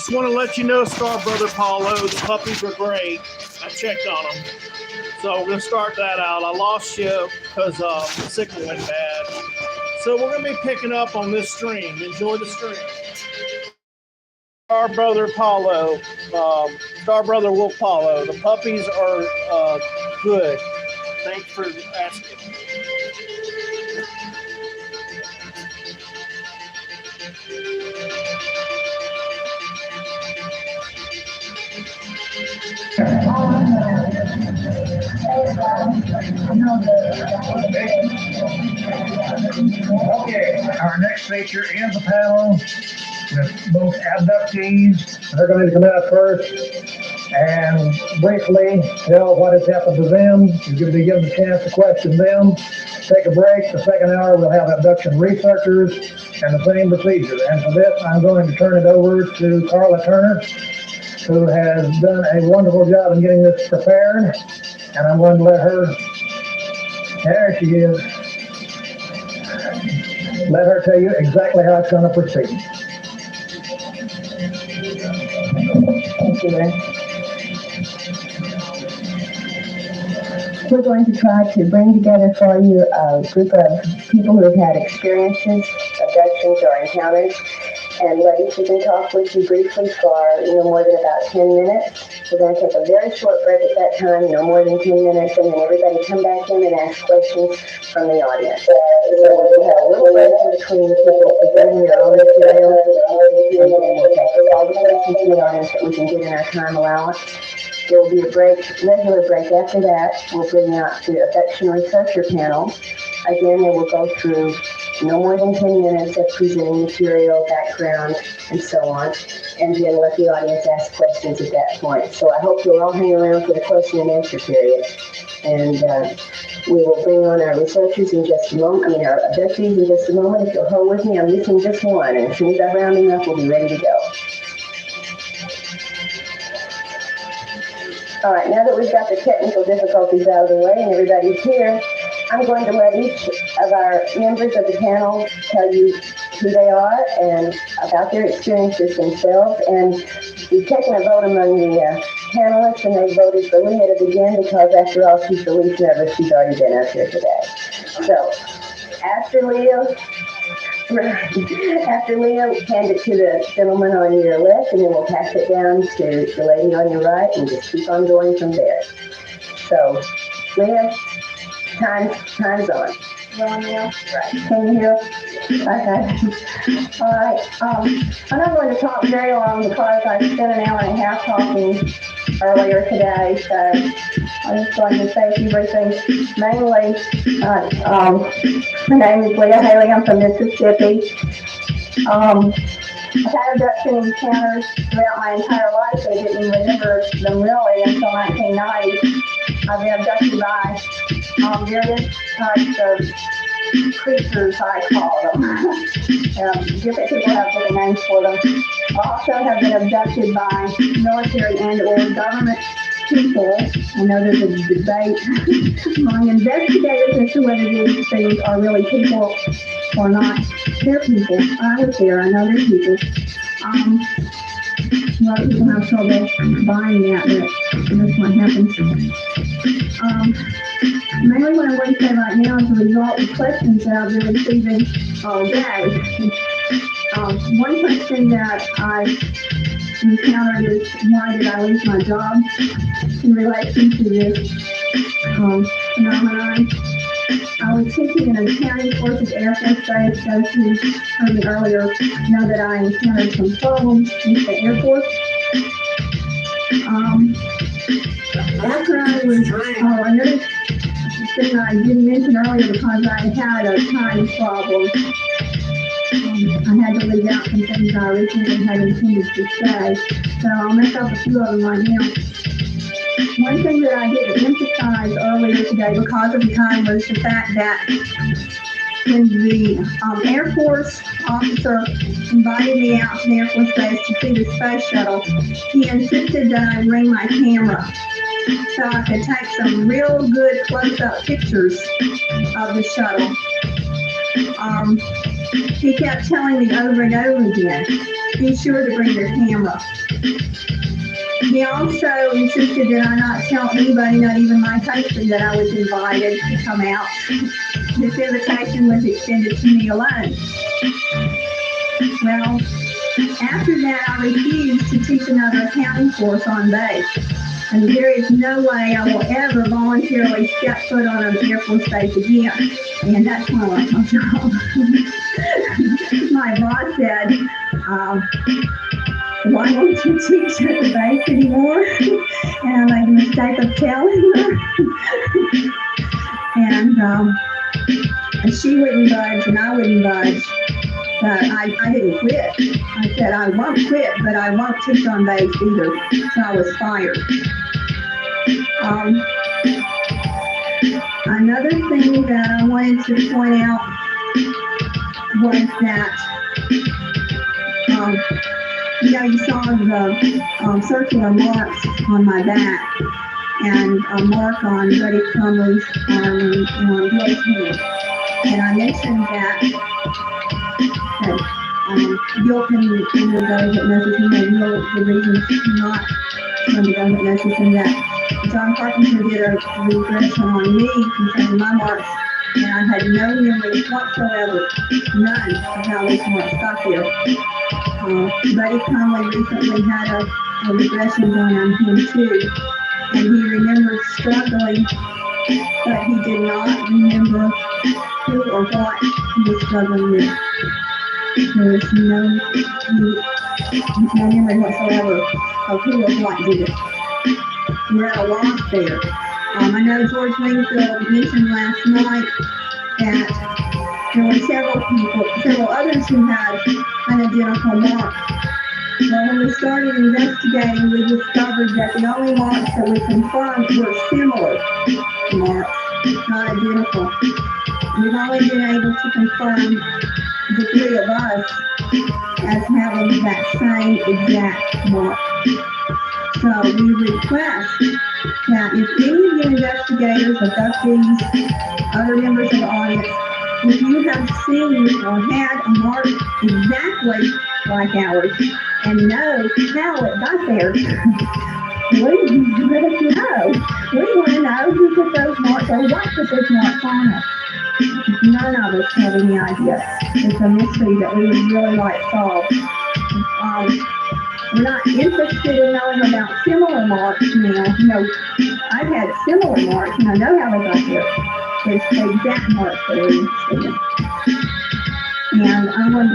just want to let you know, Star Brother Paulo, the puppies are great. I checked on them. So we're going to start that out. I lost you because the signal went bad. So we're going to be picking up on this stream. Enjoy the stream. Star Brother Paulo, Star Brother Wolf Paulo. The puppies are good. Thanks for asking. Okay, our next feature is a panel with both abductees. They're going to come out first and briefly tell what has happened to them. You're going to be given a chance to question them. Take a break. The second hour we'll have abduction researchers and the same procedure. And for this, I'm going to turn it over to Carla Turner, who has done a wonderful job in getting this prepared. And I'm going to let her, there she is, let her tell you exactly how it's going to proceed. Thank you, Rick. We're going to try to bring together for you a group of people who have had experiences, abductions, or encounters, and let each of them talk with you briefly for no more than about 10 minutes. We're going to take a very short break at that time, no more than 10 minutes, and then everybody come back in and ask questions from the audience. So we'll have a little break in between the people presenting their own material, and then we'll take all the questions from the audience that we can get in our time allowance. There will be a regular break after that. We'll bring out the abduction researcher panel. Again, they will go through no more than 10 minutes of presenting material, background, and so on, and then let the audience ask questions at that point. So I hope you'll all hang around for the question and answer period. And we will bring on our researchers in just a moment, our abductees in just a moment. If you'll hold with me, I'm missing just one, and as soon as I round him up, we'll be ready to go. All right, now that we've got the technical difficulties out of the way and everybody's here, I'm going to let each of our members of the panel tell you who they are and about their experiences themselves. And we've taken a vote among the panelists, and they voted for Leah to begin because, after all, she's the least nervous. She's already been up here today. So, after Leah, hand it to the gentleman on your left, and then we'll pass it down to the lady on your right, and just keep on going from there. So, Leah, time's on. Going now? Right. Can you hear? Okay. All right. I'm not going to talk very long because I spent an hour and a half talking earlier today, so I'm just going to say a few brief things. Mainly, my name is Leah Haley. I'm from Mississippi. I've had abduction encounters throughout my entire life. I didn't remember them really until 1990. I've been abducted by various types of creatures, I call them. Different people have different names for them. I also have been abducted by military and or government people. I know there's a debate among investigators as to whether these things are really people or not. They're people. I was there. I know they're people. A lot of people have trouble buying that, but that's what happens. Mainly what I'm going to say right now is a result of questions that I've been receiving all day. One question that I encountered is, why did I lose my job in relation to this phenomenon? I was teaching in a county Forces Air Force base. Those who heard me earlier know that I encountered some problems with the Air Force. After I was, another thing I didn't mention earlier because I had a time problem. I had to leave out some things I originally had intended to say, so I'll make up a few of them right now. One thing that I didn't emphasize earlier today because of the time was the fact that when the Air Force officer invited me out to the Air Force Base to see the space shuttle, he insisted that I bring my camera so I could take some real good close-up pictures of the shuttle. He kept telling me over and over again be sure to bring your camera. He also insisted that I not tell anybody, not even my husband, that I was invited to come out. This invitation was extended to me alone. Well, after that, I refused to teach another accounting course on base. And there is no way I will ever voluntarily step foot on an Air Force base again. And that's my my job. My boss said, why don't you teach at the base anymore? And I made the mistake of telling her. And she wouldn't budge and I wouldn't budge. But I didn't quit. I said, I won't quit, but I won't teach on base either. So I was fired. Another thing that I wanted to point out was that, you saw the circular marks on my back and a mark on Buddy Crumley's arm and on Bill's hand. And I mentioned that Bill can undergo hypnosis and that the reasons not to undergo hypnosis and that John Carpenter did a regression on me concerning my marks, and I had no memory whatsoever, none of how those marks got there. Buddy Conley recently had a regression done on him too, and he remembered struggling, but he did not remember who or what he was struggling with. There was no memory whatsoever of who or what did it. We're at a loss there. I know George Wingfield mentioned last night that there were several others who had an identical mark. Well, when we started investigating, we discovered that the only marks that we confirmed were similar marks, not identical. We've only been able to confirm the three of us as having that same exact mark. So we request that if any of the investigators, abductees, other members of the audience, if you have seen or had a mark exactly like ours and know how it got there, please let us know. We want to know who put those marks or what put those marks on us. None of us have any idea. It's a mystery that we would really like solved. We're not interested in knowing about similar marks now. I've had similar marks and I know how they got there. It's the exact marks that we're interested in. And I'm going to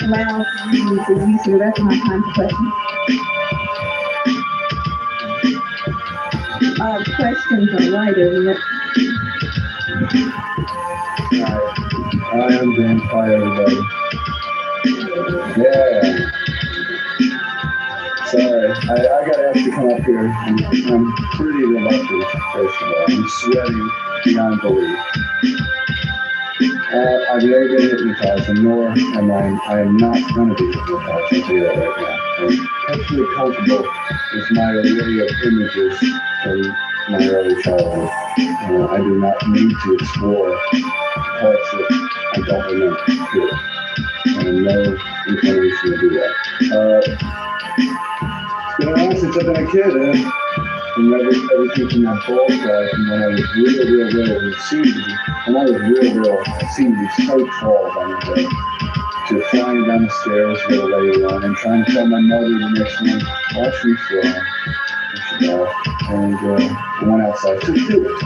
allow you to use the rest of my time for questions. Questions are later, isn't it? I am Dan. Hi, everybody. Yeah. Sorry, I got asked to come up here. I'm pretty reluctant, first of all. I'm sweating beyond belief. I've never been hypnotized, and nor am I am not going to be hypnotized. I'll tell you that right now. I'm perfectly comfortable with my array of images from my early childhood. I do not need to explore parts that I don't remember. Period. I have no inclination to do that. It's been a while since I've been a kid. From everything from that ball guy, from when I was real seedy, and I was real seedy, so tall by the way, to flying down the stairs a little later on and trying to tell my mother the next one, watch me fly. And I went outside to do it.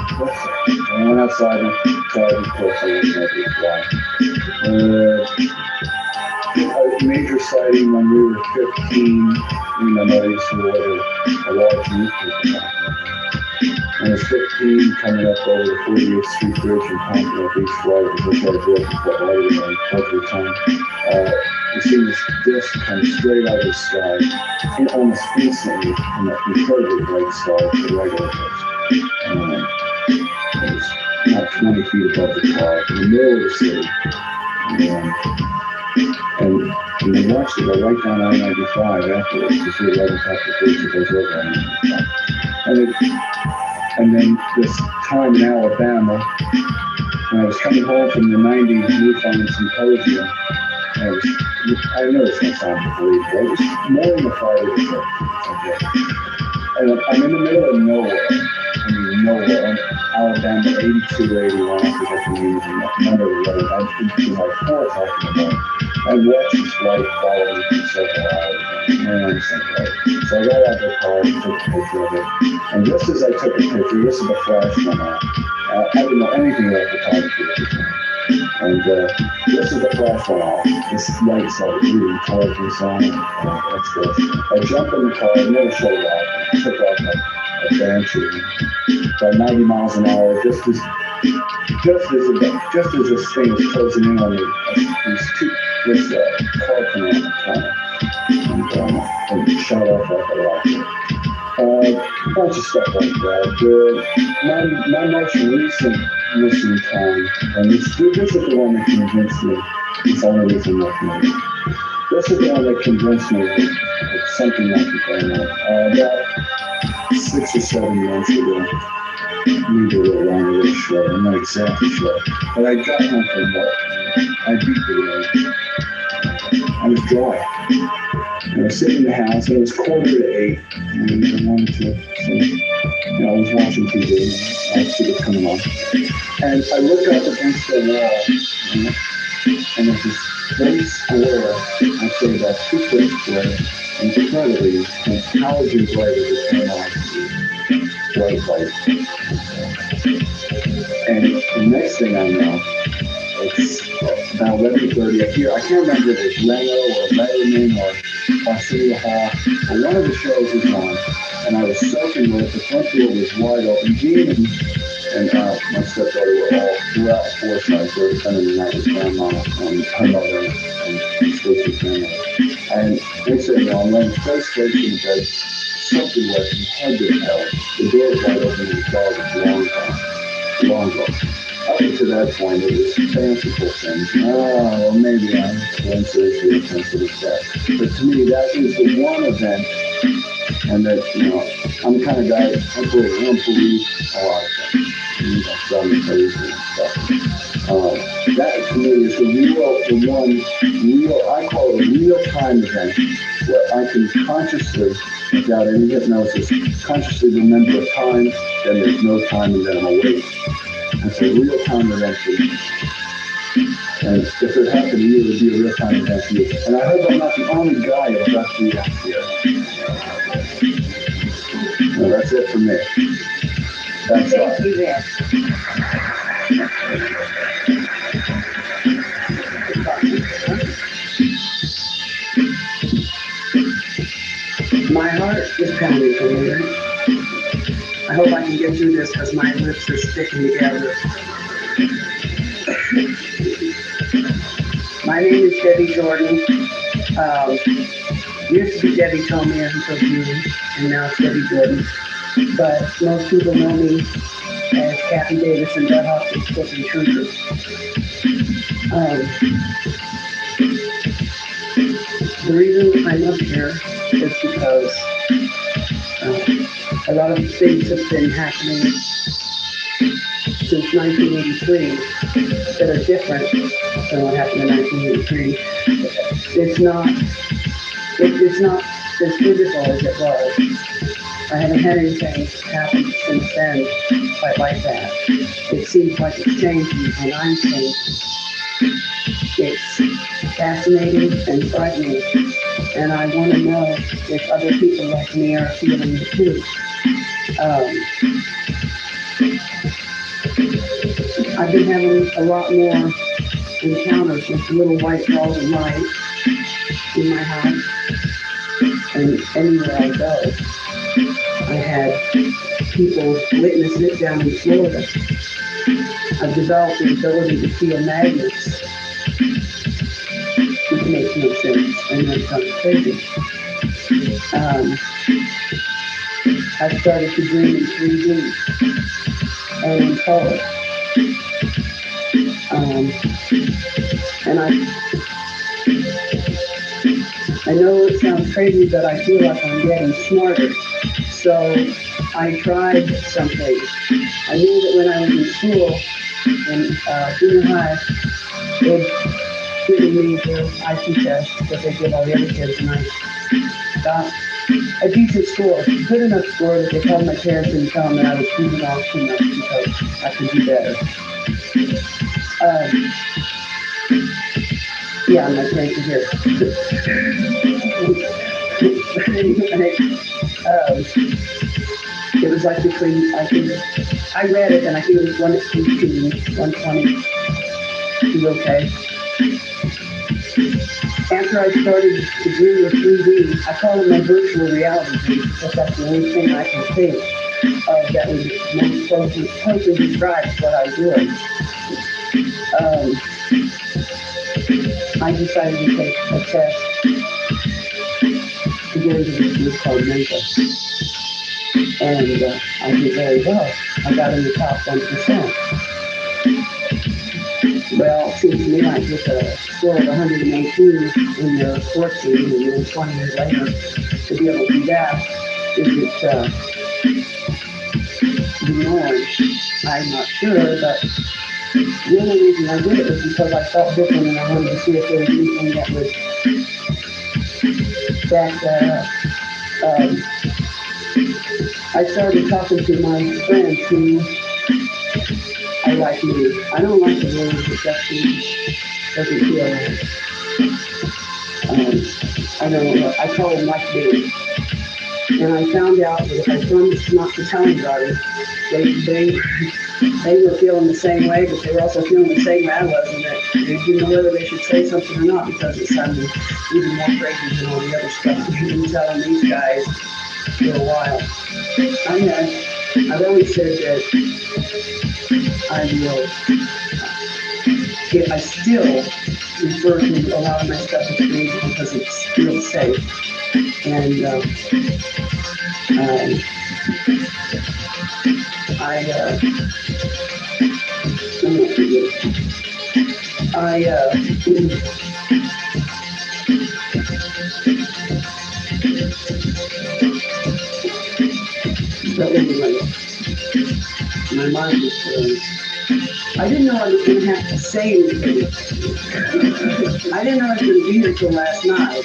I went outside and tried to push it and a major sighting when we were 15, my mother used to order a large newspaper. And I was 15, coming up over the 48th Street Bridge in Pompano Beach, Florida, which I grew up in Fort Lauderdale over time. You see this disc come straight out of the sky, and almost instantly from an incredibly bright star to the regular disc. It was about 20 feet above the car, in the middle of the city. And they watched it go right down I-95 afterwards to see it right on top of the bridge that goes over I-95. And then this time in Alabama, when I was coming home from the 90s Newfoundland Symposium, I know it's not sound believable. It was more in the part of the show. Okay. And I'm in the middle of nowhere. I mean, nowhere. In Alabama, 82, 81, I forget the names, and I remember the weather. I've been like 4 o'clock in the morning. I watched this light follow me for several hours. And I'm saying, right. So I got out of the car and took a picture of it. And just as I took a picture, this is the flash went on. I didn't know anything about photography at the time. And just as the flash went off, this light started reading intelligence on it. That's good. I jumped in the car, I never shut it off. I took off like a banshee, about 90 miles an hour, just as this thing was closing in on me. This car coming out the corner and shot off like a rocket. A bunch of stuff like that. My most recent missing time, and this is the one that convinced me it's only isn't enough money. This is the one that convinced me that something might be going on. About 6 or 7 months ago, maybe a little longer, a little short, I'm not exactly sure, but I got home from work. I beat the road. I was dry. I was sitting in the house, and it was 7:45, and I wanted to, I was watching TV, I see it coming on, and I looked up against the wall, and there's this very square, I'd say about 2 foot square, incredibly intelligent light as it came on, bright light. And the next thing I know, it's about 11:30. I can't remember if it's Leno or Letterman or Arsenio Hall, but one of the shows was on, and I was soaking wet. The front door was wide open. Gene and my stepdaughter were out for sides. They were spending the night with grandma and her mother and Stacy's family. And they said, I'm laying face in the bed, soaking wet from head to toe. The door was wide open and the dog was long gone. Up to that point, it was fanciful things. Oh, well, maybe I'm coincidence or sensitive stuff. But to me, that is the one event, and that, I'm the kind of guy, I don't believe a lot of things. Some crazy and stuff. That to me is I call it a real-time event, where I can consciously, without any hypnosis, consciously remember a time, then there's no time, and then I'm awake. It's a real-time event for you. And if it happened to you, it would be a real-time event for you. And I hope I'm not the only guy who got through that here. Well, that's it for me. That's all. Thank you, Rick. My heart is pounding for me, Rick. I hope I can get through this because my lips are sticking together. My name is Debbie Jordan. Used to be Debbie Tomia until June, and now it's Debbie Jordan. But most people know me as Kathy Davis and Bud Hopkins' Book and Trooper. The reason I'm up here is because a lot of things have been happening since 1983 that are different than what happened in 1983. It's not as physical as it was. I haven't had anything happen since then quite like that. It seems like it's changing and I'm changing. It's fascinating and frightening, and I want to know if other people like me are feeling it too. I've been having a lot more encounters with little white balls of light in my house and anywhere I go. I had people witness it down in Florida. I've developed the ability to feel magnets, which makes no sense, and that sounds crazy. I started to dream in 3D and in color. And I know it sounds crazy, but I feel like I'm getting smarter. So I tried something. I knew that when I was in school, in junior high, giving me the IQ test that they give all the other kids, and I got a decent score, good enough score that they called my parents and told them that I was proving off too much because I could do better. Yeah, my parents are here. Anyway, it was like between, I read it and I think it was 118, 120. It was okay. After I started to do the 3D, I call it my virtual reality dream, because that's the only thing I can think of that would most closely describe what I'm doing. I decided to take a test to get into this group called Mentor. And I did very well. I got in the top 1%. Well, it seems to me like with a score of 118 when you're 14 and then 20 years later, to be able to do that, is it the norm? I'm not sure, but the only reason I did it was because I felt different and I wanted to see if there was anything that would back that up. I started talking to my friends who I like me. I don't like the word rejection. Doesn't feel right. I don't know. I call them like me. And I found out that if I promised not to tell anybody, they were feeling the same way, but they were also feeling the same way I was, and that they didn't know whether they should say something or not because it sounded even more crazy than all the other stuff that we've been telling these guys for a while. I've always said that I still refer to a lot of my stuff as crazy because it's real safe. And but anyway, my mind was I didn't know I was going to have to say anything. I didn't know I was going to be here till last night.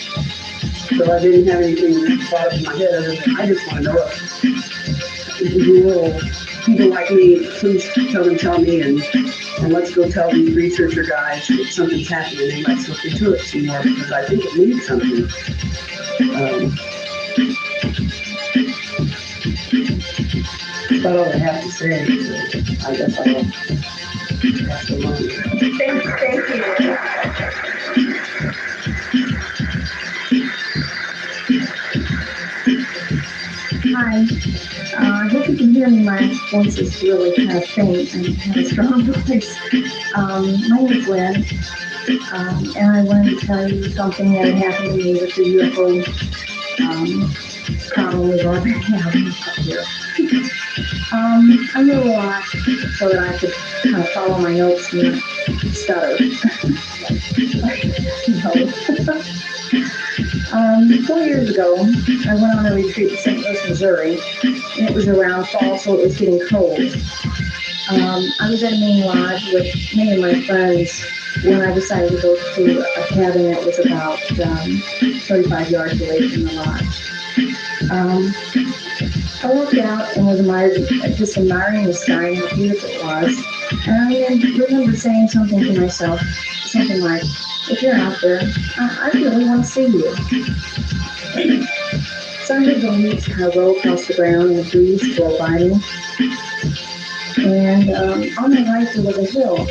So I didn't have anything thought up in my head other than I just want to know if you little people like me, please tell me and let's go tell these researcher guys that something's happening and let's look into it some more because I think it needs something. That's all I have to say. I guess I will pass the line. Thank you. Hi. I hope you can hear me. My voice is really kind of faint and have a strong voice. My name is Lynn, and I wanted to tell you something that happened to me with the UFO problem we've already having up here. I knew a lot so that I could kind of follow my notes and not stutter. 4 years ago, I went on a retreat to St. Louis, Missouri, and it was around fall, so it was getting cold. I was at a main lodge with many of my friends when I decided to go to a cabin that was about 35 yards away from the lodge. I looked out and was just admiring the sky and how beautiful it was. And I remember saying something to myself, something like, if you're out there, I really want to see you. Sunday the leaves kind of roll across the ground and the breeze blow by me. And on my right there was a hill.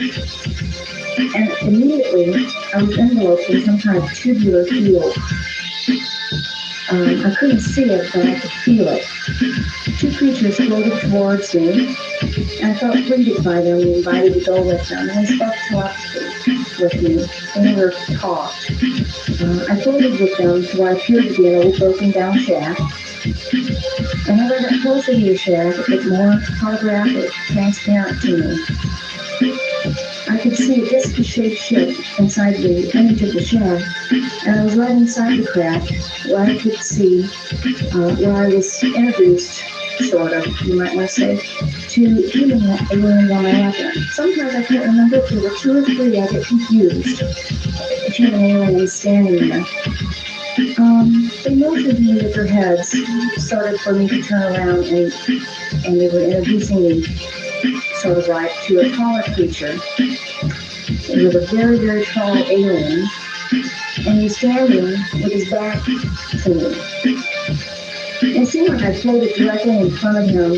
And immediately I was enveloped in some kind of tubular field. I couldn't see it, but I could feel it. Two creatures floated towards me, and I felt greeted by them and invited to go with them. And they spoke telepathy with me. They never talked. I floated with them to what appeared to be an old broken down shack. And as I got closer to the shack, it was more holographic, transparent to me. I could see a disc-shaped ship inside the image of the shack, and I was right inside the craft where I could see, where I was introduced sort of, you might want to say, to human alien malevolent. Sometimes I can't remember if there were 2 or 3. I get confused. Human aliens standing there. They motioned me with their heads, started for me to turn around, and they were introducing me sort of like to a taller creature. It was a very, very tall alien, and he's standing with his back to me. It seemed like I floated directly in front of him,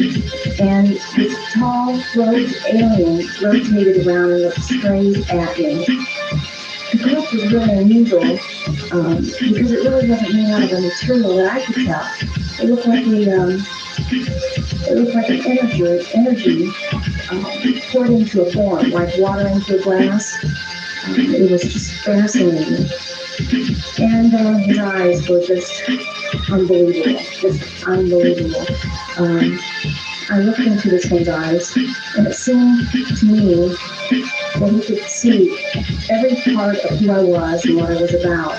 and this tall, robed alien rotated around and looked straight at me. The cloak was really unusual, because it really wasn't made out of a material that I could tell. It looked like an energy poured into a form, like water into a glass. It was just fascinating. And his eyes were just unbelievable, I looked into this man's eyes, and it seemed to me that he could see every part of who I was and what I was about.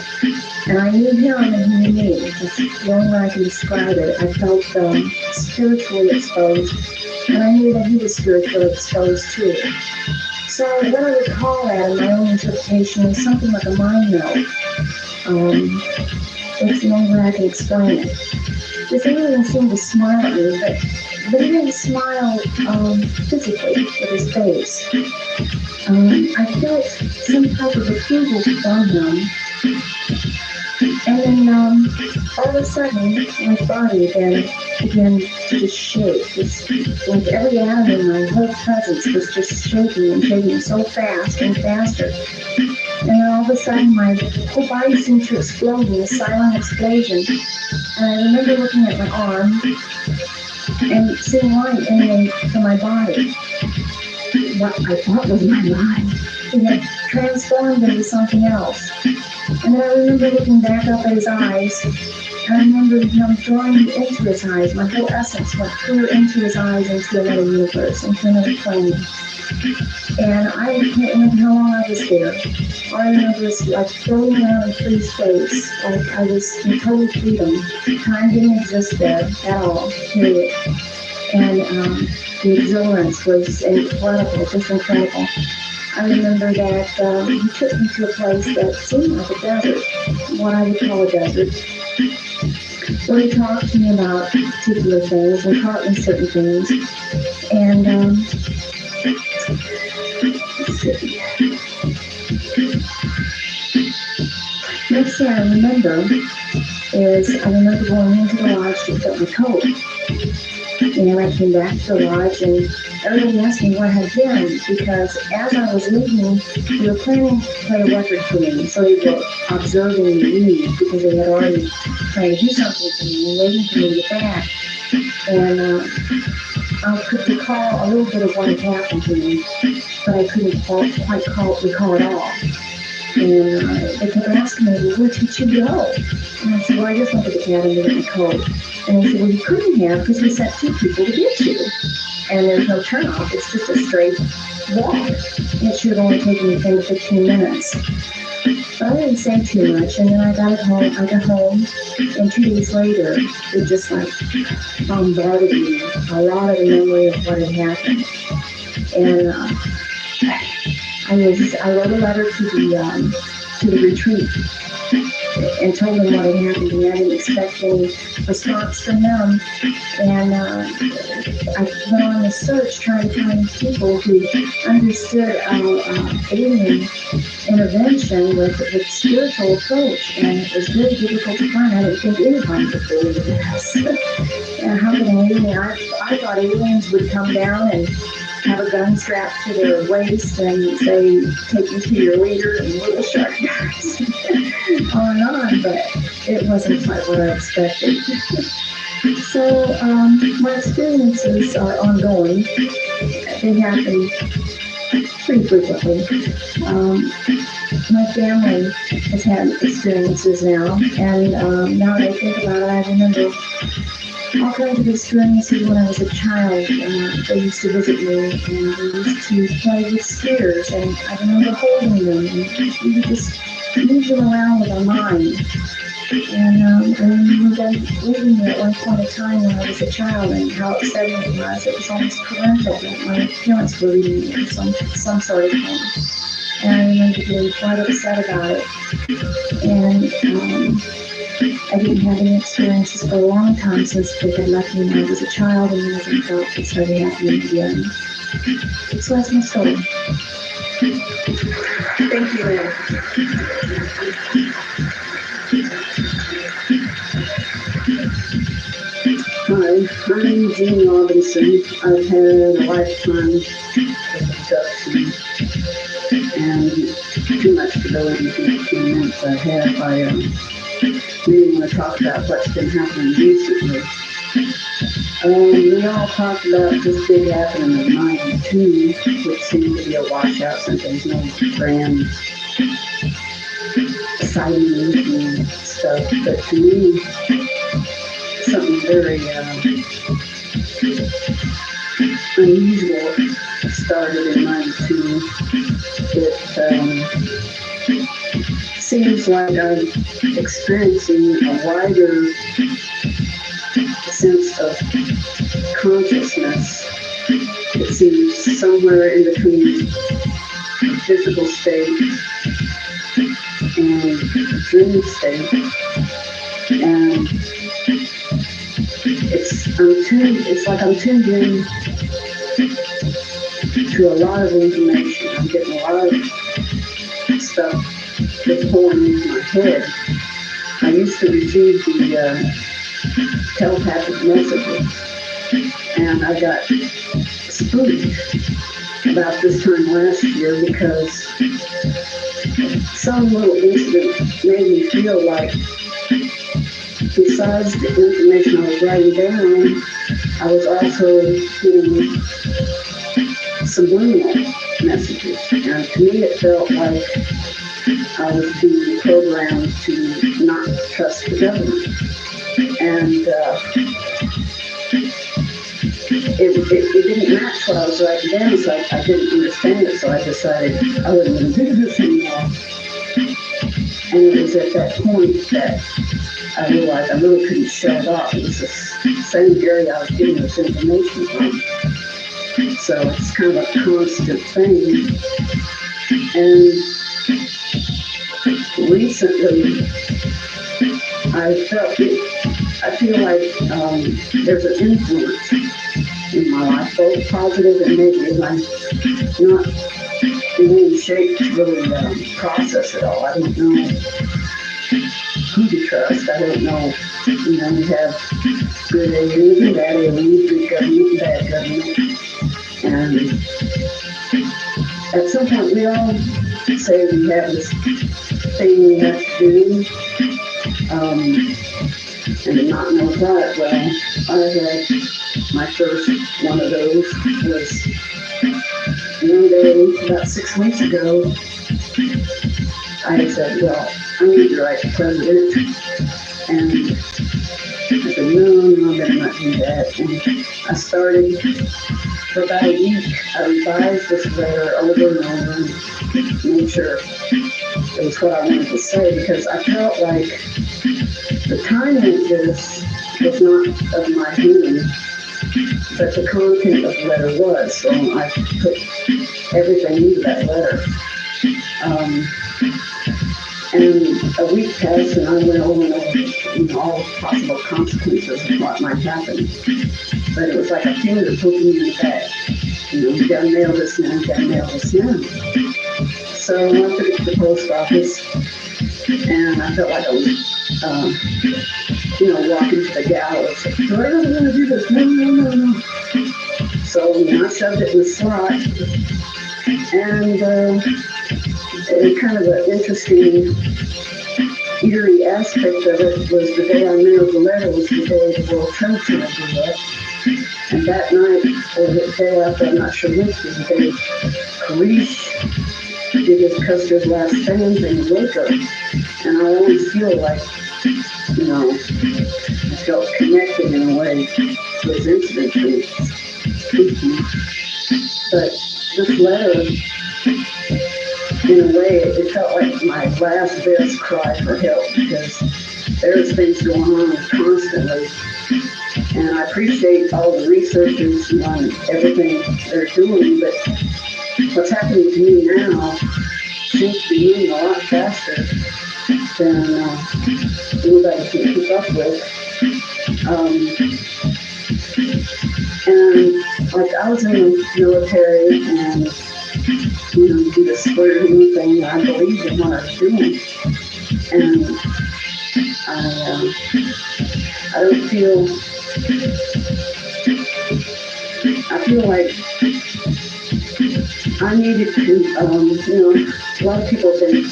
And I knew him and he knew me. That's the only way I can describe it. I felt spiritually exposed, and I knew that he was spiritually exposed too. So what I would call that in my own interpretation is something like a mind meld. It's the only way I can explain it. This alien seemed to smile at me, but he didn't smile physically with his face. I felt some type of approval from him. And then all of a sudden, my body began to just shake. Like every atom in my whole presence was just shaking and shaking so fast and faster. And then all of a sudden, my whole body seemed to explode in a silent explosion. And I remember looking at my arm and seeing light emanate from my body. What I thought was my body. It had transformed into something else. And then I remember looking back up at his eyes, and I remember him drawing me into his eyes. My whole essence went clear into his eyes, into another universe, into another plane. And I can't remember how long I was there. All I remember is like floating around in free space, like I was in total freedom. Time didn't exist there at all, period. And the exuberance was incredible, just incredible. I remember that he took me to a place that seemed like a desert, what I would call a desert, where he talked to me about particular things and taught me certain things. And let's see. Next thing I remember is I remember going into the lodge to put my coat. And I came back to the lodge, and everybody asked me where I had been, because as I was leaving, they were planning to play a record for me. So they were observing me leave, because they had already tried to do something for me and waiting for me to get back. And I could recall a little bit of what had happened to me, but I couldn't quite recall it all. And they kept asking me, well, where did you go? And I said, well, I just went to the cabin to get my coat. And they said, well, you couldn't have, because we sent 2 people to get you. And there's no turnoff. It's just a straight walk. It should have only taken me 10 to 15 minutes. But I didn't say too much. And then I got home, and 2 days later, it just like bombarded me. A lot of the memory of what had happened. And I wrote a letter to the retreat and told them what had happened to me. I didn't expect any response from them. And I went on a search trying to find people who understood alien intervention with spiritual approach. And it was very difficult to find. I didn't think anybody would believe this. And how could an alien? I thought aliens would come down and have a gun strapped to their waist and say, take me to your leader and little shark guys. On and on, but it wasn't quite what I expected. So my experiences are ongoing. They happen pretty frequently. My family has had experiences now, and now that I think about it, I remember all kinds of experiences when I was a child. They used to visit me, and we used to play with spheres, and I remember holding them, and we would just move them around with our mind. And I remember living there at one point in time when I was a child and how upsetting it was. It was almost parental that my parents were leaving me in some sort of thing. And I remember being quite upset about it. And I didn't have any experiences for a long time since they had left me when I was a child, and then as an adult it started happening again. So that's my story. Thank you, Ann. Hi, I'm Jean Robinson. I've had a lifetime of abduction and too much to go into the few minutes I have. I really want to talk about what's been happening recently. We all talked about this big happening in '92, which seemed to be a washout since there's no grand sightings and stuff. But to me, something very unusual started in '92. It seems like I'm experiencing a wider sense of consciousness. It seems somewhere in between a physical state and a dream state. And it's like I'm tuned in to a lot of information. I'm getting a lot of stuff that's pouring into my head. I used to receive the telepathic messages, and I got spooked about this time last year because some little incident made me feel like, besides the information I was writing down, I was also getting subliminal messages. And to me it felt like I was being programmed to not trust the government. And it didn't match what I was writing down, so I didn't understand it, so I decided I wouldn't even do this anymore. And it was at that point that I realized I really couldn't shut it off. It was the same area I was getting this information from. So it's kind of a constant thing. And recently, I feel like there's an influence in my life, both positive and negative. I'm not in any shape to really process it all. I don't know who to trust. I don't know, you have good aliens and bad aliens, good government and bad government. And at some point we all say we have this thing we have to do, and not know what. Well, I had my first one of those was one day about 6 weeks ago. I had said, well, I need to write the president. And I said, no, I better not do that. And I started for about a week. I revised this letter over and over and made sure it was what I wanted to say, because I felt like the timing of this was not of my doing, but the content of the letter was. So I put everything into that letter. And a week passed, and I went over and over, all possible consequences of what might happen. But it was like a finger poking me in the back. You gotta nail this now, you gotta nail this now. So I went to the post office, and I felt like I was, walking to the gallows. So I wasn't gonna do this, no. So I shoved it in the slot, and kind of an interesting, eerie aspect of it was the day I mailed the letter was the day the World Trade Center blew up. And that night, or the day after, I'm not sure which, was the day Karish did his Custer's Last Stands in Waco. And I always feel like, I felt connected in a way to his incident to spooky. But this letter, in a way, it felt like my last best cry for help, because there's things going on constantly. And I appreciate all the researchers on everything they're doing, but what's happening to me now seems to be moving a lot faster than anybody can keep up with. And like I was in the military, and you do the square root thing. I believed in what I was doing, and I don't feel. I feel like I needed to. A lot of people have been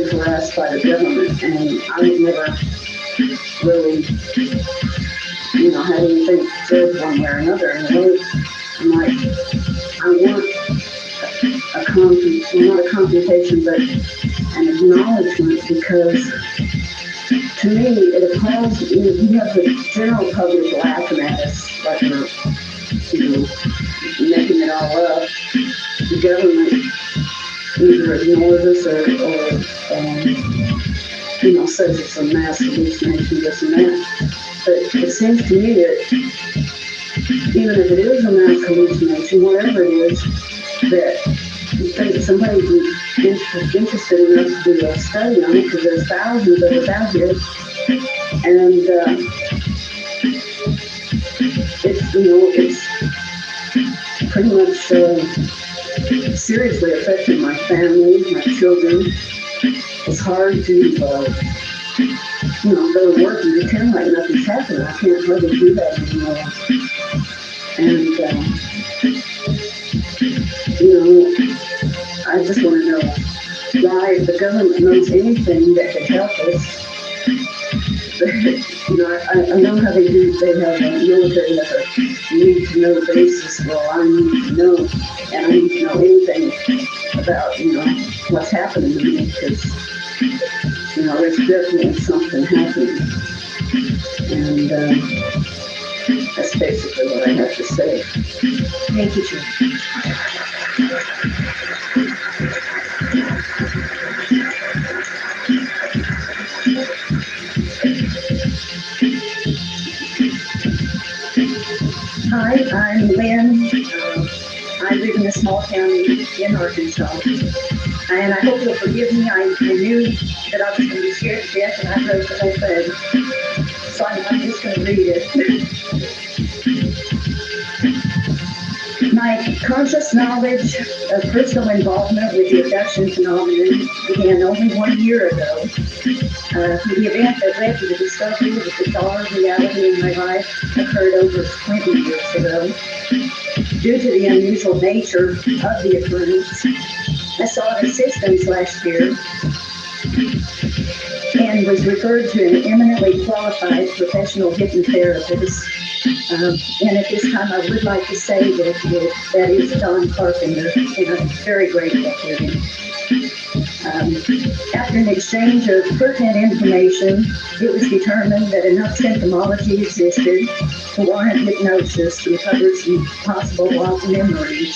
harassed by the government, and I've never really, had anything said one way or another. And I'm like, I want not a confrontation, but an acknowledgement, because to me, it appalls, you have the general public laughing at us like we're, making it all up. The government either ignores us or says it's a mass hallucination, this and that. But it seems to me that even if it is a mass hallucination, whatever it is, that somebody would be interested enough to do a study on it, because there's thousands of us out here, and it's pretty much seriously affecting my family, my children. It's hard to go to work and pretend like nothing's happening. I can't hardly do that anymore. And I just want to know why, if the government knows anything that could help us. I know how they do. They have a military that a need-to-know basis. Well, I need to know, and I need to know anything about what's happening to me, because there's definitely something happening, and that's basically what I have to say. Thank you, Jim. Hi, I'm Lynn. I live in a small county in Arkansas, and I hope you'll forgive me. I knew that I was going to be scared to death, and I wrote the whole thing, so I'm just going to read it. My conscious knowledge of personal involvement with the abduction phenomenon began only 1 year ago. The event that led to the discovery of the bizarre reality in my life occurred over 20 years ago. Due to the unusual nature of the occurrence, I sought assistance last year and was referred to an eminently qualified professional hypnotherapist. And at this time, I would like to say that is John Carpenter, and I'm very grateful to him. After an exchange of pertinent information, it was determined that enough symptomology existed to warrant hypnosis to recover some possible lost memories.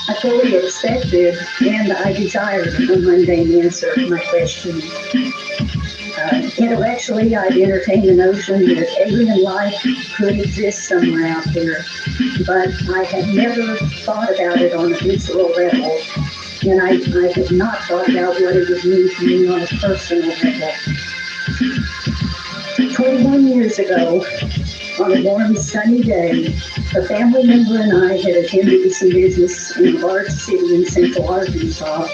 I fully expected and I desired a mundane answer to my question. Intellectually, I'd entertained the notion that alien life could exist somewhere out there, but I had never thought about it on a visceral level, and I had not thought about what it would mean to me on a personal level. 21 years ago, on a warm, sunny day, a family member and I had attended some business in a large city in central Arkansas.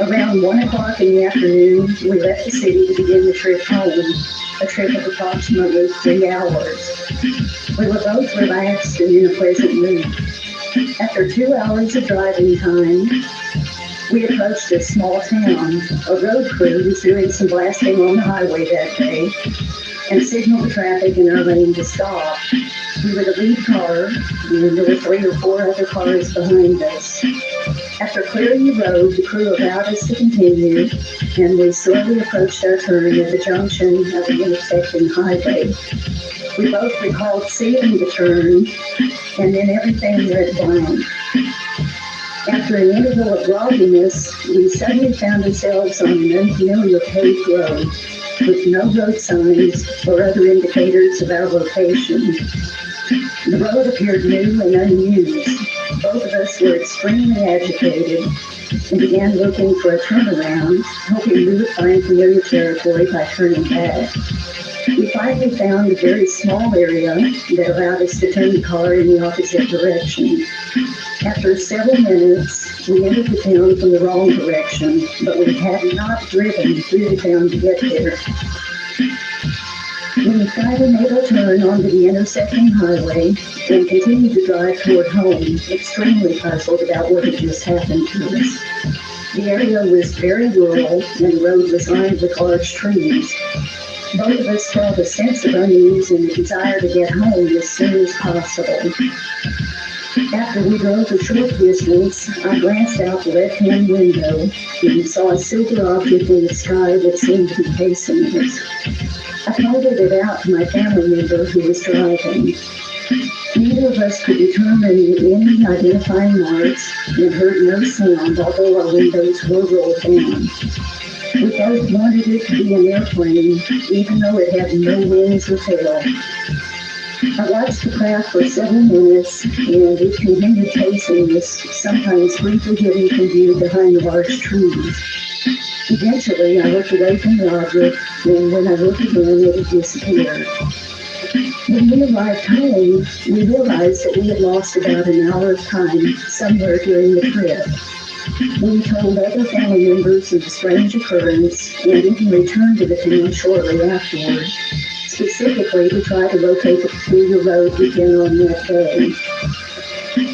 Around 1 o'clock in the afternoon, we left the city to begin the trip home, a trip of approximately 3 hours. We were both relaxed and in a pleasant mood. After 2 hours of driving time, we approached a small town. A road crew was doing some blasting on the highway that day and signaled the traffic in our lane to stop. We were the lead car, and there were 3 or 4 other cars behind us. After clearing the road, the crew allowed us to continue, and we slowly approached our turn at the junction of the intersecting highway. We both recalled seeing the turn, and then everything went blank. After an interval of grogginess, we suddenly found ourselves on an unfamiliar paved road. with no road signs or other indicators of our location. The road appeared new and unused. Both of us were extremely agitated and began looking for a turnaround, hoping we would find familiar territory by turning back. We finally found a very small area that allowed us to turn the car in the opposite direction. After several minutes, we entered the town from the wrong direction, but we had not driven through the town to get there. We finally made a turn onto the intersecting highway and continued to drive toward home, extremely puzzled about what had just happened to us. The area was very rural and the road was lined with large trees. Both of us felt a sense of unease and a desire to get home as soon as possible. After we drove a short distance, I glanced out the left-hand window and saw a silver object in the sky that seemed to be pacing us. I pointed it out to my family member who was driving. Neither of us could determine any identifying marks and heard no sound, although our windows were rolled down. We both wanted it to be an airplane, even though it had no wings or tail. I watched the craft for several minutes, and it continued chasing us, sometimes briefly hidden from view behind the large trees. Eventually, I looked away from the object, and when I looked again, it had disappeared. When we arrived home, we realized that we had lost about an hour of time somewhere during the trip. We told other family members of the strange occurrence and even returned to the town shortly afterward, specifically to try to locate the peculiar road we'd been on that day.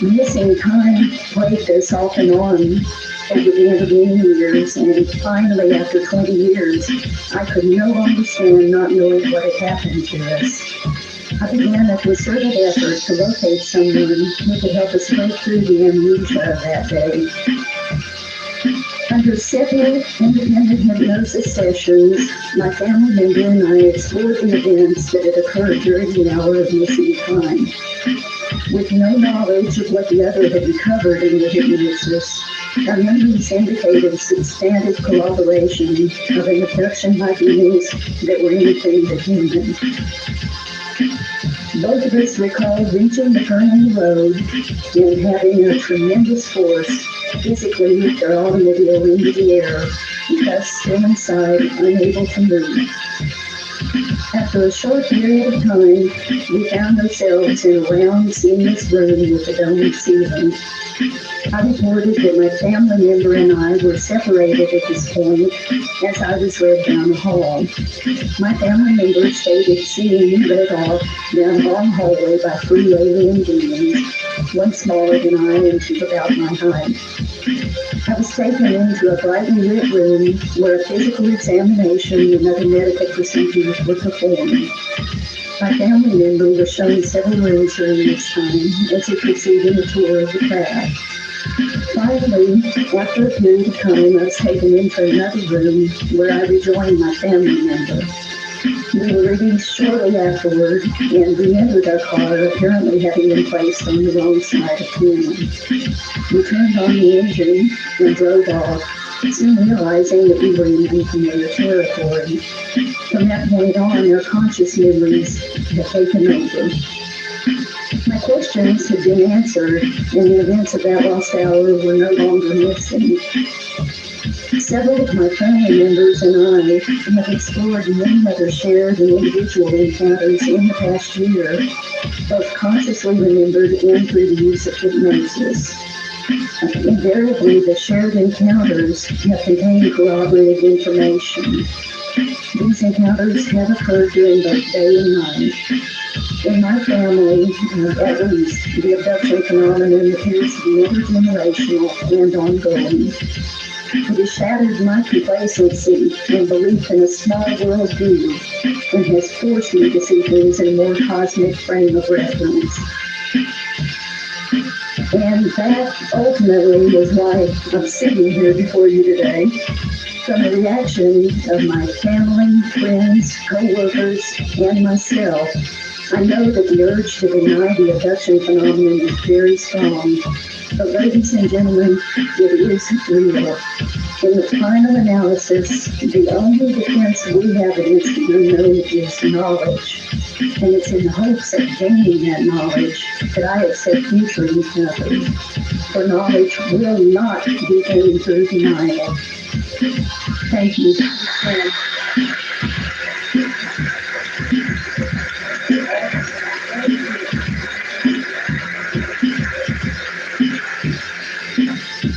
Missing time plagued us off and on over the intervening years, and finally, after 20 years, I could no longer stand not knowing what had happened to us. I began a concerted effort to locate someone who could help us break through the amnesia of that day. Under several independent hypnosis sessions, my family member and I explored the events that had occurred during the hour of missing time. With no knowledge of what the other had recovered in the hypnosis, our memories indicated substantive corroboration of an abduction by beings that were anything but human. Both of us recalled reaching the turn in the road and having a tremendous force physically lift our automobile into the air, thus still inside, unable to move. After a short period of time, we found ourselves in a round, seamless room with a domed ceiling. I reported that my family member and I were separated at this point as I was led down the hall. My family member stated seeing me led off down a long hallway by 3 alien beings, one smaller than I and 2 about my height. I was taken into a brightly lit room where a physical examination and other medical procedures were performed. My family member was shown several rooms during this time as he proceeded a tour of the craft. Finally, after a period of time, I was taken into another room where I rejoined my family member. We were released shortly afterward and re-entered our car, apparently having been placed on the wrong side of town. We turned on the engine and drove off, soon realizing that we were in unfamiliar territory. From that point on, our conscious memories had taken over. My questions had been answered, and the events of that lost hour were no longer missing. Several of my family members and I have explored many other shared and individual encounters in the past year, both consciously remembered and through the use of hypnosis. Invariably, the shared encounters have contained corroborated information. These encounters have occurred during both day and night. In my family, at least, the abduction phenomenon appears to be intergenerational and ongoing. It has shattered my complacency and belief in a small world view and has forced me to see things in a more cosmic frame of reference. And that ultimately is why I'm sitting here before you today. From the reaction of my family, friends, co-workers, and myself, I know that the urge to deny the abduction phenomenon is very strong. But ladies and gentlemen, it is real. In the final analysis, the only defense we have against the unknown is knowledge. And it's in the hopes of gaining that knowledge that I have said future encounters. For knowledge will not be gained through denial. Thank you. And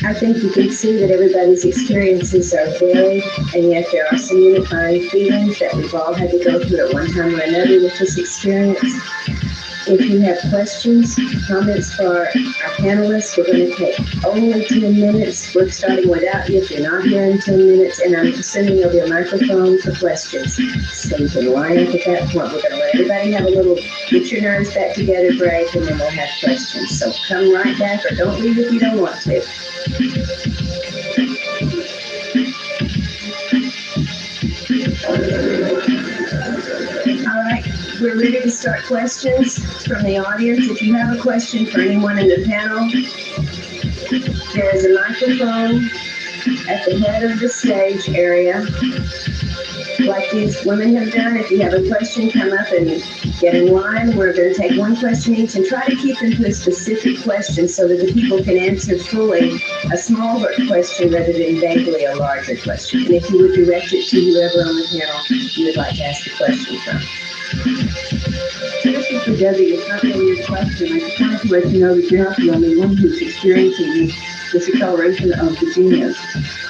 I think you can see that everybody's experiences are varied, and yet there are some unifying feelings that we've all had to go through at one time or another with this experience. If you have questions, comments for our panelists, we're going to take only 10 minutes. We're starting without you if you're not here in 10 minutes, and I'm assuming there'll be a microphone for questions. So you can line up at that point. We're going to let everybody have a little get your nerves back together break, and then we'll have questions. So come right back, or don't leave if you don't want to. All right, we're ready to start questions from the audience. If you have a question for anyone in the panel, there is a microphone at the head of the stage area. Like these women have done, if you have a question, come up and get in line. We're going to take one question each and try to keep them to a specific question so that the people can answer fully a smaller question rather than vaguely a larger question. And if you would direct it to whoever on the panel you would like to ask the question from. This is for Debbie. It's not really a question. I just wanted to let you know that you're not the only one who's experiencing this acceleration of the genius.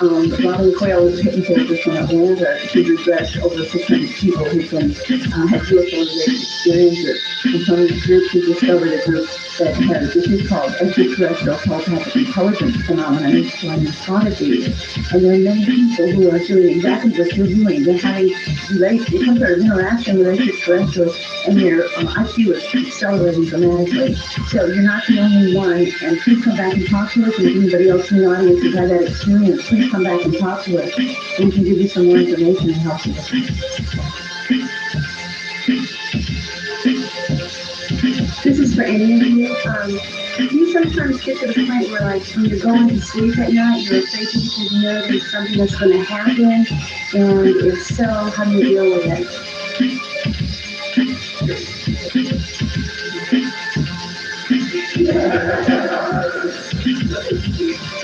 Robin Quayle is a hypnotherapist from Atlanta. She addressed over 600 people who've been, had UFO-related experiences. And from this group, she discovered a group that has, this is called extraterrestrial telepathic intelligence phenomenon, it's one prodigy. And there are many people who are doing exactly what you're doing. They're having some sort of interaction with extraterrestrials, and their IQ is accelerating dramatically. So you're not the only one, and please come back and talk to us. And if anybody else in the audience who's had that experience, please come back and talk to us, and we can give you some more information and help you with it. This is for any of you. You sometimes get to the point where, like, when you're going to sleep at night, you're afraid because you know there's something that's going to happen, and if so, how do you deal with it?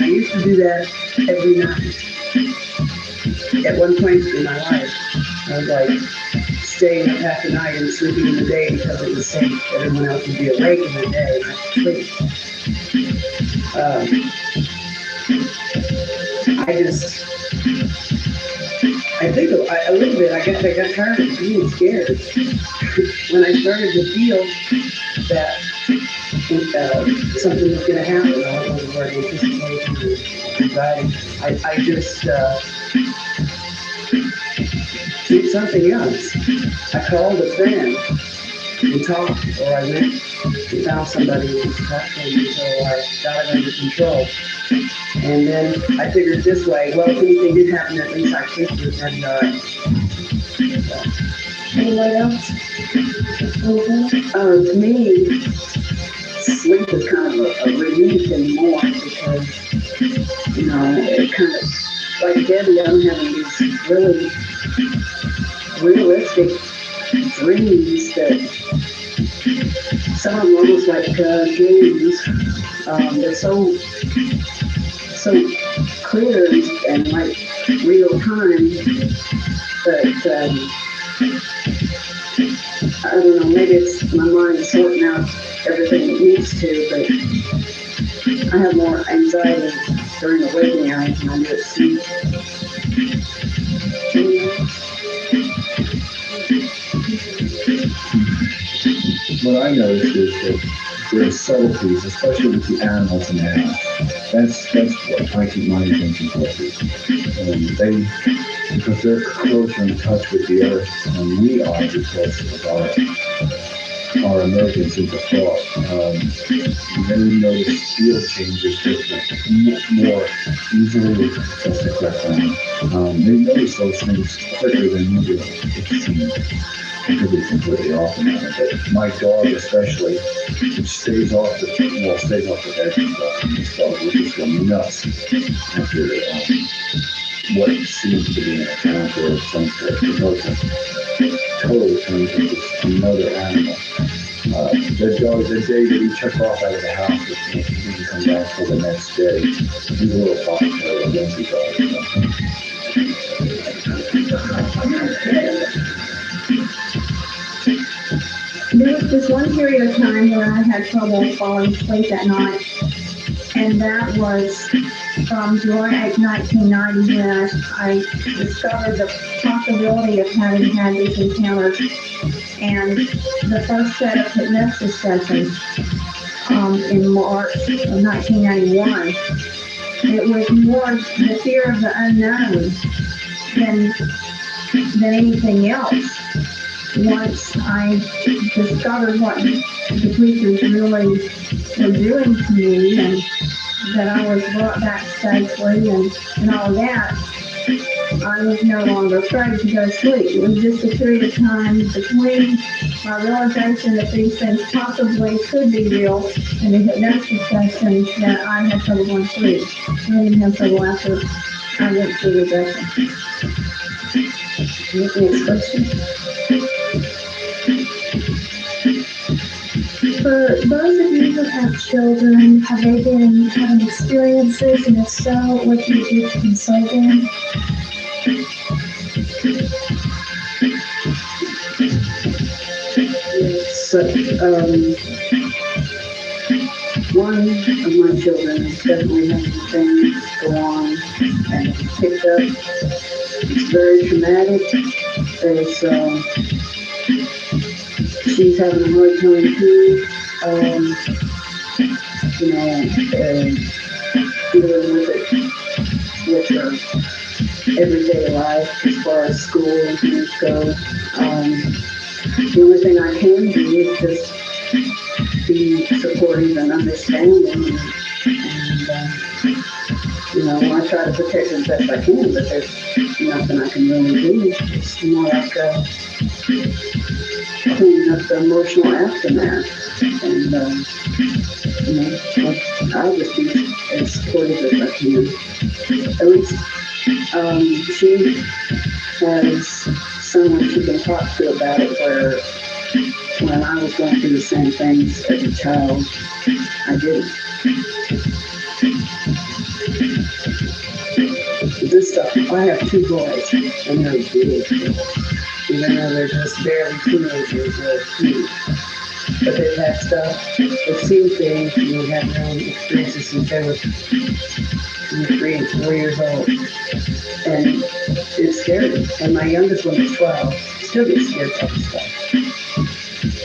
I used to do that every night. At one point in my life, I was like staying up half the night and sleeping in the day because it was safe. Everyone else would be awake in the day and I could sleep. I think a little bit, I got tired of being scared. When I started to feel that something was going to happen, I was already anticipating anxiety. I just did something else. I called a friend and talked, or I went and found somebody to talk to until I got it under control. And then I figured this way, well, if anything did happen, at least I could do it, that'd be all right. Anyone else? To me, sleep is kind of a relief anymore because, you know, it kind of, like Debbie, I'm having these really realistic dreams that some of them almost like dreams. They're so clear and like real time, but I don't know, maybe it's my mind sorting out everything it needs to, but I have more anxiety during the waking hours than I do at sleep. What I noticed is that there are subtleties, especially with the animals in the house. That's what I keep my attention focused. Because they're closer in touch with the earth than we are because of our emergence into thought. They notice field changes more easily with just a quick They notice those things quicker than we do, it seems. It could be completely off the matter, but my dog especially stays off the edge and stuff. And this dog will just go nuts after what seems to be an attack or some sort of emotion. Totally turns into another animal. The day that he took off out of the house, he didn't come back for the next day. He's a little fox terrier, a wimpy dog. There was this one period of time where I had trouble falling asleep at night, and that was from July 8, 1990, when I discovered the possibility of having had these encounters. And the first set of hypnosis sessions in March of 1991, it was more the fear of the unknown than anything else. Once I discovered what the creatures really were doing to me, and that I was brought back safely and all that, I was no longer afraid to go to sleep. It was just a period of time between my realization that these things possibly could be real and the hypnosis sessions that I had trouble going to sleep. I didn't have trouble after I went through the session. Next question. For those of you who have children, have they been having experiences, and if so, what do you do to console them? So, one of my children is definitely having things go on and picked up. It's very traumatic. She's having a hard time too. Dealing with it with her everyday life as far as school and things go. The only thing I can do is just be supportive and understanding, and I try to protect as best I can, but there's nothing I can really do. It's more like cleaning up the emotional aftermath, and I'll just be as supportive as I can. At least she has someone she can talk to about it, where when I was going through the same things as a child, I didn't. This stuff, I have two boys, and they're big. Even though they're just barely teenagers, they're cute. But they've had stuff, they've seen things, and they've had their own experiences since they were 3 and 4 years old. And it's scary. And my youngest one is 12, still gets scared by the stuff.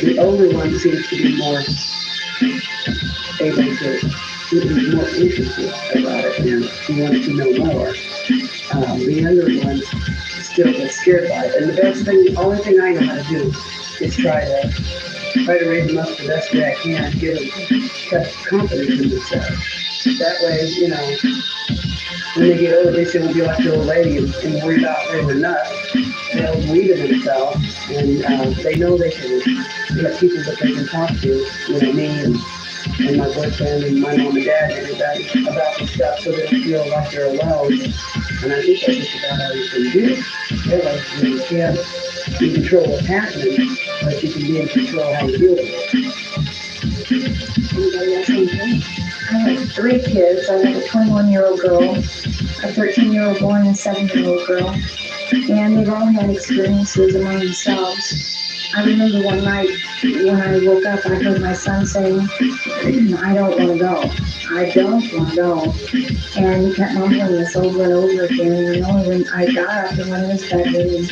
The older one seems to be more able to, be more interested about it, and he wants to know more. The younger one still gets scared by it. And the only thing I know how to do is try to raise them up the best way I can, give them confidence in themselves. That way, when they get older, they won't be like the old lady and worry about raising nuts. They'll believe in themselves, and they know they can have people that they can talk to, me and my boyfriend and my mom and dad and everybody about this stuff, so they don't feel like they're alone. And I think that's just about all you can do. Realize you can't be in control of what's happening, but you can be in control of how you deal with it. Anybody else anything? I have 3 kids. I have a 21-year-old girl, a 13-year-old boy, and a 7-year-old girl. And they've all had experiences among themselves. I remember one night when I woke up, I heard my son saying, "I don't want to go. I don't want to go." And he kept mumbling this over and over again. And when I got up and went in his bedroom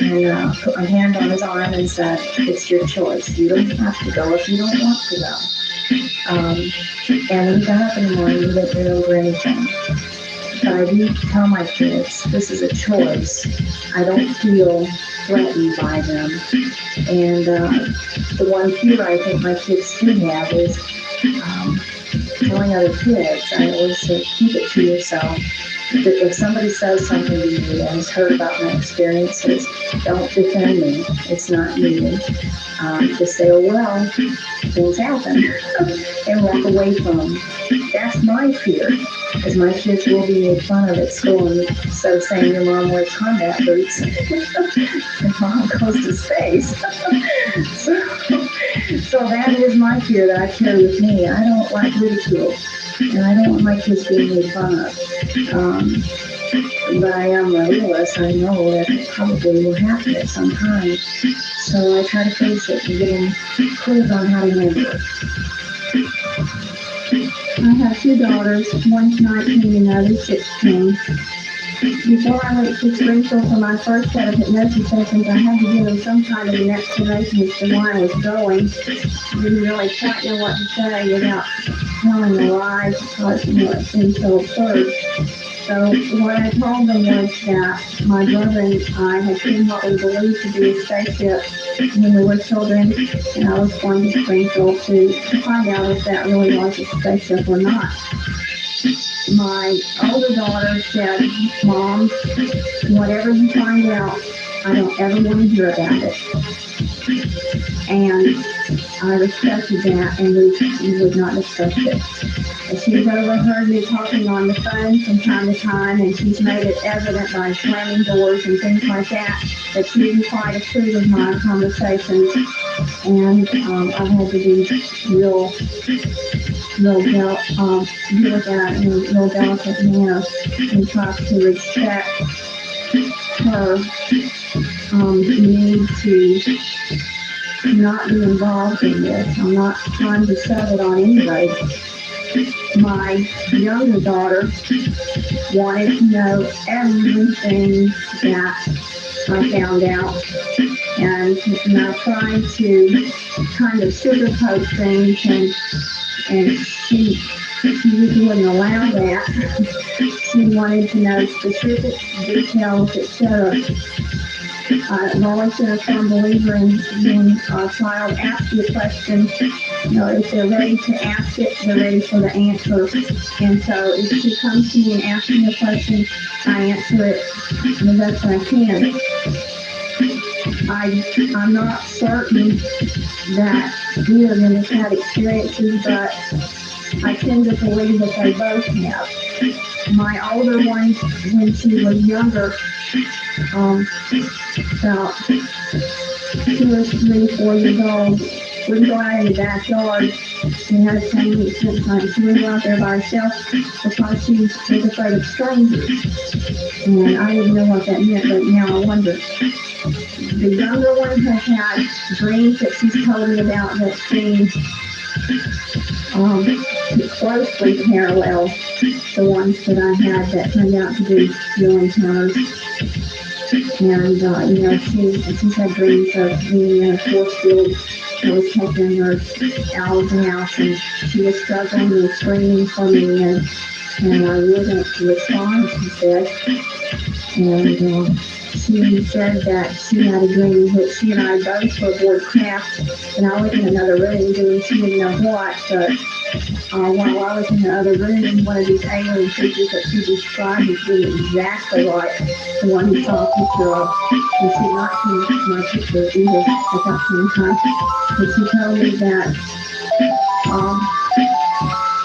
and put my hand on his arm and said, "It's your choice. You don't have to go if you don't want to go." And he got up in the morning and didn't remember anything. But I do tell my kids, this is a choice. I don't feel threatened by them. And the one fear I think my kids do have is telling other kids. I always say, keep it to yourself. if somebody says something to you and has heard about my experiences, don't defend me. It's not needed. Just say, oh, well, things happen, and walk away from them. That's my fear, because my kids will be made fun of at school, and instead of saying your mom wears combat boots, your mom goes to space. So that is my fear that I carry with me. I don't like ridicule, and I don't want my kids being made fun of. But I am a realist. I know that it probably will happen at some time. So I try to face it and get them clues on how to handle it. I have two daughters, one's 19 and the other's 16. Before I went to Springfield for my first set of hypnosis sessions, I had to give them some kind of an explanation as to why I was going. I didn't really quite know what to say without telling a lie because, it seemed so absurd. So what I told them was that my brother and I had seen what we believed to be a spaceship when we were children, and I was going to Springfield to find out if that really was a spaceship or not. My older daughter said, Mom, whatever you find out, I don't ever want to hear about it. And I respected that, and we would not discuss it. And she's overheard me talking on the phone from time to time, and she's made it evident by slamming doors and things like that she didn't quite approve of my conversations. And I've had to be real deal with that in a real delicate manner and try to respect her need to not be involved in this. I'm not trying to shove it on anybody. My younger daughter wanted to know everything that I found out, and I tried to kind of sugarcoat things, and she wouldn't allow that. She wanted to know specific details, etc. I've always been a firm believer in when a child asks you a question, if they're ready to ask it, they're ready for the answer. And so if she comes to me and asks me a question, I answer it the best I can. I'm not certain that either of them has had experiences, but I tend to believe that they both have. My older one, when she was younger, about 2 or 3, 4 years old, we'd go out in the backyard. We had a 10-week trip time. She would go out there by herself because she was afraid of strangers. And I didn't know what that meant, but now I wonder. The younger one has had dreams that she's told me about that seem closely parallel the ones that I had that turned out to be real encounters. And, she's had dreams of being in a force field that was taking her out of the house, and she was struggling and screaming for me, and I wasn't to respond, she said. And she said that she had a dream that she and I both were aboard craft, and I was in another room doing she didn't know what, but while I was in the other room, one of these alien creatures that she described as being exactly like the one you saw a picture of. And she had not seen my picture either at that same time. And she told me that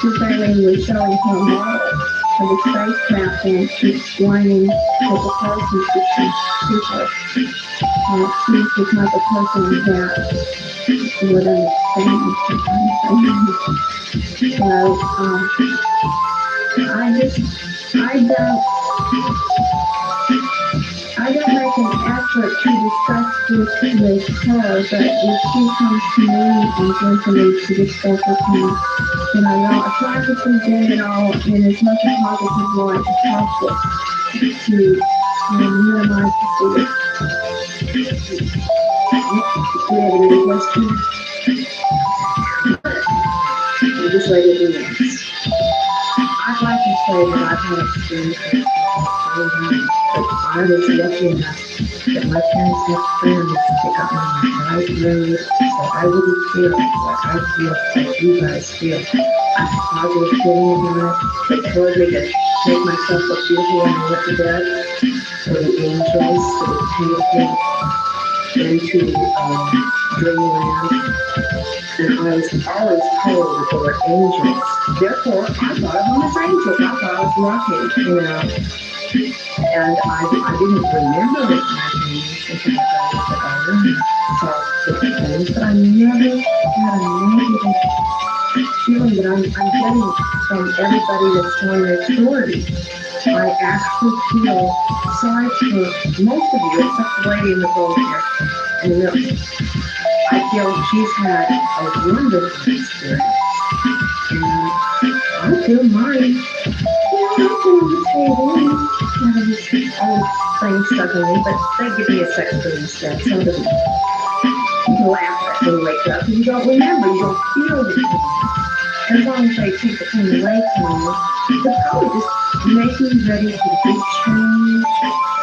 this alien was showing her a model of the spacecraft and explaining that the person she she's the type of person that would understand some kind of thing. So, I don't make an effort to discuss this with her, but if she comes to me and says to me to discuss with me, then I try to present it all in as much a positive light as possible to minimize the fear. Just let it be next. I'd like to say that I've had experiences, but I was lucky enough that my parents had friends that got me on the right road so I wouldn't feel like I feel like you guys feel. I was getting about it. It told me to take myself up usually and look at that for the angels that would take me into dreamland. And I was always told that there were angels. Therefore, I thought of them as angels. I thought I was lucky, you know. And I didn't remember it until I saw different things, but I never had a negative feeling that I'm getting from everybody that's telling their story. I actually feel sorry for most of you, except the lady in the gold hair. And I feel she's had a wonderful experience. And I feel mine. Yeah, I feel the table. Old things stuck in me, but they give me a second to instead. Some of them you laugh at when you wake up, and you don't remember, you don't feel the thing. As long as they keep it in the lake time, they're probably just making you ready for the big change.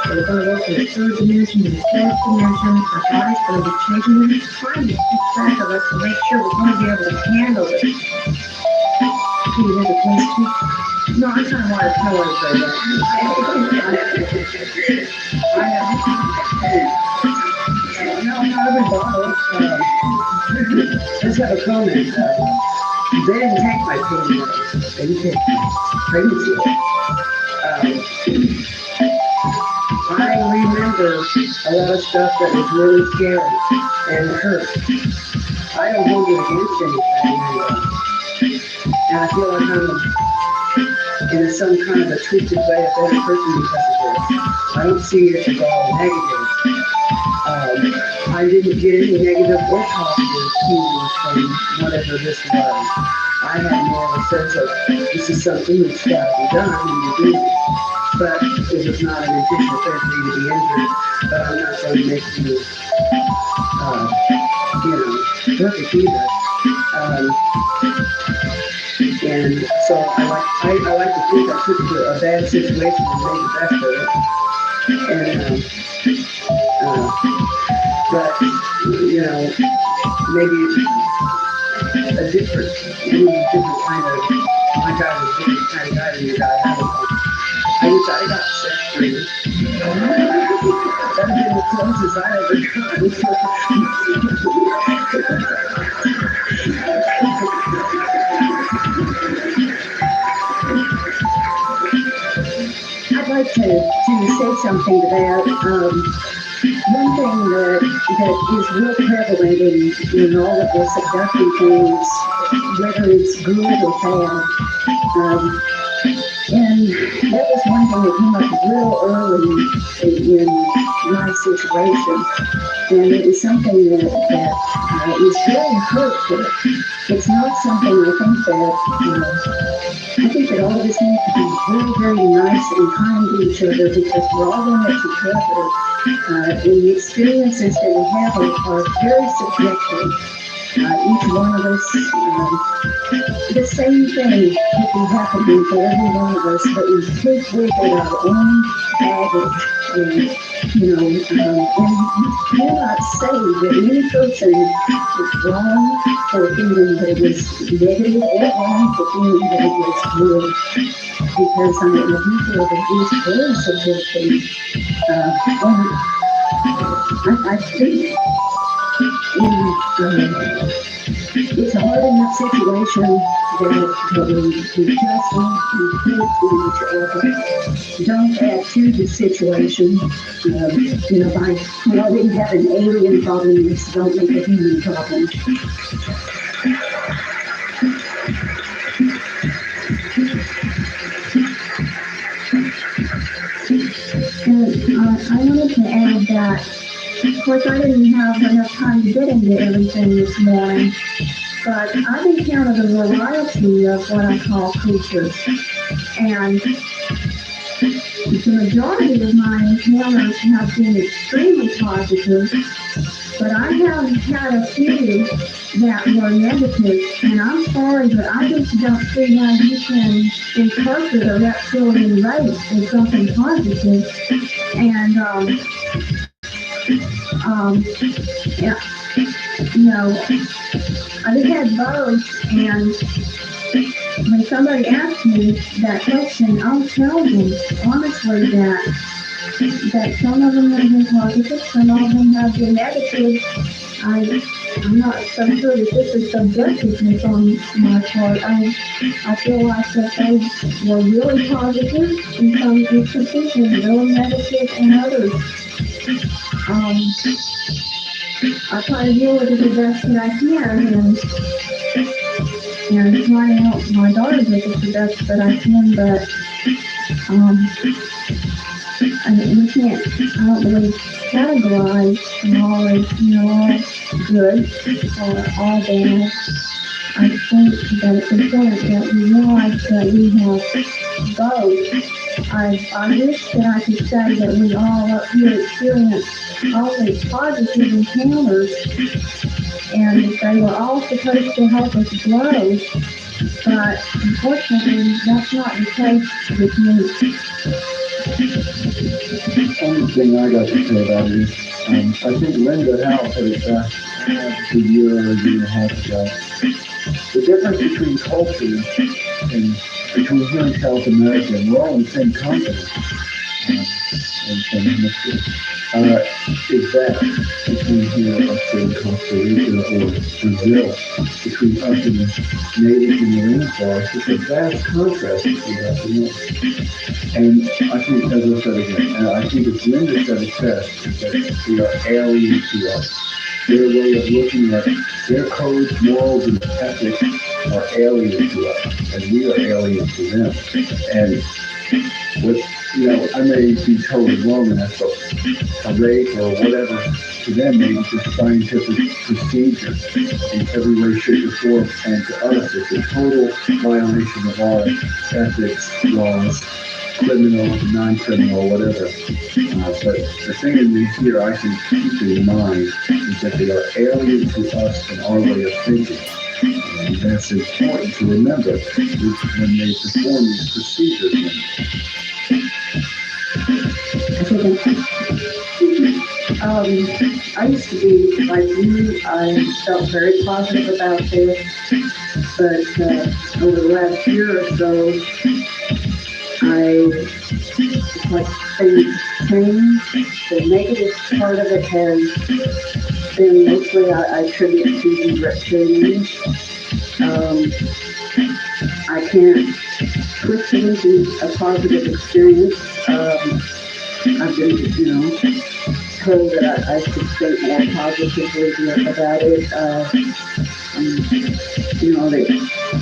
They're going to go from the third dimension to the fourth dimension. Our body's going to be changing, and it's trying to keep track of us to make sure we're going to be able to handle it. Do you have a question? No, I kind of want to tell everybody that. No, not everybody. Let's have a comment. They didn't take my pain. They didn't take pregnancy. I remember a lot of stuff that was really scary and hurt. I don't hold it against anything. And I feel like I'm in some kind of a twisted way a better person because of this. I don't see it as all negative. I didn't get any negative or positive feelings from whatever this was. I had more of a sense of this is something that's got to be done and you do it. But it was not an intentional thing for you to be injured. But I'm not going to make you, perfect either. And so I like to think I took a bad situation and made the best of it. And but maybe a different kind of my guy was a different kind of guy than your guy. I wish I got set free. That'd been the closest I ever I'd like to say something to that. One thing that is real prevalent in all of this abducting things, whether it's good or bad, and that was one thing that came up real early in my situation, and it was something that is very hurtful. It's not something I think that all of us need to be very, very nice and kind to each other because we're all in it together. The experiences that we have are very subjective. Each one of us, the same thing could be happening to every one of us, but we take with it our own baggage. And you cannot say that any person was wrong for feeling that it was negative or wrong for feeling that it was good. Because I feel that it is very subjective. I think it's a hard enough situation that we just need to feel to each other. Don't add to the situation, by, we didn't have an alien problem, let's don't make a human problem. I wanted to add that, of course, I didn't have enough time to get into everything this morning, but I've encountered a variety of what I call creatures, and the majority of my encounters have been extremely positive, but I have had a few that were negative, and I'm sorry, but I just don't see how you can interpret or that feeling right as something positive. And I've had both, and when somebody asks me that question, I'll tell them honestly that some of them have been positive, some of them have been negative. I'm not so sure that this is subjectiveness on my part. I feel like that they were really positive in some instances and really negative in others. I try to deal with it the best that I can and try to help my daughter with it the best that I can, but I mean, we can't, I don't believe, categorize them all as, all good or all bad. I think that it's important that we realize that we have both. I wish that I could say that we all up here experience all these positive encounters and that they were all supposed to help us grow, but unfortunately that's not the case with me. One thing I got to say about it is, I think Linda Howe put it back a year or a year and a half ago. The difference between cultures and between here in South America, and we're all in the same continent, is that between here, let's say in Costa Rica or Brazil, between us and the natives in the rainforest, it's a vast contrast that we have to know. And I think, as I said again, and I think it's Linda said it best, is that we are alien to us. Their way of looking at their codes, morals, and ethics are alien to us, and we are alien to them. And with, I may be totally wrong, and that's a rape or whatever to them, maybe just scientific procedure in every way, shape, or form, and to us, it's a total violation of our ethics, laws, criminal, non-criminal, whatever. But the thing is here, I can keep in mind is that they are alien to us and our way of thinking. And that's important to remember when they perform these procedures. I used to be like you. I felt very positive about this, but over the last year or so, it's like things changed. The negative part of it has been mostly I attribute to the reptilians. I can't twist it into a positive experience. I've been, told that I should think more positively about it. That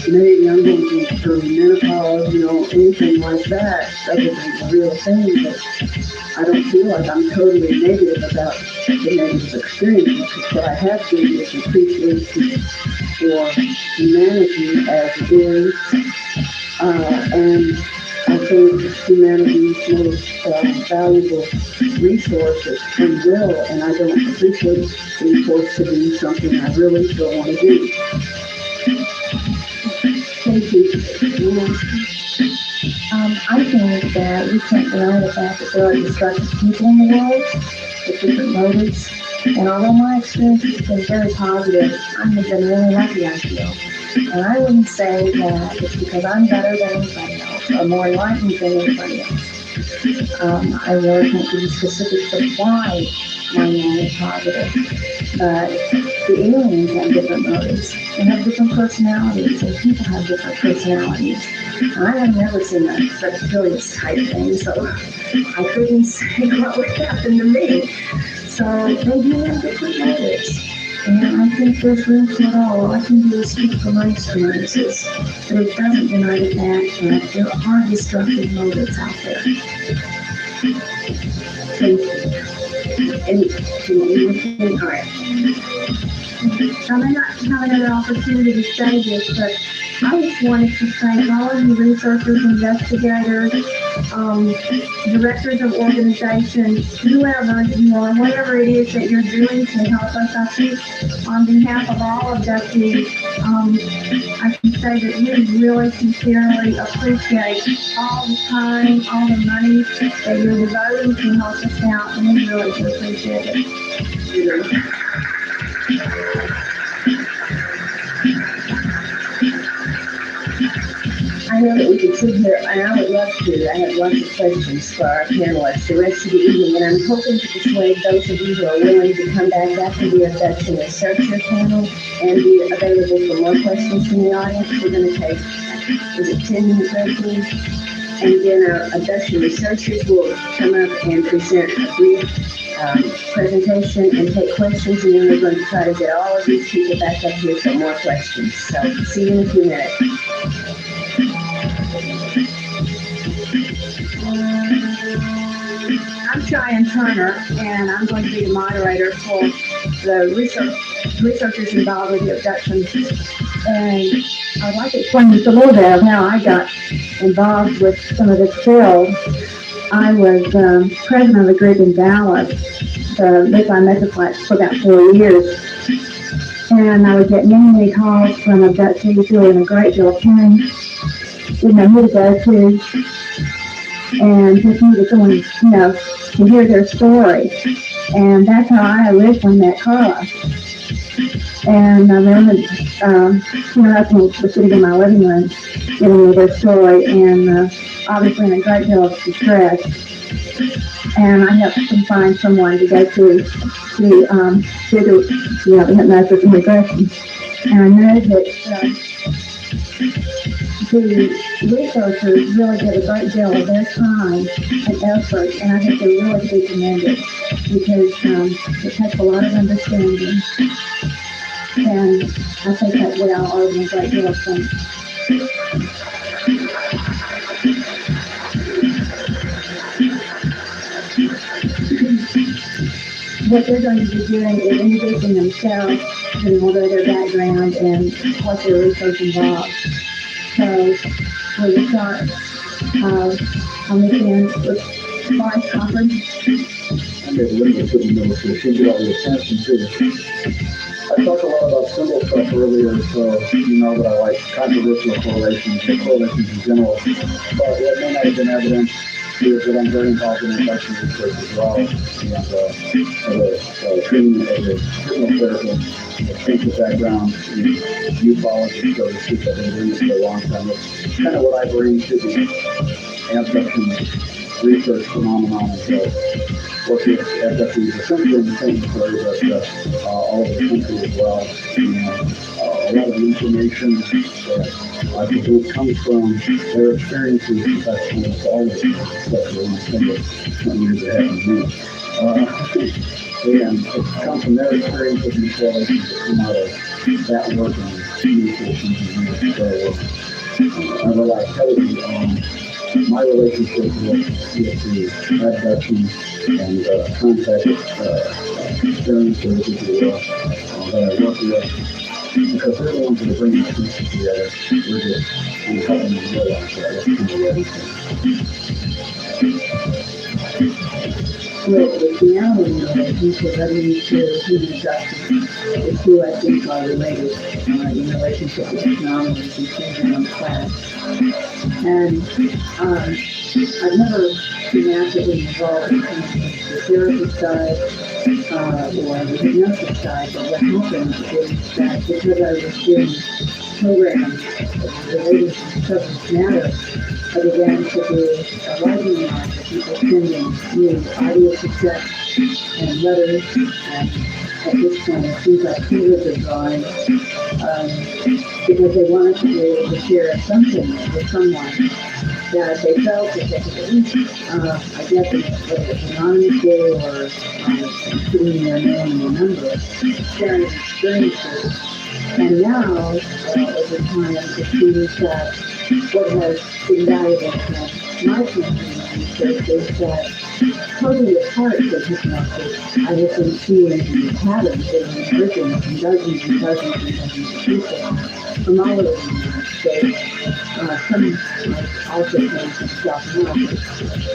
maybe I'm going through menopause, anything like that, other than the real thing, but I don't feel like I'm totally negative about the negative experiences, because what I have been is appreciation for humanity as it is, and I think humanity's most valuable resource is free will, and I don't appreciate being forced to do something I really don't want to do. Thank you. I think that we can't deny the fact that there are destructive people in the world with different motives. And although my experience has been very positive, I have been really lucky, I feel. And I wouldn't say that it's because I'm better than anybody else or more enlightened than anybody else. I really can't give you specifics of why my mind is positive. But the aliens have different motives. They have different personalities, and people have different personalities. I have never seen a reptilian type thing, so I couldn't say what would happen to me. So they do have different motives. And I think there's room for it all. All I can do is speak from my experiences. But it doesn't deny the fact that there are destructive motives out there. Thank you. And all right. I may not have another opportunity to say this, but I just wanted to thank all of you researchers, investigators, directors of organizations, whoever you are, whatever it is that you're doing to help us. I think on behalf of all abductees, I can say that we really sincerely appreciate all the time, all the money that you're devoting to help us out, and we really do appreciate it. I know that we could sit here, and I would love to. I have lots of questions for our panelists the rest of the evening, and I'm hoping to persuade those of you who are willing to come back after the abduction researcher panel and be available for more questions from the audience. We're going to take, is it 10 minutes or 15? And then our abduction researchers will come up and present a brief presentation and take questions, and then we're going to try to get all of these people back up here for more questions. So see you in a few minutes. I'm Cheyenne Turner, and I'm going to be the moderator for the researchers involved with the abduction. And I'd like to explain just a little bit of how I got involved with some of this field. I was president of a group in Dallas, the Midline Metroplex, for about 4 years. And I would get many calls from abductees who were in a great deal of pain, didn't know who to go to, and just needed someone, to hear their story. And that's how I originally met Carla. And I remember, husband was sitting in my living room giving me their story, and obviously in a great deal of distress. And I helped them find someone to go to do the hypnosis and regression. And I know that the researchers really give a great deal of their time and effort, and I think they're really to be commended because it takes a lot of understanding. And I think that we all owe them a great deal of thanks. What they're going to be doing is introducing themselves, and a little bit of their background and what their research involves. So we'll start on this end with Bryce Cochran. I made a little to the middle school. She did all the attention too. I talked a lot about symbol stuff earlier, so you know that I like controversial correlations or correlations in general. But what may not have been evident is that I'm very involved in infection research as well. And as a treatment therapist, a patient background in ufology, so to speak, I've been doing this for a long time. It's kind of what I bring to the abduction research phenomenon. So working with abductees essentially in the same story, but all over the country as well. A lot of the information that I believe comes from their experiences. That's kind of all of it, especially in the 20 years ahead of me. And it comes from their experiences and correlations that come out of that work and communications and so I rely heavily on my relationship with the abduction and contact experiences, if you will, that I work with, because they're the ones that are bringing the pieces together. We're just helping them realize that that's kind of Well, the reality relationship, I mean, to human justice, the two I think are related in relationship with anomalies and changing on class. And I've never been actively involved in the therapy side or the hypnosis side, but what happened is that because I was doing programs related to subject matter, I began to do a writing line for people sending me audio cassettes and letters, and at this point it seems like hundreds of drawings, because they wanted to be able to share something with someone that they felt that they could at least, I guess, whether it's anonymously or putting their name and their number, sharing experiences. And now, over time, it seems that what has been valuable to my community research is that totally apart from hypnosis, I have been seeing patterns that have written from dozens and dozens and dozens of people from all over the United States. Some also came from South America.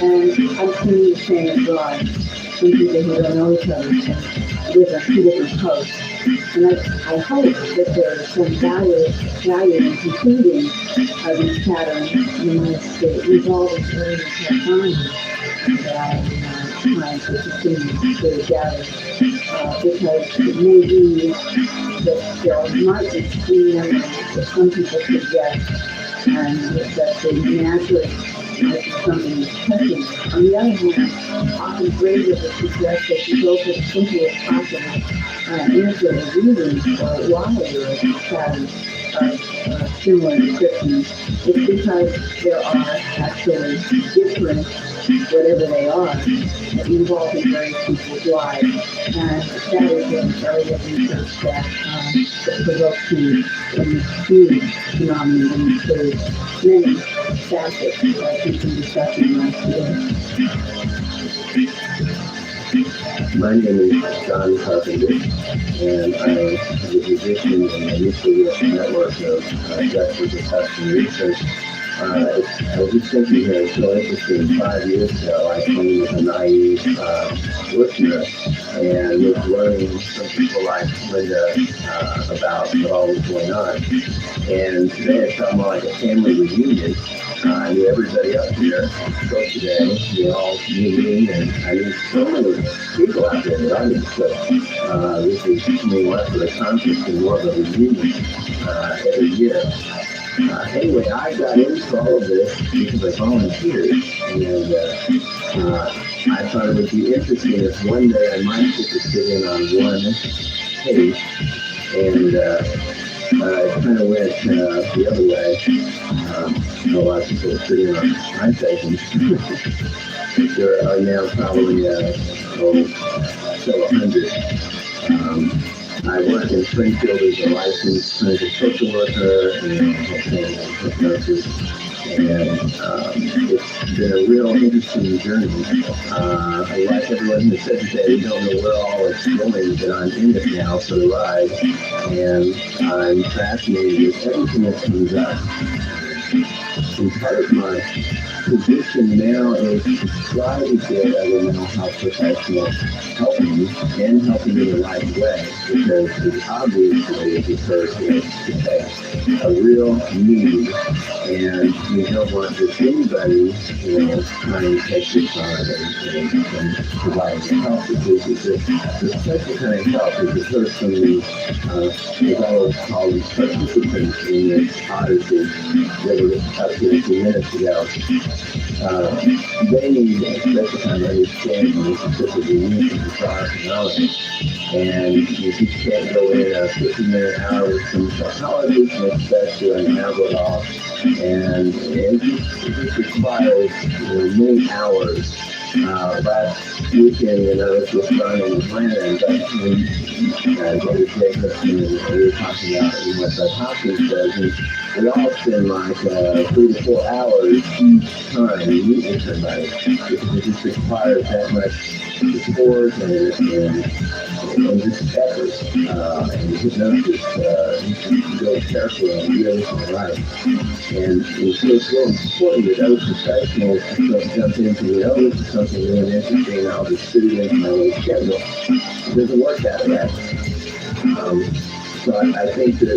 And I'm seeing the same abroad. Some people who don't know each other and live on two different coasts. And I hope that there is some value in completing these patterns in this resolving during the time that I'm trying to continue to gather. Because it may be that there might be three elements that some people suggest and that they naturally might be something that's touching. On the other hand, often graveyard would suggest that you go for the simplest possible answer of reading why you're having similar descriptions. It's because there are actually different, whatever they are, involved in various people's lives. And that is an area of research that provokes me in this huge phenomenon that includes many facets that we've been discussing right today. My name is John Carpenter, and I'm a musician in the nuclear network of Dexter Detection Research. I was just thinking here, it's so interesting. 5 years ago, I came as a naive listener and was learning from people like Linda about what all was going on. And today it felt more like a family reunion. I knew everybody up here. So today, you all knew me, and I knew so many people out there that I knew. So this is coming less of a conference and more of a reunion every year. Anyway, I got into all of this because I volunteered, and I thought it would be interesting if one day I might get to sit in on one case, and it kind of went the other way. A lot of people are sitting on my sessions. There are now probably several hundred. I work in Springfield as a licensed clinical social worker and hypnosis, and it's been a real interesting journey. Like everyone who said today, we don't know where all it's going, but I'm in it now for the ride, and I'm fascinated with everything that comes up. And part of my position now is to try to get other mental health professionals helping and helping in the right way, because it's obviously, as you've heard here today, a real need, and we don't want just anybody, trying to take this on and providing help, because the special kind of help is the person who, as I would call them, participants in this odyssey that were up here a few minutes ago. They need a special kind of understanding because of the unique and bizarre phenomenon. And you just can't go in a 50-minute hour with some psychologist and expect to unravel it all. And it just requires many hours. Last weekend, I was just running in Atlanta, and David Jacobson, and we were talking about what the Hopkins does, and we all spend like 3 to 4 hours each time we meet with somebody, because it just requires that much support and just effort, and hypnosis, go carefully and do everything right. And it's real important that other professionals don't jump into the this is something really interesting, I'll just fit it into my little schedule. It doesn't work that way. So I think that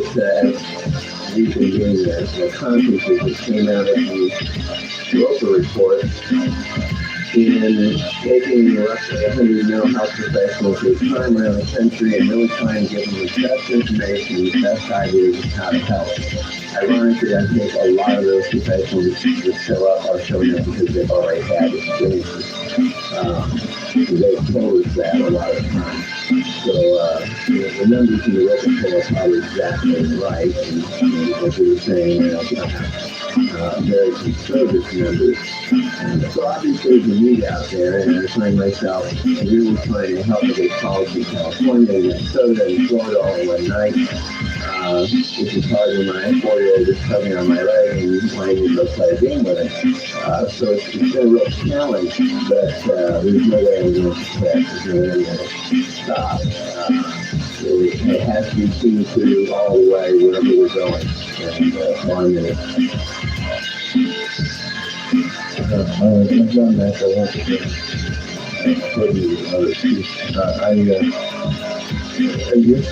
as we've been doing the conferences that came out of the Roper report, in taking roughly 100 mental health professionals who time around the country and really trying to give them the best information, the best ideas of how to help. Ironically, I think a lot of those professionals that show up are showing up because they've already had experiences. They've told us that a lot of times. So the numbers in the Roper poll are probably exactly right, and what they were saying, very conservative numbers. So obviously there's a need out there, and I find myself really trying to help with college in California, Minnesota, and Florida all in one night. Which is hard when my 4-year-old is tugging on my leg and wanting to go play a game with it. So it's been a real challenge, but there's no way I'm going to quit. There's no way I'm going to stop. It has to be seen through all the way wherever we're going. And so I'm going to... I'm John Mack. I want to put you another piece. I guess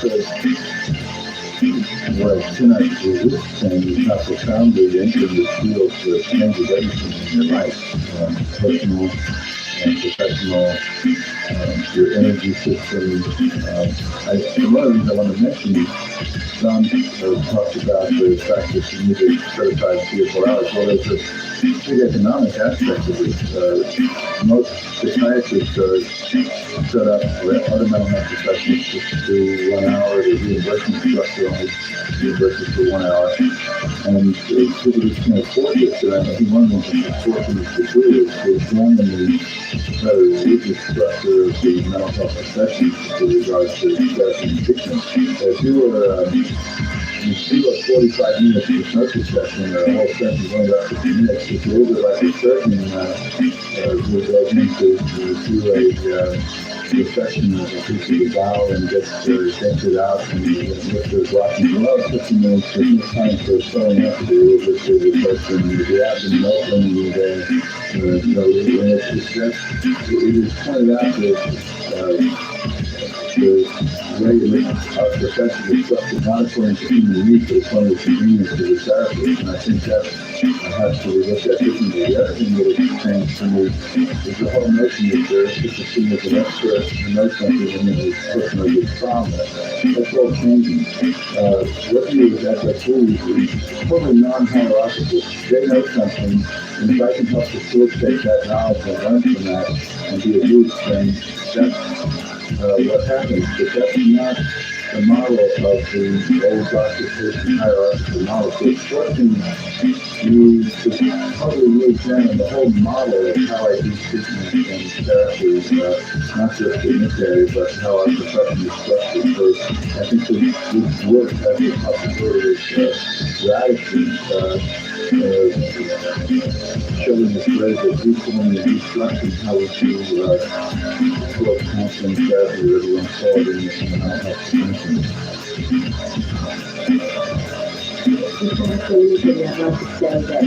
what tonight is saying is how profoundly entered this field to change everything in your life, personal and professional, your energy system. One of the things I want to mention John talked about the fact that you need to set aside 3 or 4 hours. Well, there's a big economic aspect of this. Most psychiatrists set up other mental health professionals just to do 1 hour. The reimbursement structure only reimburses for 1 hour. And people just can't afford this. And I think one of the things that's fortunate to do is to examine the very rigid structure of the mental health professions with regards to stress and treatment. If you were you do a 45 minutes hypnosis session or a whole session going about 50 minutes, it's a little bit like a surgeon who goes in to do a dissection of a piece of the bowel and gets it out and look for the blocking. Well, 50 minutes, there's no time for sewing up to do with the person, the abdomen open, it is pointed out that the way in which our profession is structured, not according to human needs, but according to convenience of the therapist. And I think that has to be looked at differently. The other thing that has changed for me is the whole notion that there is such a thing as an expert who knows something and then a person has a trauma. That's all changing. Working with FFU is totally non-hierarchical. They know something, and if I can help facilitate that knowledge and learn from that and be of use, then that's what happens, but that's not the model of the old doctor-patient hierarchical model. So it's forcing you to totally re-examine the whole model of how I do treatment and therapy, not just in this area, but how our profession is structured. So I think this work has the possibility of radically showing us ways of reforming and restructuring how we do counseling therapy, or everyone call it in the mental health profession. I'd like to say that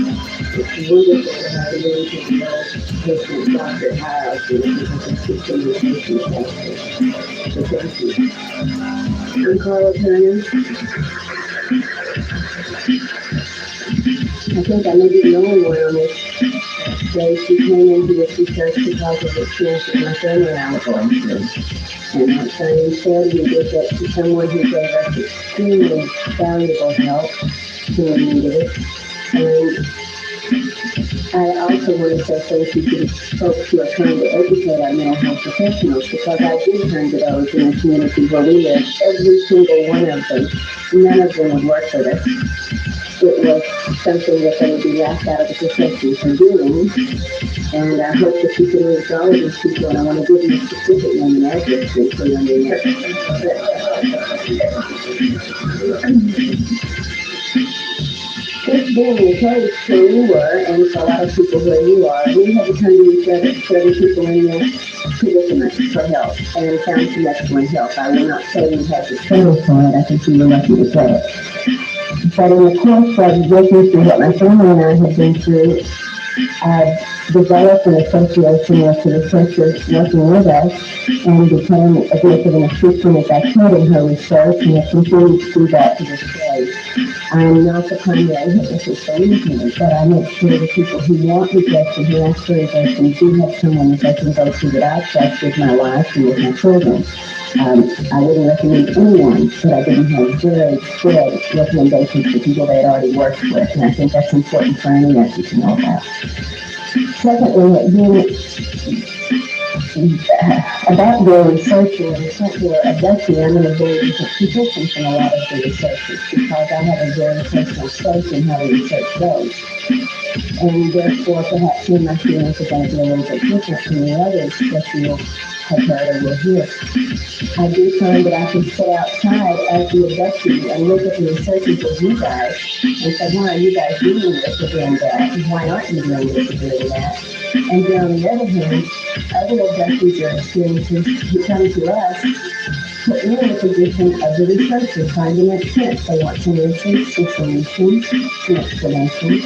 it's wonderful to have a really good patient doctor hierarchy that people can continue patient care. So thank you. I'm Carla Turner. I think I may be the only one on this day. She came into this research because of the experience that my family and I were going through. And instead we did that to someone who gave us extremely valuable help who needed it. And I also want to say thank you to the folks who are trying to educate our mental health professionals, because I did turn to those in the community where we live. Every single one of them, none of them would work with us. It was something that they would be laughed out of the profession for doing, and I hope that you can reach all of these people, and I want to give you a specific name and address so you understand. This being the case where you were, and for a lot of people where you are, we had to turn to each other for the people in your predicament for help, and found some excellent help. I will not say we had to settle for it. I think we were lucky to get it. But in the course of working through what my family and I had been through, I developed an association with the researcher working with us and became a bit of an assistant as I could in her research, and have continued to do that to this day. I'm not the primary hypnotist, believe me, but I make sure the people who want regression, who ask for regression, do have someone that they can go to that I trust with my wife and with my children. I wouldn't recommend anyone that I didn't have very good recommendations for people they had already worked with, and I think that's important for any nurse to know about. Secondly, about the researcher and particular abduction, I'm in a very different position from a lot of the researchers because I have a very personal stake in how the research goes. And therefore, perhaps my feelings are going to be a little bit different from the others that you have heard or will hear. I do find that I can sit outside as the abductee and look at the researchers of you guys and say, why are you guys doing this or doing that? And why aren't you doing this or doing that? And then on the other hand, other abductees or experiences who come to us put me in the position of the researcher trying to make sense. They want some answers, some solutions, some explanations,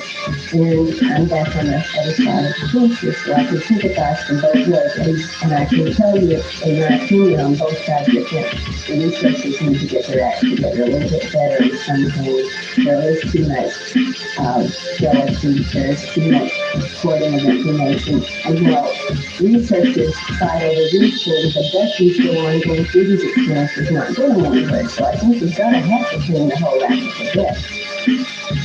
and I'm back on the other side of the picture, so I can sympathize from both ways. And I can tell you, in my opinion, on both sides of the the researchers need to get their act together a little bit better in some things. There is too much jealousy, there is too much hoarding of information, and while researchers fight over these things, abductees go on going through these experiences experience is not going anywhere, so I think we've got to have to clean the whole act a bit.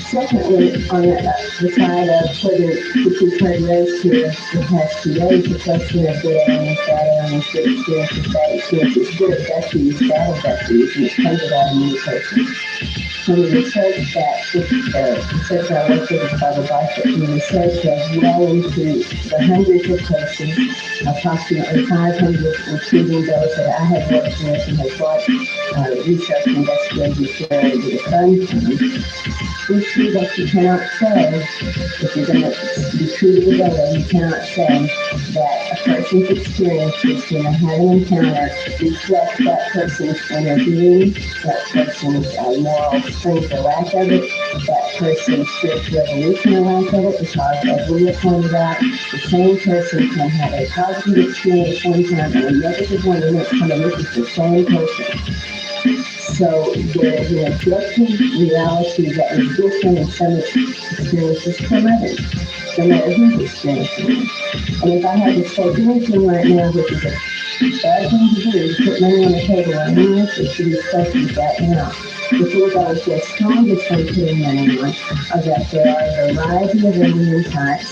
Secondly, on the side of whether, which we've heard raised here the past 2 days, the question of good aliens, bad aliens, good experiences, bad experiences, good abductees, bad abductees, and it comes about in many persons. From the research that research I worked with is called the Bicep, and the research has well into the hundreds of cases, approximately 500, including those that I have worked with and have brought research investigators here to the front. We see that you cannot say, if you're going to be true to the data, you cannot say that a person's experiences when they have an encounter reflect that person's inner being, that person's moral strength or lack of it, that person's spiritual evolution or lack of it, because as we have pointed out, the same person can have a positive experience one time and a negative one the next time, and this is the same person. So there is an objective reality that is different in some experiences from others, no matter who's experiencing it. And if I had to say anything right now, which is a bad thing to do, is put money on the table, I'm going to answer to these questions right now. The things I would feel strongest on putting money on are that there are a variety of alien types.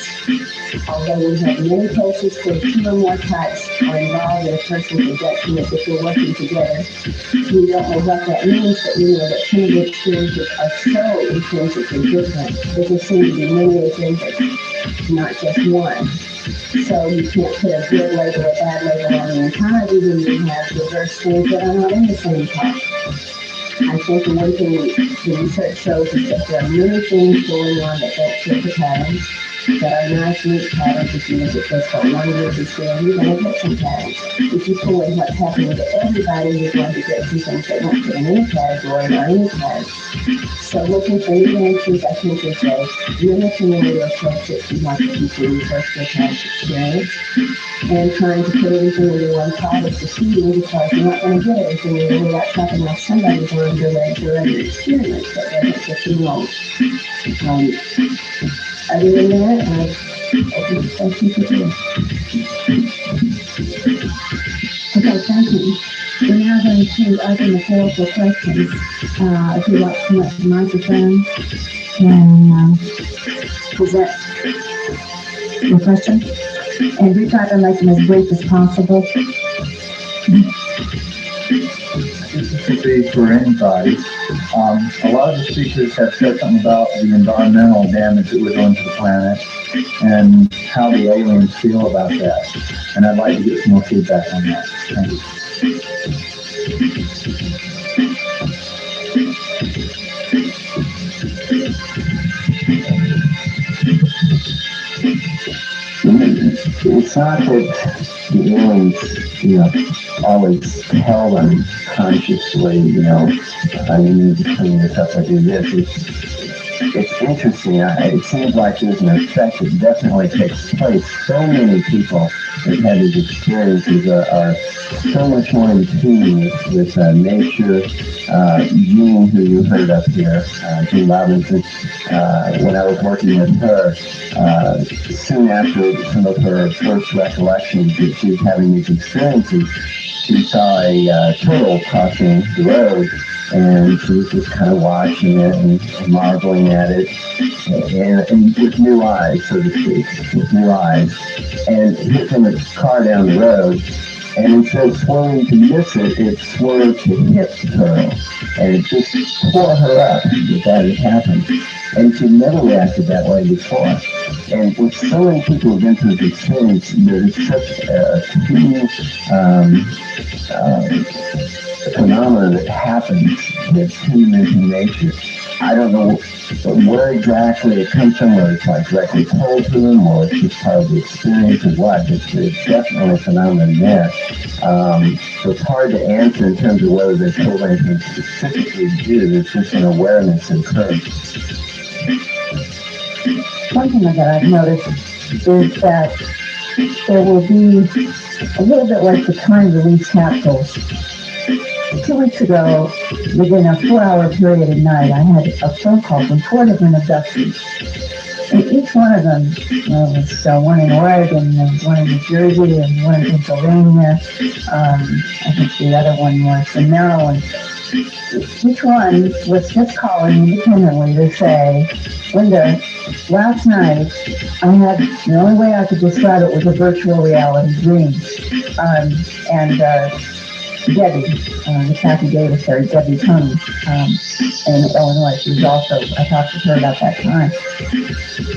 Although we have many cases where 2 or more types are involved in a person's abduction as if they're working together. We don't know what that means, but we know that some of the experiences are so intrinsically different that there seem to be many agendas, not just one. So you can't put a good label or bad label on the entirety when you have diverse things that are not in the same type. I think the one thing the research shows is that there are many things going on that don't fit the patterns, that are nice, neat patterns. If you look at just what one group is doing, you're going to get some patterns. If you pull in what's happening to everybody, you're going to get some things that don't fit in any category or any pattern. So looking for new answers, I think, is a uniformity approach that we want to people research their past experience. And trying to put everything into one pot is deceiving, because you're not going to get everything in there without talking about somebody's own direct experience that doesn't fit the mold. Other than that, I think thank you for doing. Okay, thank you. We're now going to open the floor for questions. If you'd like to come up to the microphone and present your question, and we try to make them as brief as possible. This could be for anybody. A lot of the speakers have said something about the environmental damage that we're doing to the planet and how the aliens feel about that. And I'd like to get some more feedback on that. Thank you. It's not that the aliens, always tell them consciously, you need to clean this up or do this. It's interesting. It seems like there's an effect that definitely takes place. So many people that have these experiences are so much more in tune with nature. Jean, who you heard up here, Jean Robinson, when I was working with her, soon after some of her first recollections that she was having these experiences, she saw a turtle crossing the road, and she was just kind of watching it and marveling at it, and with new eyes, so to speak, with new eyes. And hit from a car down the road, and instead of swerving to miss it, it swerved to hit the turtle, and it just tore her up that had happened. And she never reacted that way before. And with so many people who've been through this experience, there is such a key phenomenon that happens that's human in nature. I don't know where exactly it comes from, whether it's like directly told to them, or it's just part of the experience of what. It's definitely a phenomenon there. So it's hard to answer in terms of whether they're told anything specifically to do. It's just an awareness that occurs. One thing that I've noticed is that there will be a little bit like the time release capsules. 2 weeks ago, within a 4-hour period at night, I had a phone call from 4 different abductees. And each one of them was one in Oregon, and one in New Jersey, and one in Pennsylvania. I think the other one was in Maryland. Each one was just calling independently to say, Linda, last night I had, the only way I could describe it was a virtual reality dream. And Debbie, the Kathy Davis there, Debbie Tony, in Illinois, she was also, I talked to her about that time.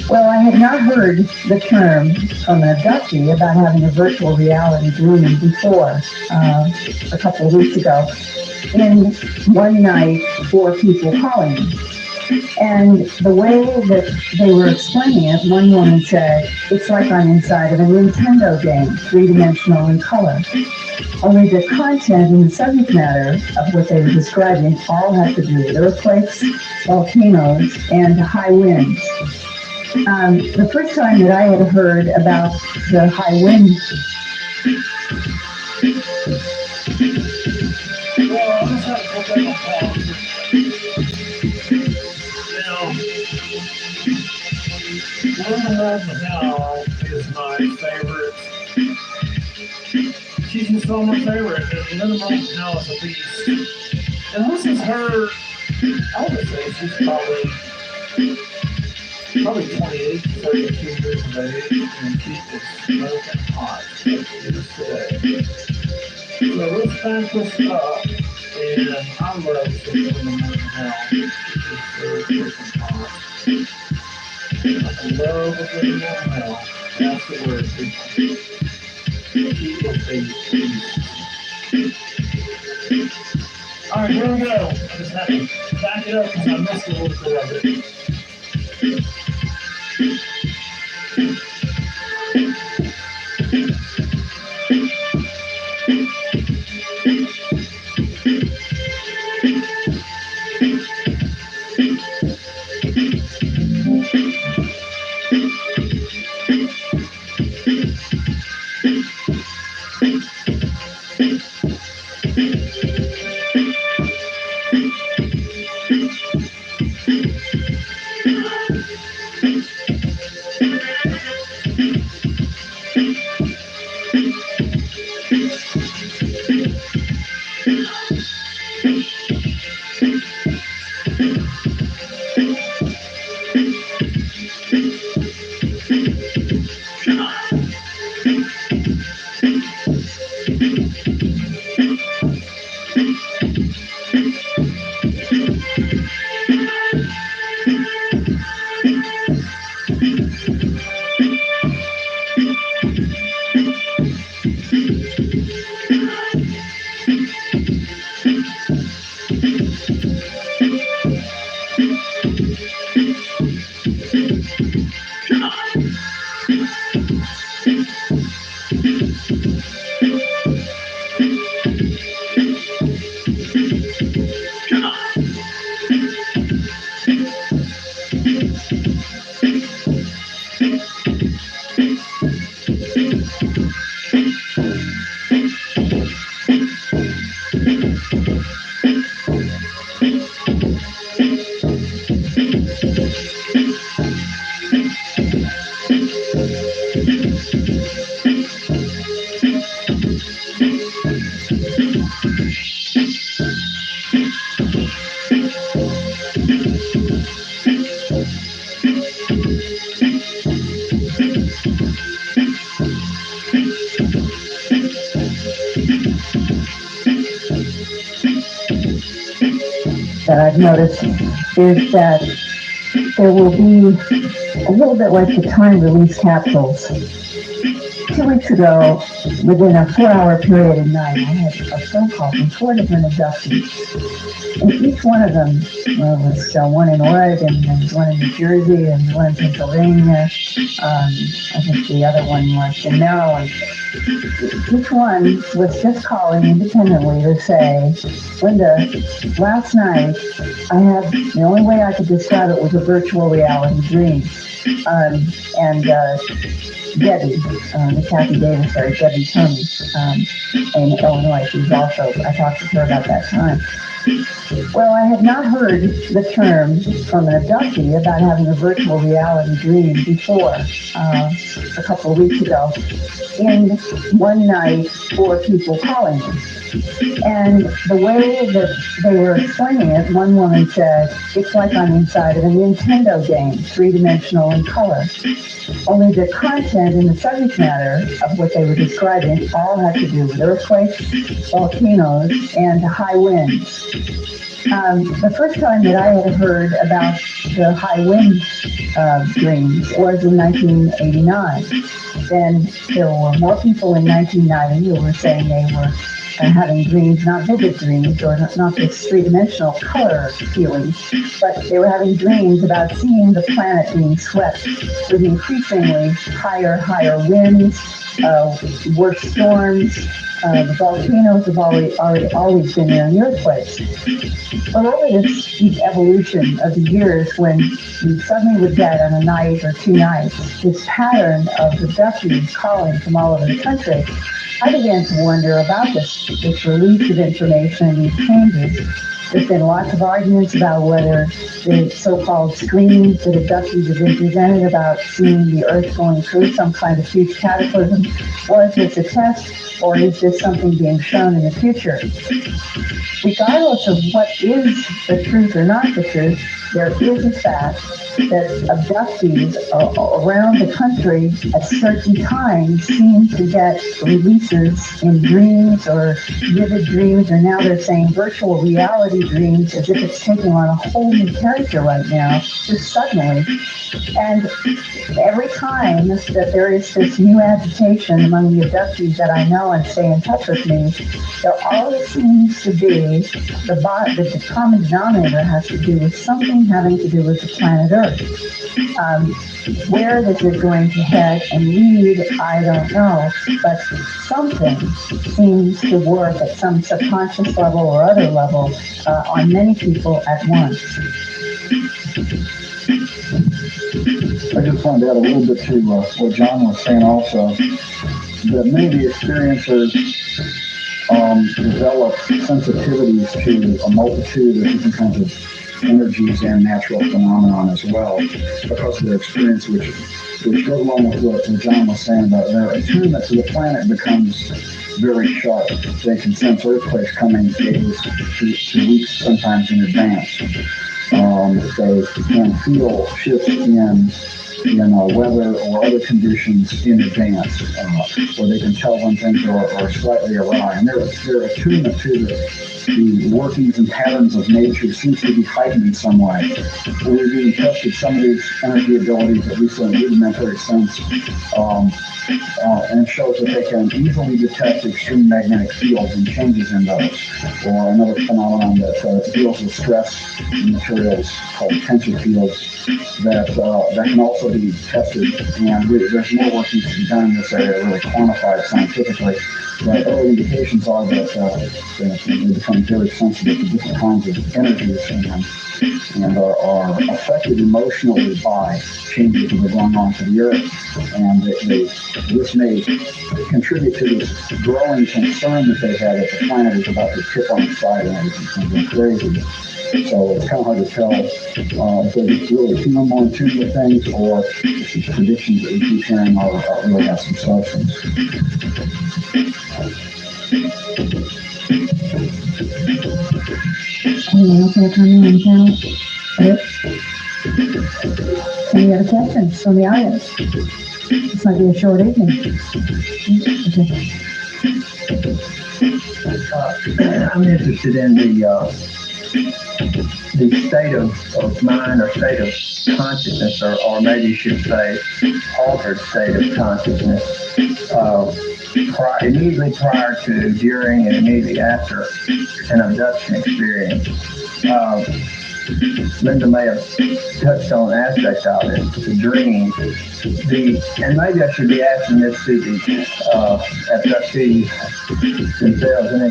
Well, I had not heard the term from an abductee about having a virtual reality dream before, a couple of weeks ago. And one night, 4 people calling me. And the way that they were explaining it, one woman said, it's like I'm inside of a Nintendo game, 3-dimensional in color. Only the content and the subject matter of what they were describing all had to do with earthquakes, volcanoes, and high winds. The first time that I had heard about the high winds, Well, I just had to put that on pause. Linda Moulton is my favorite. She's just all my favorite. And Linda Moulton is a beast. And this is her, I would say she's probably 28, 32 years of age, and she is smoking hot. She is today. So let's back this up, and I love Linda Moulton. She's so freaking hot. I love a good woman. That's the word, people. She is a beast. Alright, here we go. I just had to back it up because I missed a little bit of it. that I've noticed is that there will be a little bit like the time release capsules. 2 weeks ago, within a 4-hour period at night, I had a phone call from 4 different abductees. And each one of them was one in Oregon, and one in New Jersey, and one in Pennsylvania. I think the other one was in Maryland. Each one was just calling independently to say, Linda, last night I had, the only way I could describe it was a virtual reality dream. And Debbie, the Kathy Davis there, Debbie Tony, in Illinois, she was also, I talked to her about that time. Well, I had not heard the term from an abductee about having a virtual reality dream before, a couple of weeks ago. In one night, 4 people calling me. And the way that they were explaining it, one woman said, it's like I'm inside of a Nintendo game, 3-dimensional in color. Only the content and the subject matter of what they were describing all had to do with earthquakes, volcanoes, and high winds. The first time that I had heard about the high wind dreams was in 1989. Then there were more people in 1990 who were saying they were having dreams, not vivid dreams, or not this 3-dimensional color feelings, but they were having dreams about seeing the planet being swept with increasingly higher winds, worse storms. The volcanoes have always been there, and the earthquakes. But over this evolution of the years, when you suddenly would get on a night or 2 nights this pattern of abductees calling from all over the country, I began to wonder about this release of information and these changes. There's been lots of arguments about whether the so-called screens that abductees have been presented about seeing the Earth going through some kind of huge cataclysm, was this a test, or is this something being shown in the future? Regardless of what is the truth or not the truth, there is a fact that abductees around the country at certain times seem to get releases in dreams or vivid dreams, or now they're saying virtual reality dreams, as if it's taking on a whole new character right now, just suddenly. And every time that there is this new agitation among the abductees that I know and stay in touch with me, there always seems to be the common denominator has to do with something having to do with the planet Earth. Where this is going to head and lead, I don't know, but something seems to work at some subconscious level or other level on many people at once. I just wanted to add a little bit to what John was saying also, that many of the experiencers develop sensitivities to a multitude of different kinds of energies and natural phenomenon as well, because of their experience, which goes along with what John was saying about their attunement to the planet becomes very sharp. They can sense earthquakes coming days to weeks, sometimes in advance. They can feel shifts in weather or other conditions in advance, where they can tell when things are slightly awry. And their attunement to the workings and patterns of nature seems to be heightened in some way. We've even tested some of these energy abilities, at least in a rudimentary sense, and it shows that they can easily detect extreme magnetic fields and changes in those, or another phenomenon that deals with stress in materials called tensor fields that can also be tested. And there's more work needs to be done in this area, really quantified scientifically. But early indications are that they become very sensitive to different kinds of energies and are affected emotionally by changes that are going on to the Earth. And this may contribute to this growing concern that they have that the planet is about to tip on its side and everything's going to go crazy. So it's kind of hard to tell if they're just really feeling more in tune with things, or if these predictions that we keep hearing really have some substance. Anyone else want to come in on the panel? Any other questions from the audience? This might be a short evening. Okay. I'm interested in the state of mind or state of consciousness, or maybe you should say altered state of consciousness, immediately prior to, during, and immediately after an abduction experience. Linda may have touched on an aspect of it, the dream. And maybe I should be asking this to the abductees themselves. And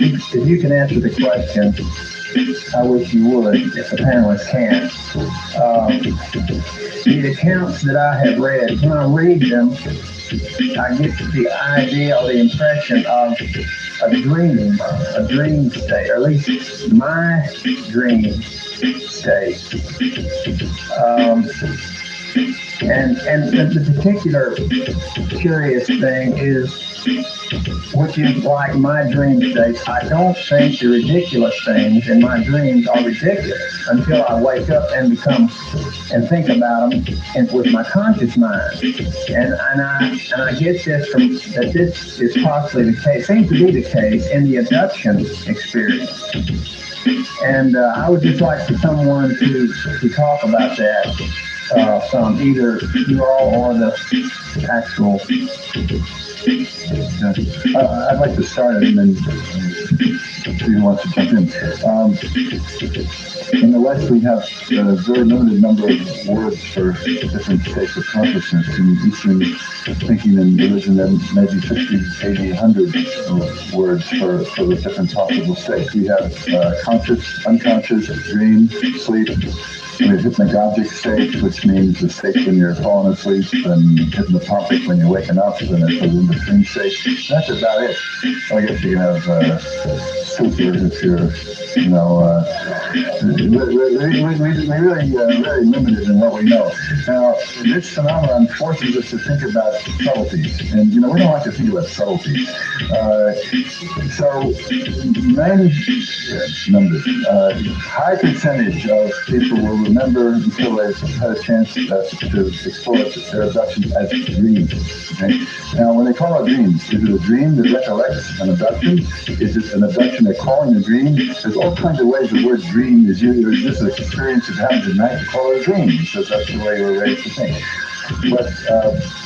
if you can answer the question, I wish you would, if the panelists can't. The accounts that I have read, when I read them, I get the idea or the impression of a dream state, or at least my dream state. And the particular curious thing is, which is like my dream states, I don't think the ridiculous things in my dreams are ridiculous until I wake up and think about them with my conscious mind. And I get this from, that this is possibly the case, seems to be the case in the abduction experience. And I would just like for someone to talk about that from either you all or the actual. I'd like to start and then Stephen wants to jump in. In the West, we have a very limited number of words for different states of consciousness. In Eastern thinking and religion, there may be 50, 80, 100 words for the different possible states. We have conscious, unconscious, dream, sleep. We have hypnagogic state, which means the state when you're falling asleep, and hypnopompic when you're waking up, and it's an in-between state. That's about it. I guess you can have super if you're, really limited in what we know. Now, this phenomenon forces us to think about subtleties, and we don't like to think about subtleties. So, high percentage of people will remember until they've had a chance to explore their abductions as dreams. Okay? Now, when they call it dreams, is it a dream that recollects an abduction? Is it an abduction they're calling a dream? There's all kinds of ways the word dream is used. There's just an experience that happens at night, you call it a dream, because that's the way we're raised to think. But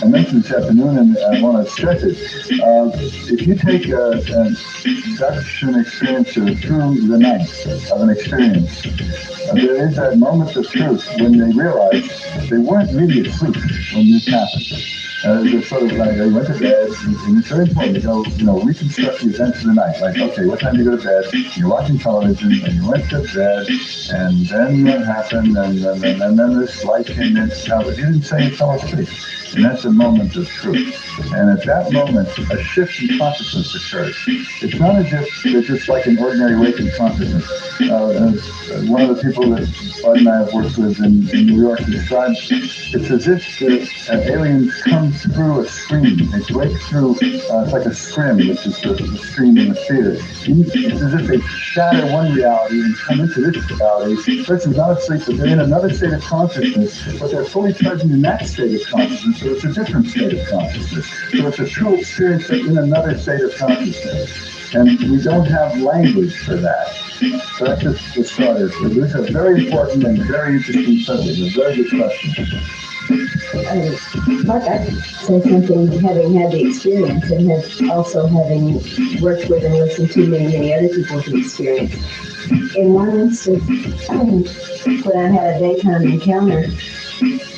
I mentioned this afternoon, and I want to stress it. If you take an abduction experience through the night of an experience, there is that moment of truth when they realize they weren't really asleep when this happened. They're sort of like, they went to bed, and it's very important to go, reconstruct the events of the night. Like, okay, what time do you go to bed? You're watching television, and you went to bed, and then what happened, and then this light came in, but you didn't say you fell asleep. And that's a moment of truth. And at that moment, a shift in consciousness occurs. It's not as if they're just like an ordinary waking consciousness. One of the people that Bud and I have worked with in New York described, it's as if the aliens come through a screen. They break through, it's like a scrim, which is the screen in the theater. It's as if they shatter one reality and come into this reality. The person's not asleep, but they're in another state of consciousness, but they're fully present in that state of consciousness, so it's a different state of consciousness. So it's a true experience, but in another state of consciousness. And we don't have language for that. So that's just the starter. So this is a very important and very interesting subject. A very good question. Mark, I say something, having had the experience and also having worked with and listened to many other people's experience. In one instance, when I had a daytime encounter,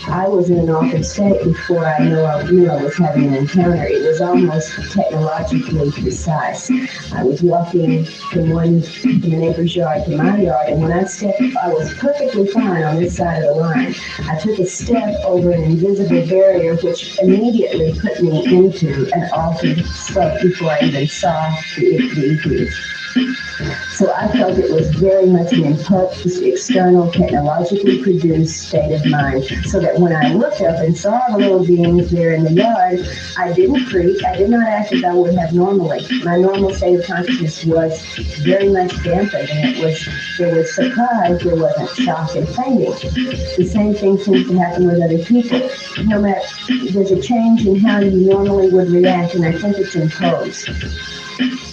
I was in an altered state before I knew I was having an encounter. It was almost technologically precise. I was walking from the neighbor's yard to my yard, and when I stepped, I was perfectly fine on this side of the line. I took a step over an invisible barrier, which immediately put me into an altered state before I even saw the EVs. So I felt it was very much an imposed, external, technologically produced state of mind, so that when I looked up and saw the little beings there in the yard, I didn't freak. I did not act as I would have normally. My normal state of consciousness was very much dampened, and there was surprise, there wasn't shock and fainting. The same thing seems to happen with other people. No matter, there's a change in how you normally would react, and I think it's imposed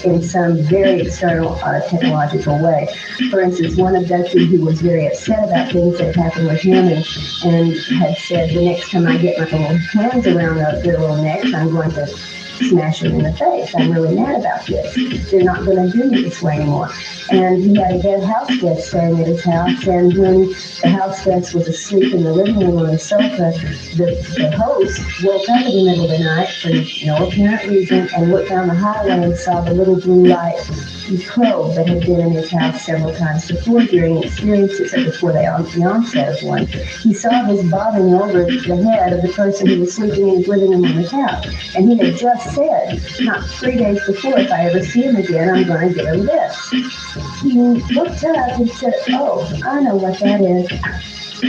in some very external technological way. For instance, one abductee who was very upset about things that happened with him and had said, the next time I get my little hands around their little necks, I'm going to smash him in the face. I'm really mad about this. They're not going to do me this way anymore. And he had a dead house guest staying at his house, and when the house guest was asleep in the living room on the sofa, the host woke up in the middle of the night for no apparent reason and looked down the hallway and saw the little blue light probe that had been in his house several times before during experiences or before the onset of one. He saw this bobbing over the head of the person who was sleeping in his living room on the couch. And he had just said, not 3 days before, if I ever see him again, I'm going to give him this. He looked up and said, oh, I know what that is.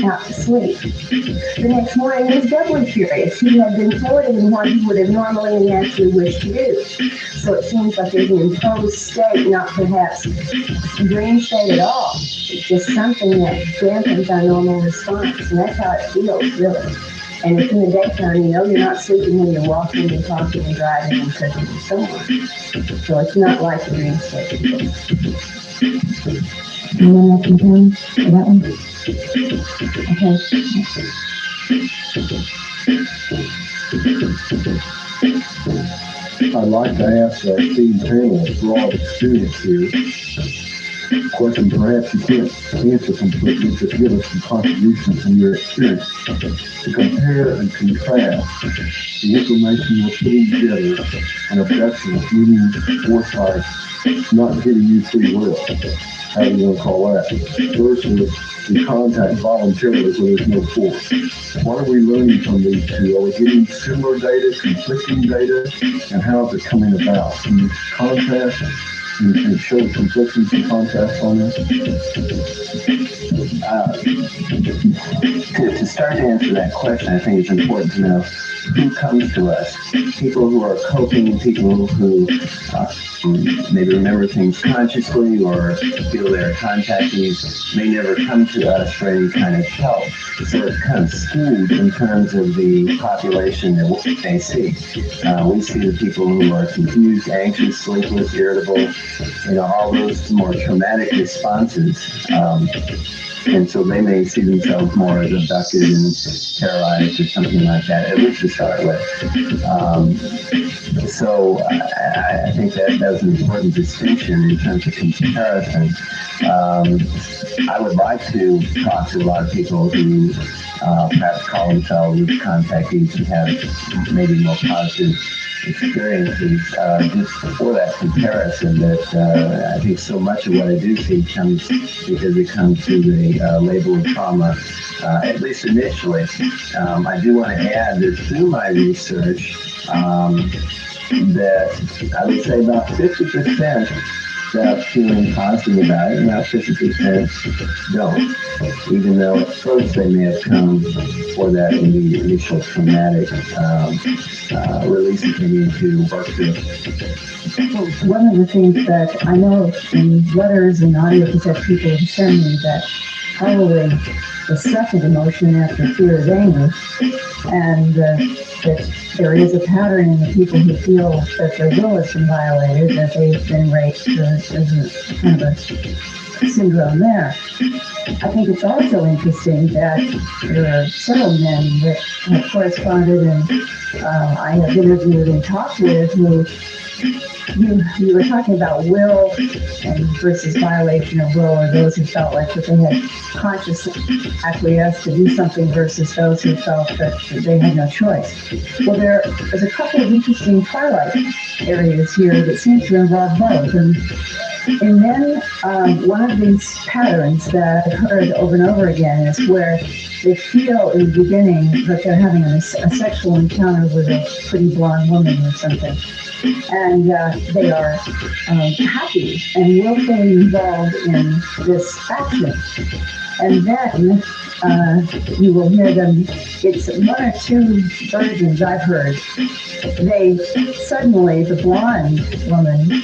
Out to sleep. The next morning he was doubly furious. He had been thwarted in what he would have normally and naturally wished to do. So it seems like there's an imposed state, not perhaps a dream state at all. It's just something that dampens our normal response, and that's how it feels, really. And if in the daytime, you're not sleeping when you're walking and talking and driving and cooking and so on. So it's not like a dream state. Anyone else in town for that one? Okay. I'd like to ask our esteemed panelists for all experience here. Question perhaps you can't answer completely, just give us some contributions from your experience to compare and contrast the information we're putting together on abductions, meaning foresight, not giving you free will, how do you want to call that, versus the contact voluntarily where there's no force. What are we learning from these two? Are we getting similar data, conflicting data, and how is it coming about? Can you contrast and show conflicting and contrast on this? To start to answer that question, I think it's important to know who comes to us. People who are coping, people who maybe remember things consciously or feel they're contactees may never come to us for any kind of help. So it's kind of skewed in terms of the population that they see. We see the people who are confused, anxious, sleepless, irritable, all those more traumatic responses. And so they may see themselves more as abducted and terrorized or something like that, at least to start with. So I think that's an important distinction in terms of comparison. I would like to talk to a lot of people who perhaps call themselves contactees and have maybe more positive experiences, just for that comparison that I think so much of what I do see comes because it comes through the label of trauma, at least initially. I do want to add that through my research, that I would say about 50% stop feeling positive about it, about 50% don't, even though at first they may have come for that initial traumatic release that they need to work through. Well, one of the things that I know in letters and audio cassette people have sent me that probably the second emotion after fear is anger, and that there is a pattern in the people who feel that their will has been violated, that they've been raped. There's a kind of a syndrome there. I think it's also interesting that there are several men that have corresponded and I have interviewed and talked with who you were talking about will and versus violation of will, or those who felt like that they had consciously acquiesced to do something versus those who felt that they had no choice. Well, there's a couple of interesting twilight areas here that seem to involve both. And then one of these patterns that I've heard over and over again is where they feel in the beginning that they're having a sexual encounter with a pretty blonde woman or something. And they are happy and willfully involved in this action. And then you will hear them, it's one or two versions I've heard. They suddenly, the blonde woman,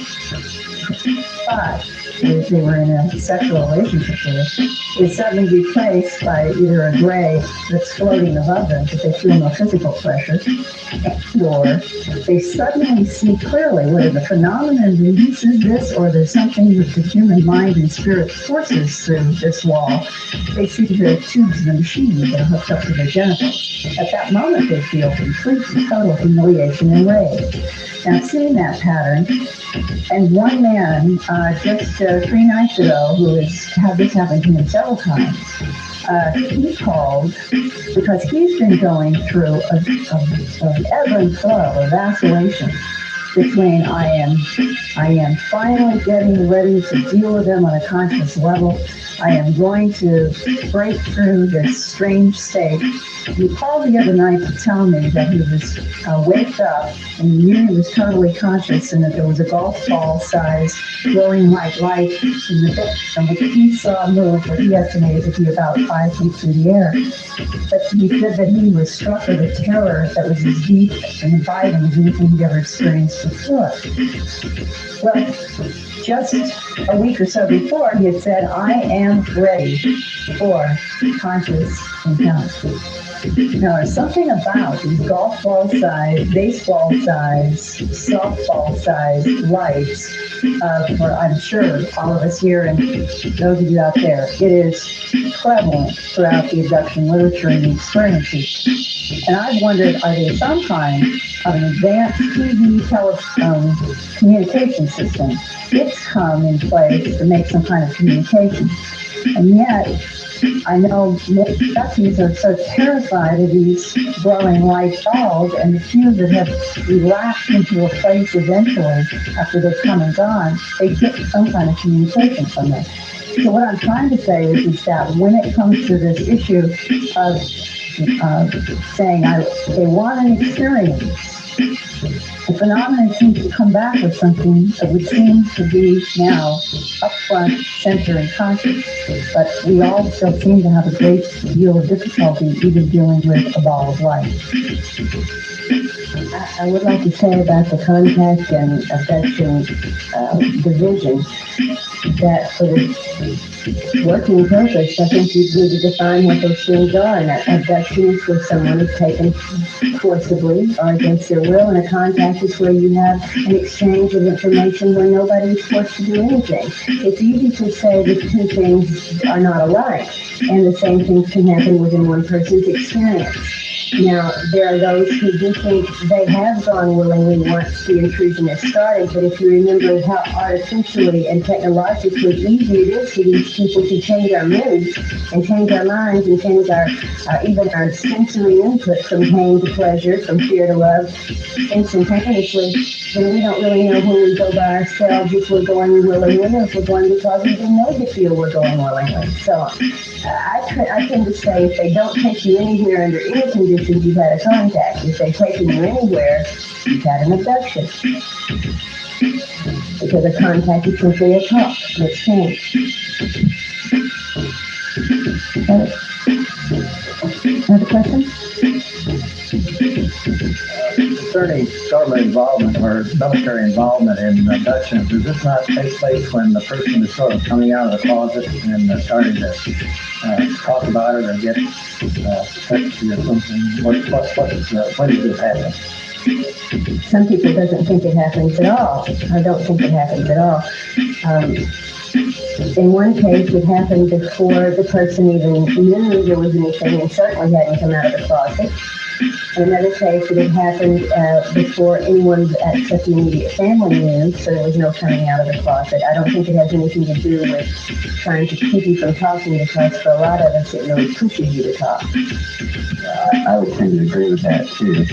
thought they were in a sexual relationship with, is suddenly replaced by either a gray that's floating above them, but they feel no physical pressure, or they suddenly see clearly whether the phenomenon releases this or there's something that the human mind and spirit forces through this wall. They see the tubes of the machine that are hooked up to their genitals. At that moment, they feel complete and total humiliation and rage. I've seen that pattern. And one man, just 3 nights ago, who has had this happen to him several times, he called because he's been going through an ebb and flow of vacillation between I am finally getting ready to deal with them on a conscious level. I am going to break through this strange state. He called the other night to tell me that he was waked up and he knew he was totally conscious and that there was a golf ball size glowing white light in the distance and which he saw move what he estimated to be about 5 feet through the air. But he said that he was struck with a terror that was as deep and abiding as anything he'd ever experienced before. Well, just a week or so before, he had said, I am ready for conscious encounter. Now, there's something about these golf ball size, baseball size, softball size lights for, I'm sure, all of us here and those of you out there. It is prevalent throughout the abduction literature and the experiences. And I've wondered, are they some kind of an advanced TV telephone communication system? It's come in place to make some kind of communication. And yet, I know most abductees are so terrified of these glowing white balls, and the few that have relaxed into a place eventually after they've come and gone, they get some kind of communication from them. So what I'm trying to say is that when it comes to this issue of saying they want an experience, the phenomenon seems to come back with something that would seem to be now up front, center, and conscious. But we all still seem to have a great deal of difficulty even dealing with a ball of light. I would like to say about the contact and abduction division that for the working purpose, I think you need to define what those things are. And abduction is where someone is taken forcibly or against their will, and a contact is where you have an exchange of information where nobody is forced to do anything. It's easy to say that two things are not alike, and the same things can happen within one person's experience. Now, there are those who do think they have gone willingly once the intrusion has started, but if you remember how artificially and technologically easy it is for these people to change our moods and change our minds and change our even our sensory input from pain to pleasure, from fear to love, instantaneously, then we don't really know when we go by ourselves if we're going willingly or if we're going because we didn't know to feel we're going willingly. So I tend to say if they don't take you anywhere under any conditions, you've had a contact. If they've taken you anywhere, you've had an abduction. Because a contact is simply a talk, an exchange. Another question? Concerning government involvement or military involvement in abductions, does this not take place when the person is sort of coming out of the closet and starting to talk about it or get sexy or something? When does this happen? Some people doesn't think it happens at all. I don't think it happens at all. In one case, it happened before the person even knew there was anything and certainly hadn't come out of the closet. In another case, it had happened before anyone except the immediate family knew, so there was no coming out of the closet. I don't think it has anything to do with trying to keep you from talking, because for a lot of us, it really pushes you to talk. I would tend to agree with that, too.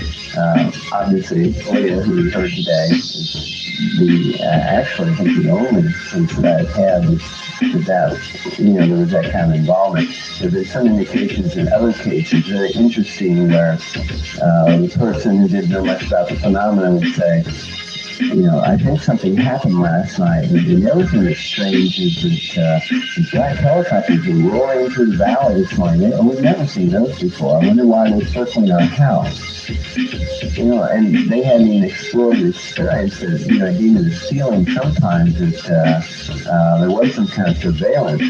Obviously, Leah, who we heard today, is actually, I think, the only case that I've had that, there was that kind of involvement. There have been some indications in other cases, very interesting, where the person who didn't know much about the phenomenon would say, I think something happened last night. And the other thing that's strange is that these black helicopters were roaring through the valley this morning. We've never seen those before. I wonder why they're circling our house. And they hadn't even explored the experience that, gave me the feeling sometimes that there was some kind of surveillance.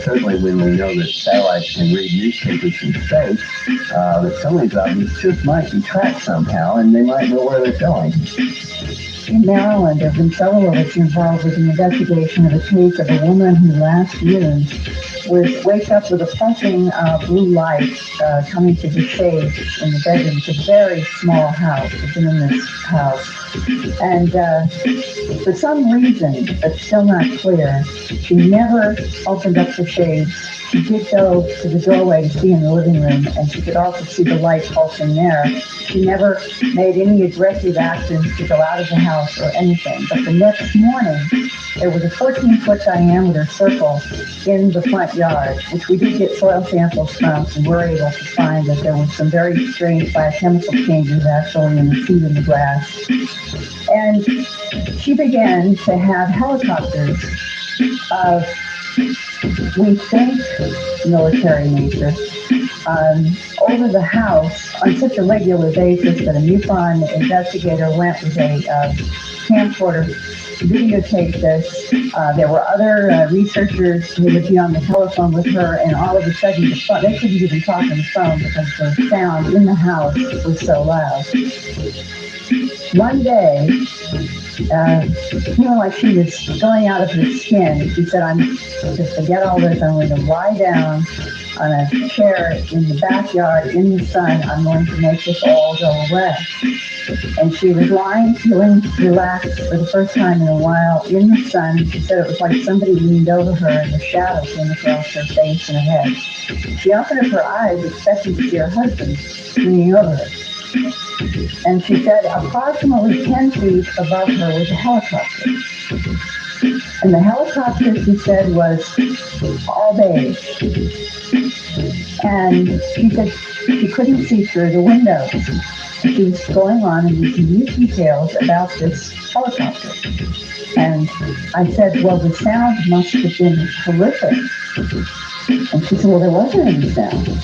Certainly when we know that satellites can read newspapers from space, that some of these objects just might be tracked somehow, and they might know where they're going. In Maryland, there have been several of us involved with the investigation of a case of a woman who last June was wake up with a pulsing blue light coming to the shade in the bedroom. It's a very small house. It's been in this house. And for some reason, but still not clear, she never opened up the shades. She did go to the doorway to see in the living room, and she could also see the light pulsing there. She never made any aggressive actions to go out of the house or anything. But the next morning, there was a 14-foot diameter circle in the front yard, which we did get soil samples from, and were able to find that there was some very strange biochemical changes actually in the seed in the grass. And she began to have helicopters of, we think, military nature, over the house on such a regular basis that a MUFON investigator went with a camcorder to videotape this. There were other researchers who would be on the telephone with her, and all of a sudden, they couldn't even talk on the phone because the sound in the house was so loud. One day, feeling like she was going out of her skin, she said, "I'm just forget all this. I'm going to lie down on a chair in the backyard in the sun. I'm going to make this all go away." And she was lying, feeling relaxed for the first time in a while in the sun. She said it was like somebody leaned over her and the shadow came across her face and her head. She opened up her eyes, expecting to see her husband leaning over her. And she said approximately 10 feet above her was a helicopter. And the helicopter, she said, was all beige. And she said she couldn't see through the windows. She was going on and these minute details about this helicopter. And I said, well, the sound must have been horrific. And she said, well, there wasn't any sound.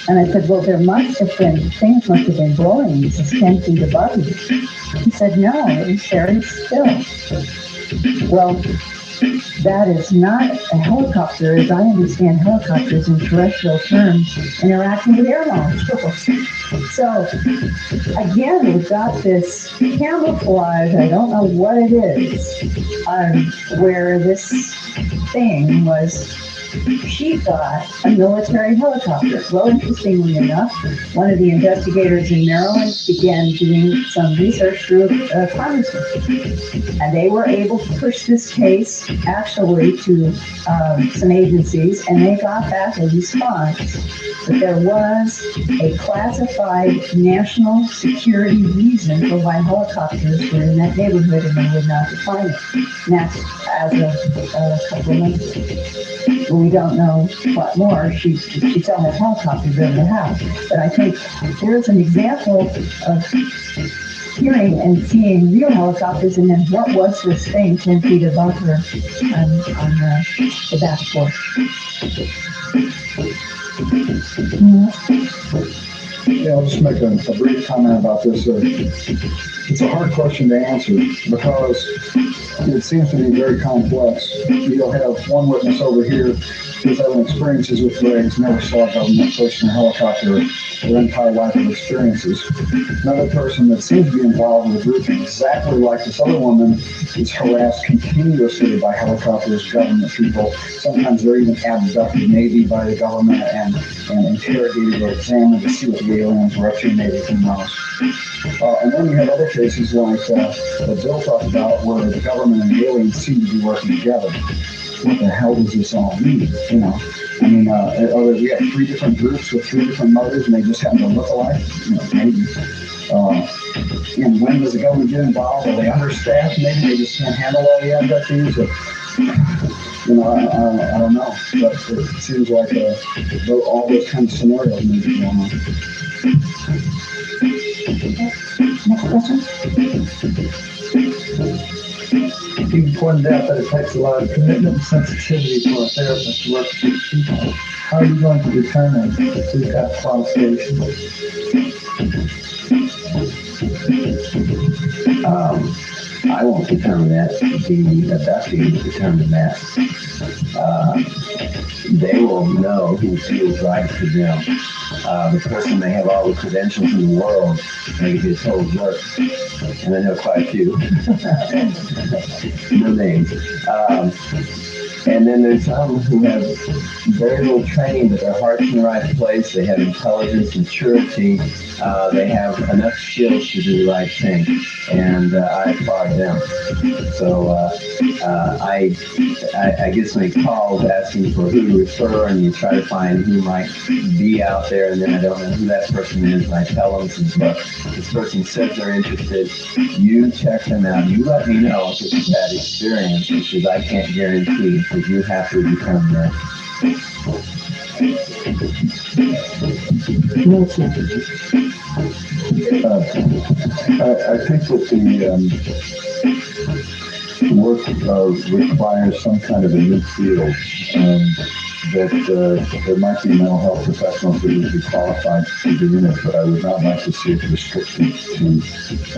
And I said, well, things must have been blowing. This is 10 feet above you. He said, no, it was very still. Well, that is not a helicopter, as I understand helicopters in terrestrial terms, interacting with air molecules. So, again, we've got this camouflage, I don't know what it is, where this thing was, she thought, a military helicopter. Well, interestingly enough, one of the investigators in Maryland began doing some research through Congressman. And they were able to push this case actually to some agencies, and they got back a response that there was a classified national security reason for why helicopters were in that neighborhood and they would not define it. And that's as of a couple of months ago. We don't know what more. She saw that helicopters over the house. But I think there's an example of hearing and seeing real helicopters, and then what was this thing 10 feet above her on the back porch? Yeah, I'll just make a brief comment about this. It's a hard question to answer because it seems to be very complex. You'll have one witness over here who's having experiences with Graves, never saw a government person in a helicopter their entire life of experiences. Another person that seems to be involved in a group exactly like this other woman is harassed continuously by helicopters, government people. Sometimes they're even abducted, maybe by the government, and interrogated or examined to see what the aliens were up to, maybe, who knows. And then you have other cases like that Bill talked about where the government and the aliens seem to be working together. What the hell does this all mean? You know, I mean, we have 3 different groups with 3 different motives, and they just happen to look alike. You know, maybe. And when does the government get involved? Are they understaffed? Maybe they just can't handle all the abductees. You know, I don't know, but it seems like all those kinds of scenarios may be going on. Next question. You pointed out that it takes a lot of commitment and sensitivity for a therapist to work with these people. How are you going to determine who's got qualifications? I won't determine that. The abductee will determine that. They will know who feels right to them. The person may have all the credentials in the world, maybe his whole work, and then there are quite a few. No names. And then there's some who have very little training, but their heart's in the right place. They have intelligence, maturity. They have enough skills to do the right thing, and I applaud them. So I get so many calls asking for who to refer, and you try to find who might be out there, and then I don't know who that person is, and I tell them, look, this person says they're interested. You check them out. You let me know if it's a bad experience, because I can't guarantee, because you have to determine that. I think that the work requires some kind of a new field. That there might be mental health professionals that would be qualified to do it, but I would not like to see it restricted to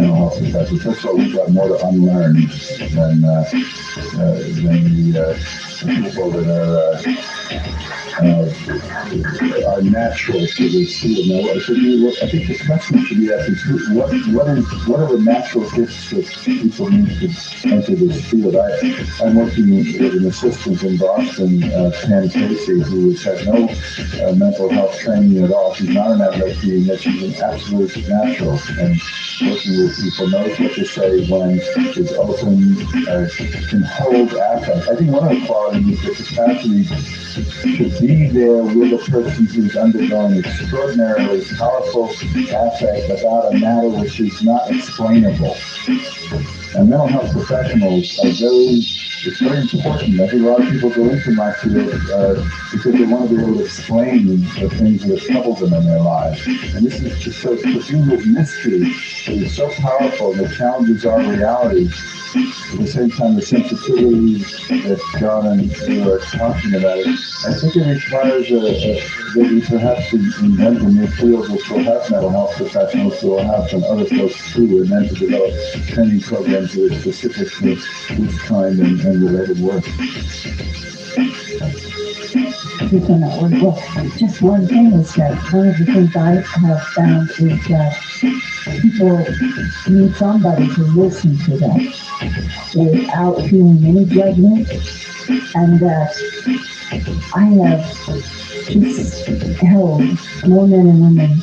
mental health professionals. First of all, we've got more to unlearn than the people that are natural to this field. Now, I think the question should be asked is what are the natural gifts that people need to enter this field? I'm working with an assistant in Boston, Pam Casey, who has had no mental health training at all. She's not an MFT, yet she's an absolute natural, and working with people, knows what to say when, is open, can hold affect. I think one of the qualities is the capacity to be there with a person who's undergoing extraordinarily powerful affect about a matter which is not explainable. And mental health professionals are it's very important. I think a lot of people go into my field because they want to be able to explain the things that have troubled them in their lives. And this is just so to do with mystery that is so powerful, and the challenges are reality. At the same time, the sensitivity that John and you are talking about, I think it requires that we perhaps invent a new field which will have mental health professionals, who will have some other folks too, and then to develop training programs that are specific to this kind and related work. Well, just one thing is that one of the things I have found is that people need somebody to listen to them without feeling any judgment, and that I have just held more men and women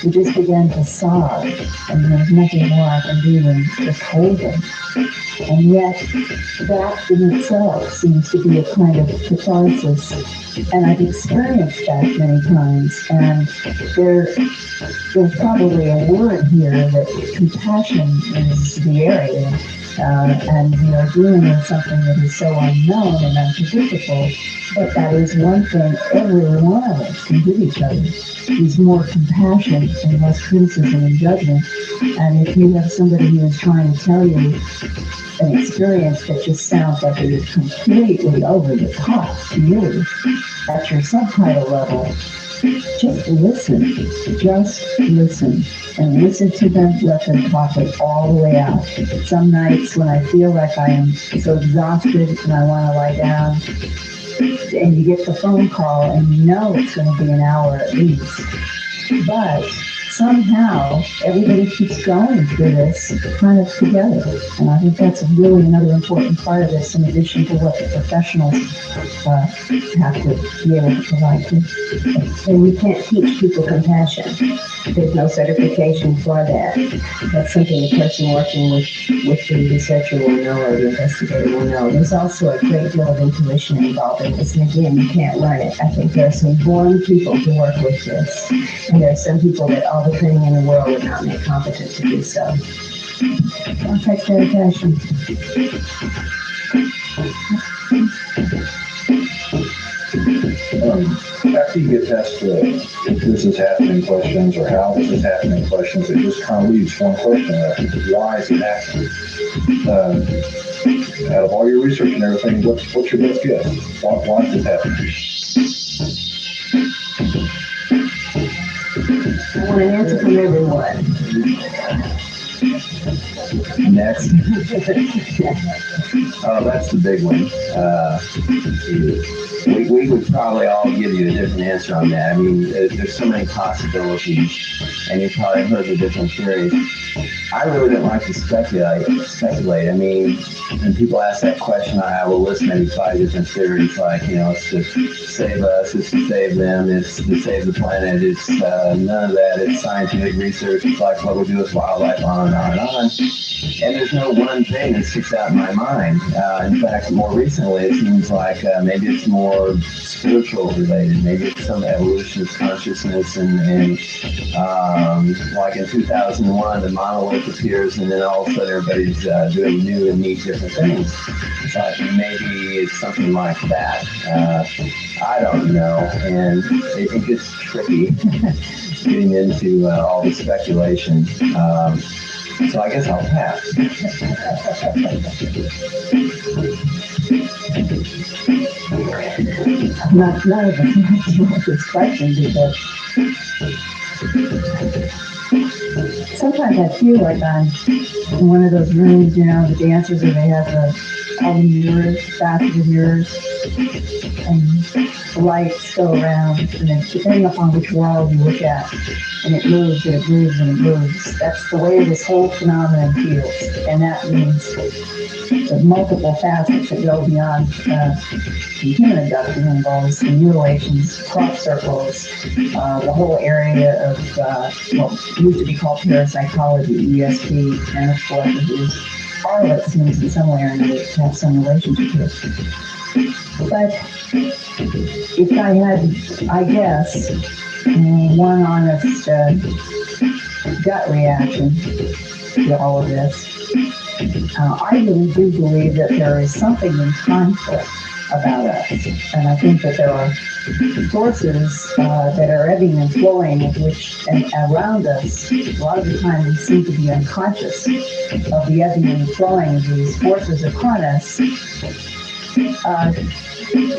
who just began to sob, and there's nothing more I can do than just hold them. And yet, that in itself seems to be a kind of catharsis, and I've experienced that many times. And there's probably a word here that compassion is the area, and we are dealing with something that is so unknown and unpredictable. But that is one thing every one of us can give each other, is more compassion and less criticism and judgment. And if you have somebody who is trying to tell you an experience that just sounds like it is completely over the top to you at your subtitle level, just listen, and listen to them, let them talk it all the way out. Some nights when I feel like I am so exhausted and I want to lie down, and you get the phone call and you know it's going to be an hour at least, but somehow everybody keeps going through this kind of together. And I think that's really another important part of this, in addition to what the professionals have to be able to provide too. And you can't teach people compassion. There's no certification for that. That's something the person working with the researcher will know, or the investigator will know. There's also a great deal of intuition involved in this, and again, you can't learn it. I think there are some born people to work with this, and there are some people that all the training in the world would not make competent to do so. Context dedication. After you get past if this is happening questions or how this is happening questions, it just kind of leaves one question left. Why is it happening? Out of all your research and everything, what's your best guess? Why is it happening? I want an answer from everyone. Next. That's the big one. We would probably all give you a different answer on that. I mean, there's so many possibilities, and you've probably heard the different theories. I really don't like to speculate. I mean, when people ask that question, I will list maybe 5 different theories, like, it's to save us, it's to save them, it's to save the planet, it's none of that, it's scientific research, it's like what we do with wildlife, on and on and on. And there's no one thing that sticks out in my mind. In fact, more recently, it seems like maybe it's more spiritual related, maybe it's some evolution of consciousness, and like in 2001, the monolith appears, and then all of a sudden everybody's doing new and neat different things. So maybe it's something like that. I don't know, and it gets tricky getting into all the speculation. So I guess I'll pass. None of us like to answer this question because sometimes I feel like I'm in one of those rooms, the dancers where they have all the mirrors, basket of mirrors, and the lights go around, and then depending upon which wall you look at, and it moves and it moves and it moves. That's the way this whole phenomenon feels, and that means the multiple facets that go beyond the human abduction involves the mutilations, crop circles, the whole area of what used to be called parapsychology, ESP, and of course all of it seems in some way or another to have some relationship to it. But if I had, I guess, one honest gut reaction to all of this, I really do believe that there is something in conflict about us. And I think that there are forces that are ebbing and flowing, and around us. A lot of the time we seem to be unconscious of the ebbing and flowing of these forces upon us.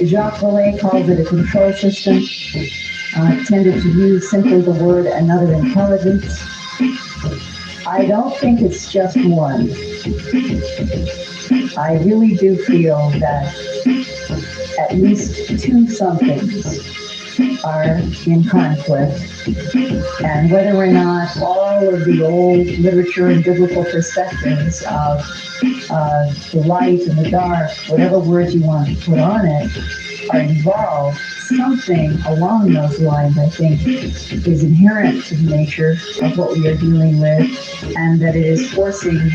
Jacques Vallée calls it a control system. Tended to use simply the word another intelligence. I don't think it's just one. I really do feel that at least 2 somethings are in conflict, and whether or not all of the old literature and biblical perspectives of the light and the dark, whatever words you want to put on it, are involved, something along those lines, I think, is inherent to the nature of what we are dealing with, and that it is forcing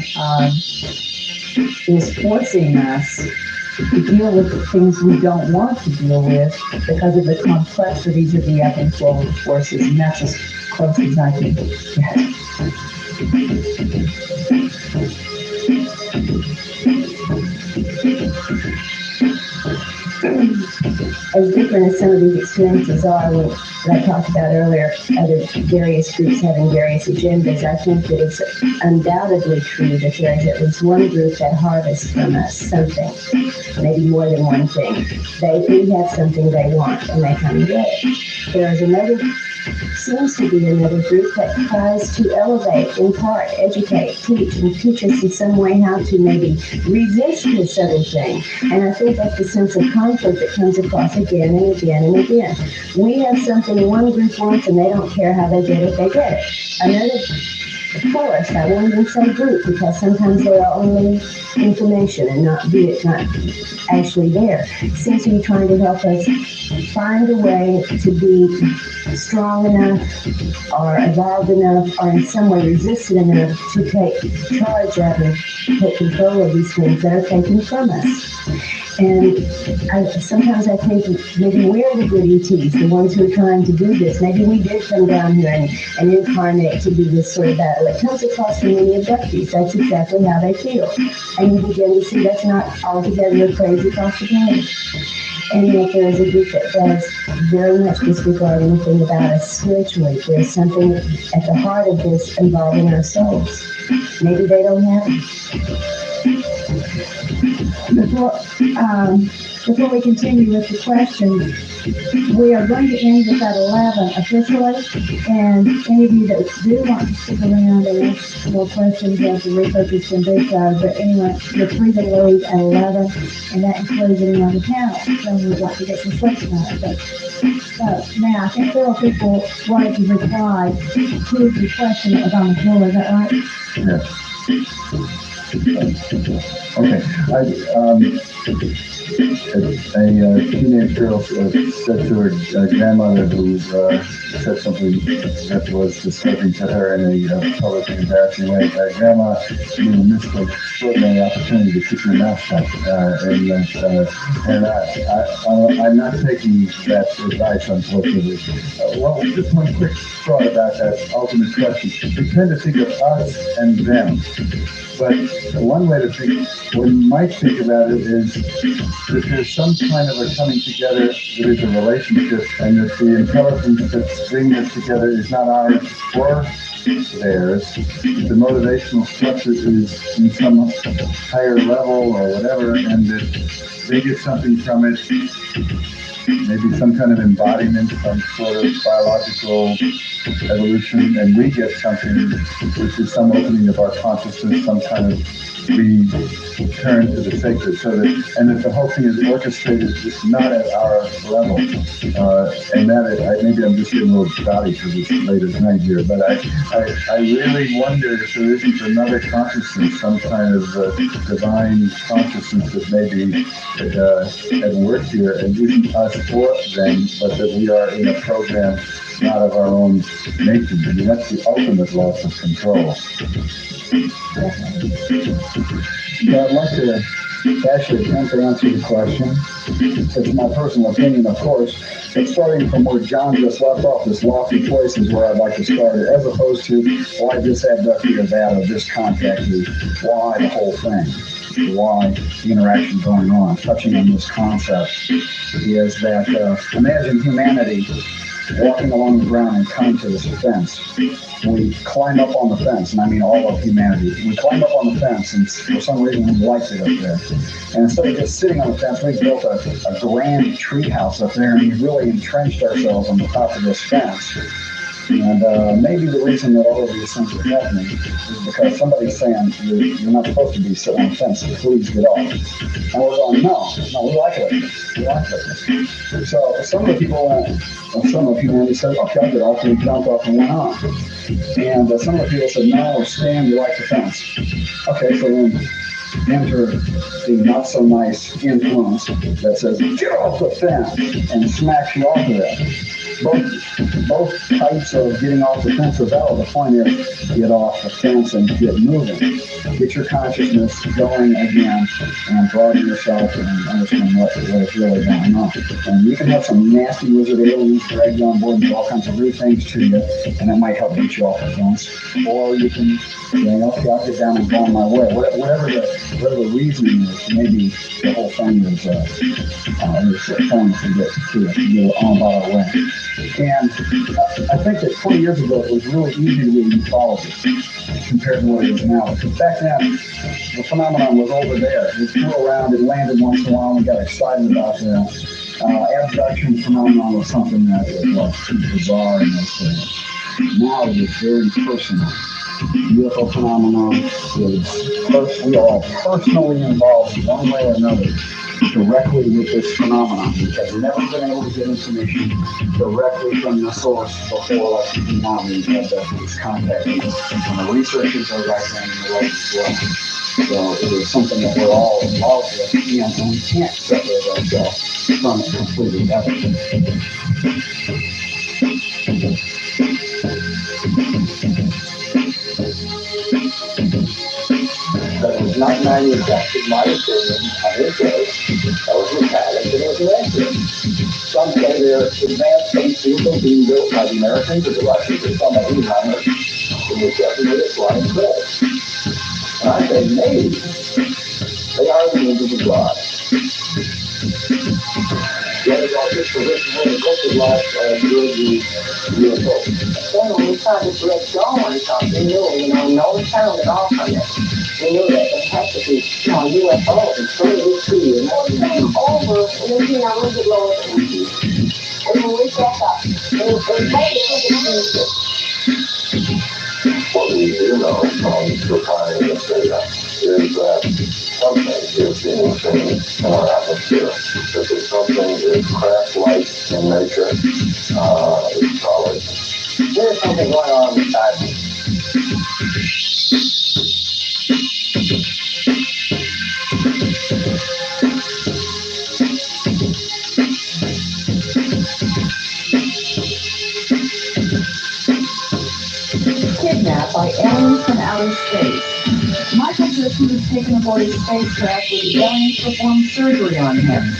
us to deal with the things we don't want to deal with because of the complexities of the ebb and flow of forces, and that's as close as I can get. As different as some of these experiences are, that I talked about earlier, other various groups having various agendas, I think that it's undoubtedly true that there is at least one group that harvests from us something, maybe more than one thing. We have something they want, and they come and get it. There is seems to be another group that tries to elevate, impart, educate, teach us in some way how to maybe resist this other thing. And I think that's the sense of conflict that comes across again and again and again. We have something one group wants, and they don't care how they get it, they get it. Another force, I won't even say group, because sometimes they are only information and not actually there, seems to be trying to help us find a way to be strong enough or evolved enough or in some way resistant enough to take charge of and take control of these things that are taken from us. And sometimes I think maybe we're the good ETs, the ones who are trying to do this. Maybe we did come down here and incarnate to do this sort of battle. It comes across from many abductees. That's exactly how they feel. And you begin to see that's not altogether a crazy possibility. And yet there is a group that does very much disregard anything about us spiritually. There's something at the heart of this involving our souls. Maybe they don't have it. Before we continue with the questions, we are going to end this at 11 officially, and any of you that do want to stick around and ask more questions as the repurpose can do so, but anyway, you're free to leave at 11, and that includes anyone on the panel, so we'd like to get some questions on it. So now, I think several people wanted to reply to the question that was on the floor, is that right? Yes. Okay. A teenage girl said to her grandmother, who said something that was disturbing to her in a public and embarrassing way, Grandma, you missed an extraordinary opportunity to keep your mouth shut. And I'm not taking that advice, unfortunately. Well, just one quick thought about that ultimate question. We tend to think of us and them. But one way to think, one might think about it, is that there's some kind of a coming together that is a relationship, and that the intelligence that's bringing us together is not ours or theirs. The motivational structure is in some higher level or whatever, and that they get something from it, maybe some kind of embodiment, some sort of biological evolution, and we get something which is some opening of our consciousness, some kind of return to the sacred, so that, and that the whole thing is orchestrated just not at our level. And that maybe I'm just getting a little dotty because it's late at night here, but I really wonder if there isn't another consciousness, some kind of divine consciousness that may be at work here, and isn't us or them, but that we are in a program not of our own making. I mean, that's the ultimate loss of control. Yeah, I'd like to actually attempt to answer the question. It's my personal opinion, of course, but starting from where John just left off, this lofty place is where I'd like to start it, as opposed to, well, I just abducted or that, or just contacted. Why the whole thing? Why the interaction going on? Touching on this concept is that imagine humanity walking along the ground and coming to this fence. We climb up on the fence, and I mean all of humanity. We climb up on the fence, and for some reason we liked it up there. And instead of just sitting on the fence, we built a grand tree house up there, and we really entrenched ourselves on the top of this fence. And maybe the reason that all of these things are happening is because somebody's saying, you're not supposed to be sitting on the fence, so please get off. And we're going, no, we like it. We like it. So some of the people, some of humanity said, okay, I'll get off, and we jumped off and went on. And some of the people said, no, stand, we like the fence. Okay, so then enter the not so nice influence that says, get off the fence, and smacks you off of that. Both types of getting off the fence are valid. The point is, get off the fence and get moving. Get your consciousness going again and broaden yourself and understand what is really going on. And you can have some nasty wizard aliens drag you on board and do all kinds of rude things to you, and that might help get you off the fence. Or you can say, okay, I'll get down and go on my way. Whatever the reasoning is, maybe the whole thing is fun to get on about our way. And I think that 20 years ago, it was really easy to be a ufologist compared to what it is now. Back then, the phenomenon was over there. It flew around, it landed once in a while, and we got excited about that. Abduction phenomenon was something that was bizarre in those days. Now it is very personal. UFO phenomenon is, we are all personally involved in one way or another directly with this phenomenon. We have never been able to get information directly from the source before, like we do now. We have this contact. And the researchers are right there in the right as well. So it is something that we're all involved with, and we can't separate ourselves from it completely ever. That was not manufactured, my opinion, on his day. That was metallic, and it was electric. Some say they're advanced space vehicles being built by the Americans or the Russians or some of these hunters. It was definitely a flying bird. And I say, maybe they are the angels of God. Yet it was this position where the culture life during the UFO. Then when we saw this red dome on top, we knew, no sound at all from it. We knew that there had to be UFO. It's really true. Well, it came over, and then came out a little bit lower than we. And then we back up. And basically, What we do know from the finding of data is that something is being seen in our atmosphere. That there's something is craft-like in nature, is solid. there's something going on inside me. Kidnapped by aliens from outer space. Michael says he was taken aboard his spacecraft where the aliens performed surgery on him.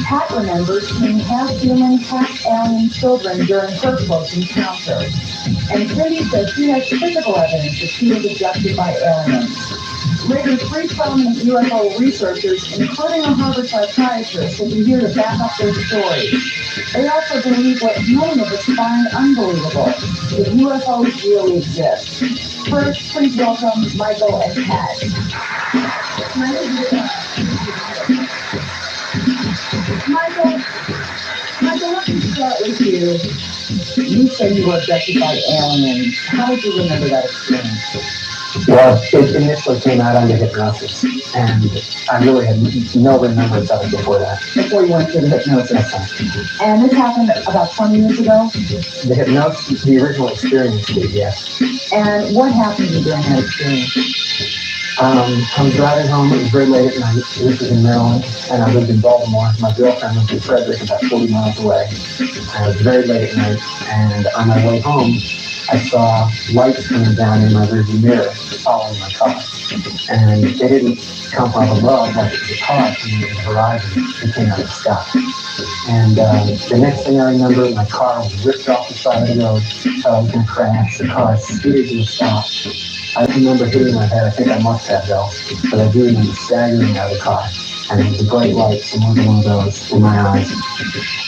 Pat remembers seeing half-human, half-alien children during her close encounter. And Cindy says she has physical evidence that she was abducted by aliens. Later, 3 prominent UFO researchers, including a Harvard psychiatrist, will be here to back up their stories. They also believe what many of us find unbelievable, that UFOs really exist. First, please welcome Michael and Pat. Michael, let me start with you. You say you were abducted by aliens. How did you remember that experience? Well, it initially came out under hypnosis, and I really had no remembrance of it before that. Before you went through the hypnosis. And this happened about 20 years ago? The hypnosis, the original experience did, yes. And what happened to you during that experience? I was driving home, it was very late at night, this was in Maryland, and I lived in Baltimore. My girlfriend lived in Frederick, about 40 miles away. And it was very late at night, and on my way home, I saw lights coming down in my rearview mirror, following my car. And they didn't come from above like it was a car coming in the horizon. It came out of the sky. And the next thing I remember, my car was ripped off the side of the road, so I was going to crash. The car skidded to a stop. I remember hitting my head. I think I must have, though, but I do remember staggering out of the car. And there was a bright light, somewhere one of those in my eyes.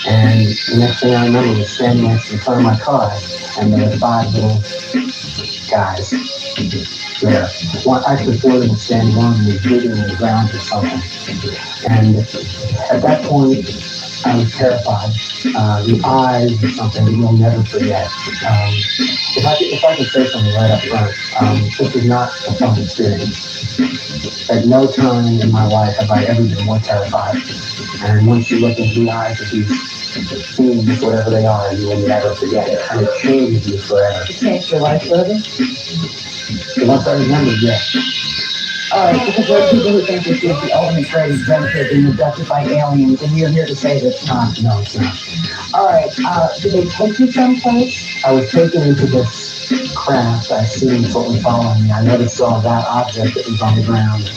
And the next thing I remember was standing next in front of my car, and there were 5 little guys there. Actually 4 of them were standing on and was digging in the ground or something. And at that point, I was terrified. The eyes or something that you'll never forget. If I could say something right up front, this was not a fun experience. At no time in my life have I ever been more terrified. And once you look into the eyes of these beings, whatever they are, you will never forget it. And it changes you forever. It changed your life forever? The ones I remember, yes. All right, because there are people who think this is the ultimate great adventure, being abducted by aliens, and you're here to say that it's not. No, it's not. All right, did they take you someplace? I was taken into this craft. I assumed something following me. I never saw that object that was on the ground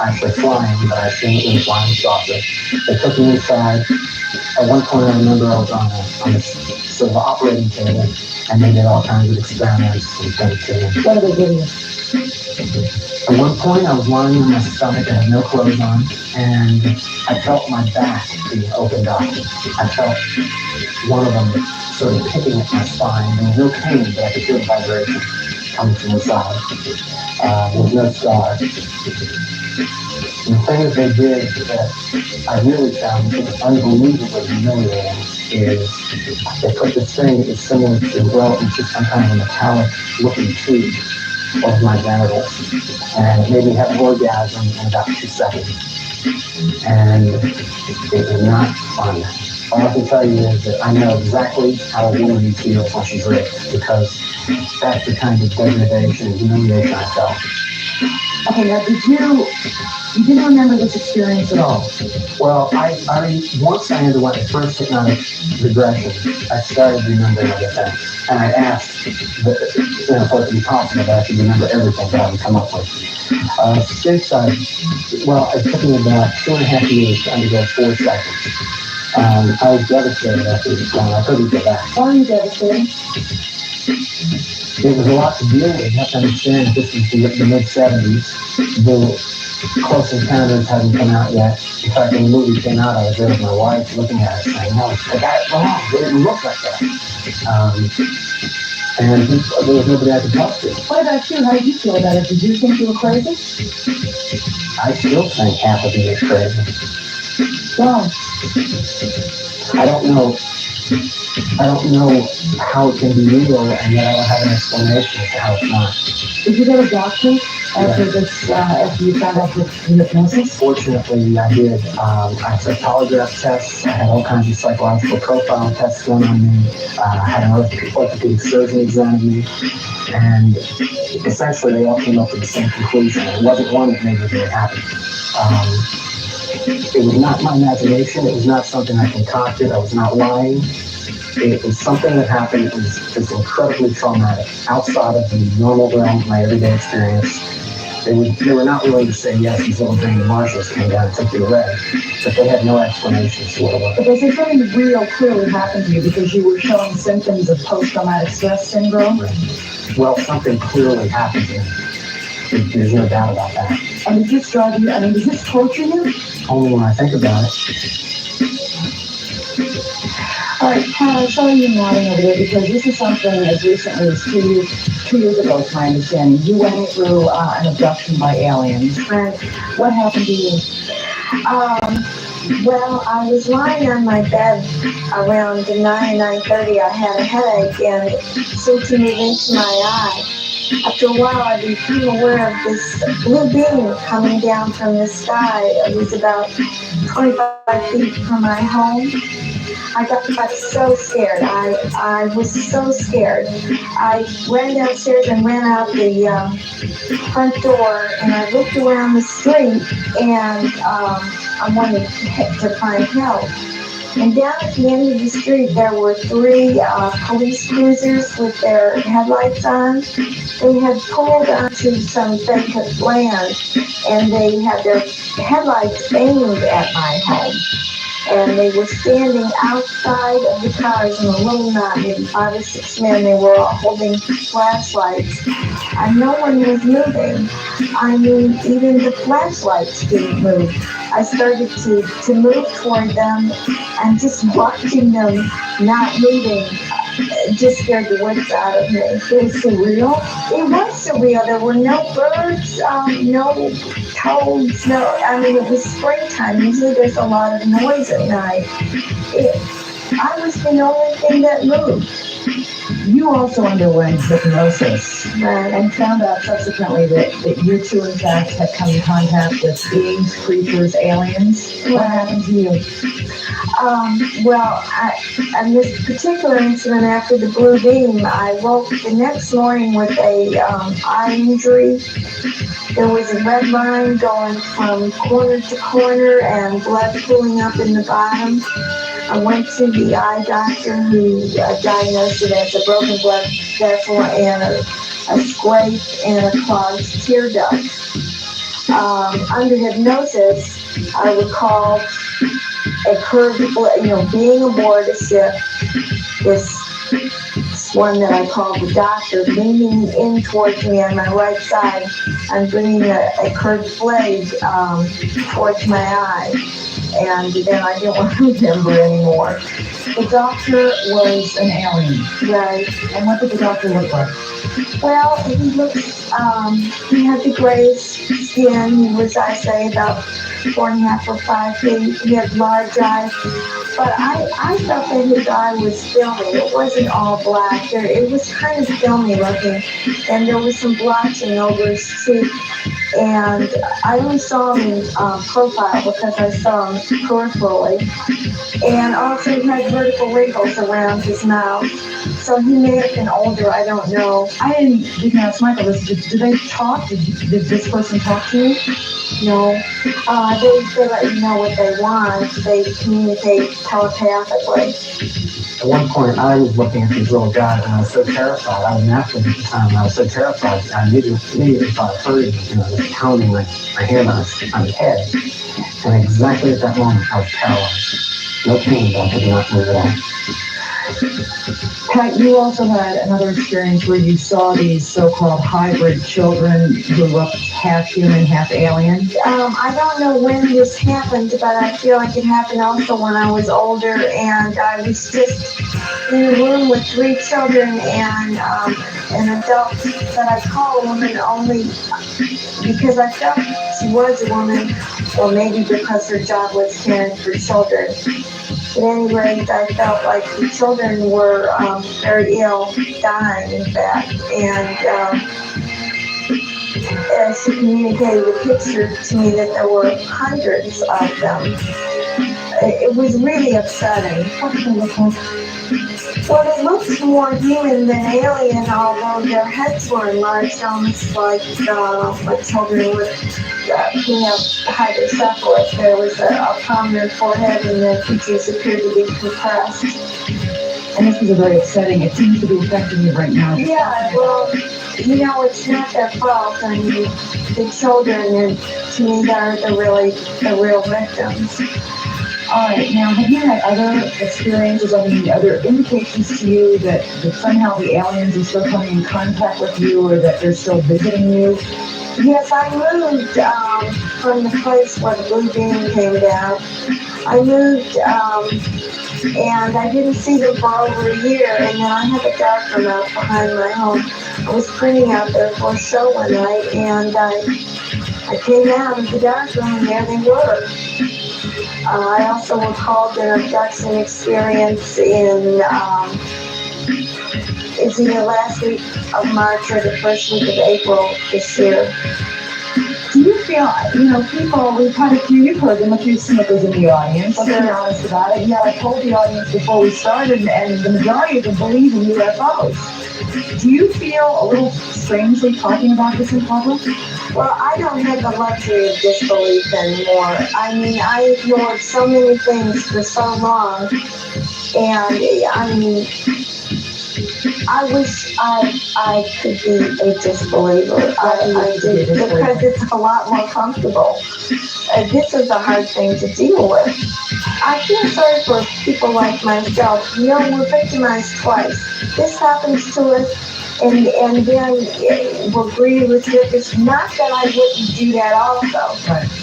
actually flying, but I assumed it was a flying saucer. They took me inside. At one point, I remember I was on a sort of operating table, and they did all kinds of experiments and things to me. What did they give you? At one point, I was lying on my stomach, I had no clothes on, and I felt my back being opened up. I felt one of them sort of picking at my spine. There was no pain, but I could feel vibration coming from inside. There was no scar. And the thing that they did that I really found unbelievably humiliating is they put this thing that was similar to, well, it's just some kind of a metallic looking tube over my genitals, and it made me have an orgasm in about 2 seconds. And it was not fun. All I can tell you is that I know exactly how a woman feels when she's raped, because that's the kind of degradation and humiliation I felt. Okay, now you didn't remember this experience at all? Well, once I underwent the first hypnotic regression, I started remembering other things. And I asked, for it to be possible that I could remember everything that I would come up with. Since it took me about 2.5 years to undergo 4 seconds. I was devastated after it was gone. I couldn't get back. Why were you devastated? It was a lot to deal with. You have to understand this is the mid-70s. The Close Encounters hadn't come out yet. In fact, when the movie came out, I was there with my wife looking at it saying, no, I got it wrong. They didn't look like that. And there was nobody I could talk to. What about you? How did you feel about it? Did you think you were crazy? I still think half of me is crazy. Why? I don't know how it can be real, and yet I don't have an explanation as to how it's not. Did you go to doctor after this, after you found out the hypnosis? Fortunately, I did. I took polygraph tests. I had all kinds of psychological profile tests done on me. I had an orthopedic surgeon examine me. And essentially, they all came up with the same conclusion. It wasn't one that made me very happy. It was not my imagination. It was not something I concocted. I was not lying. It was something that happened. It was just incredibly traumatic, outside of the normal realm of my everyday experience. They were not willing to say yes until the Green Marshals came down and took me away, but they had no explanation as to what it was. But they say something real clearly happened to you because you were showing symptoms of post-traumatic stress syndrome. Well, something clearly happened to me. There's no doubt about that. And does this drive you, does this torture you? Only when I think about it. All right, Pat, I saw you nodding over there because this is something as recently as 2 years ago, to my understanding. You went through an abduction by aliens. Right. What happened to you? Well, I was lying on my bed around 9:30. I had a headache and it seemed to move into my eye. After a while, I became aware of this blue beam coming down from the sky. It was about 25 feet from my home. I got so scared. I was so scared. I ran downstairs and ran out the front door, and I looked around the street, and I wanted to find help. And down at the end of the street, there were 3 police cruisers with their headlights on. They had pulled onto some vacant land, and they had their headlights aimed at my home. And they were standing outside of the cars in a little knot, maybe 5 or 6 men. They were all holding flashlights, and no one was moving. I mean, even the flashlights didn't move. I started to move toward them, and just watching them not moving just scared the wits out of me. It was surreal? It was surreal. There were no birds, no toads, it was springtime. Usually there's a lot of noise at night. I was the only thing that moved. You also underwent hypnosis, Right. and found out subsequently that you two, in fact, had come in contact with beings, creatures, aliens. What happened to you? Well, on this particular incident after the blue beam, I woke the next morning with a eye injury. There was a red line going from corner to corner and blood pooling up in the bottom. I went to the eye doctor who diagnosed it as a broken blood vessel and a scrape and a clogged tear duct. Under hypnosis, I recalled a curved, being aboard a ship, this one that I called the doctor, leaning in towards me on my right side and bringing a curved blade towards my eye. And then I didn't want to remember anymore. The doctor was an alien. Right. And what did the doctor look like? Well, he he had the grayish skin. He was, I say, about 4.5 or 5 feet. He had large eyes. But I felt that his eye was filmy. It wasn't all black. It was kind of filmy looking. And there was some blotching over his cheek. And I only saw him in profile because I saw him peripherally. And also he had vertical wrinkles around his mouth. So he may have been older, I don't know. I didn't ask Michael this. Did they talk? Did this person talk to you? No. They let you know what they want. They communicate telepathically. At one point, I was looking at these little guys, and I was so terrified. I was an athlete at the time, and I was so terrified. I immediately thought of Furry, just pounding my hand on his head. And exactly at that moment, I was paralyzed. No pain, but I could not move at all. Pat, you also had another experience where you saw these so-called hybrid children who looked half human, half alien. I don't know when this happened, but I feel like it happened also when I was older, and I was just in a room with 3 children and an adult that I call a woman only because I felt she was a woman, or maybe because her job was caring for children. At any rate, I felt like the children were very ill, dying in fact, and she communicated a picture to me that there were hundreds of them. It was really upsetting. What did they look like? Well, they looked more human than alien, although their heads were enlarged, almost like children with hydrocephalus. There was a prominent forehead, and their features appeared to be compressed. And this is a very upsetting. It seems to be affecting you right now. Yeah, well, it's not their fault. I mean, the children, and to me, they're the real victims. All right, now, have you had other experiences, other indications to you that somehow the aliens are still coming in contact with you, or that they're still visiting you? Yes, I moved from the place where the blue beam came down. I moved, and I didn't see them for over a year, and then I have a darkroom out behind my home. I was printing out there for a show one night, and I came out of the darkroom, and there they were. I also recalled an abduction experience in, it's either last week of March or the first week of April this year. Do you feel, people, we've had a few, you've heard them, a few snippers in the audience, let's be honest about it. Yeah, I told the audience before we started, and the majority of them believe in UFOs. Do you feel a little strangely talking about this in public? Well, I don't have the luxury of disbelief anymore. I mean, I ignored so many things for so long, and I mean, I wish I could be a disbeliever. I do, because it's a lot more comfortable. This is a hard thing to deal with. I feel sorry for people like myself. We're victimized twice. This happens to us, and then we're greeted with riches. Not that I wouldn't do that also,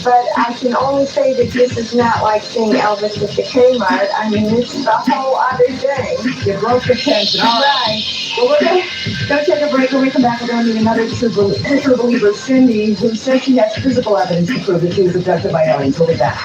but I can only say that this is not like seeing Elvis at the Kmart. I mean, this is a whole other thing. You broke the tension. All right. Well, we're going to take a break. When we come back, we're going to meet another true believer, Cindy, who says she has physical evidence to prove that she was abducted by aliens. We'll be back.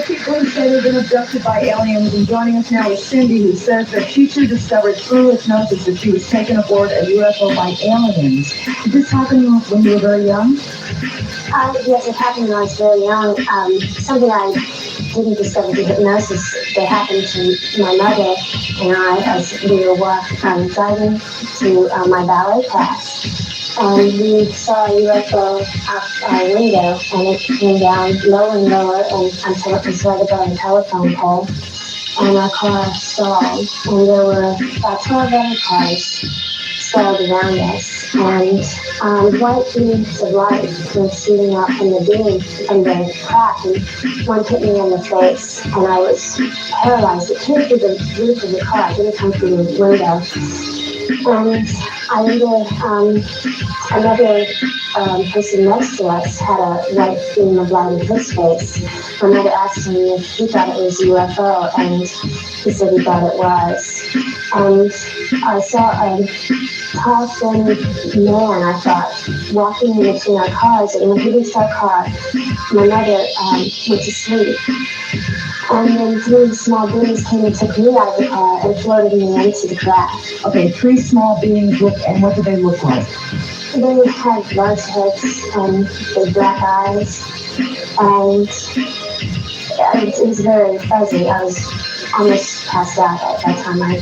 People who say they've been abducted by aliens, and joining us now is Cindy, who says that she too discovered through hypnosis that she was taken aboard a UFO by aliens. Did this happen when you were very young? Yes, it happened when I was very young. Something I didn't discover through hypnosis that happened to my mother and I as we were driving to my ballet class. And we saw a UFO out our window, and it came down lower and lower until it was right above the telephone pole. And our car stalled, and there were about 12 other cars stalled around us. And white beams of light were shooting out from the beam, from the crack, and one hit me in the face, and I was paralyzed. It came through the roof of the car, it didn't come through the window. And I later, another person next to us had a white beam of light in his face. My mother asked him if he thought it was a UFO, and he said he thought it was. And I saw a tall, thin man, I thought, walking in between our cars, and when he reached our car, my mother went to sleep. And then 3 small beings came and took me out of the car and floated me into the crack. Okay, 3 small beings, and what did they look like? They had large heads and big black eyes, and it was very fuzzy. I was almost passed out at that time. I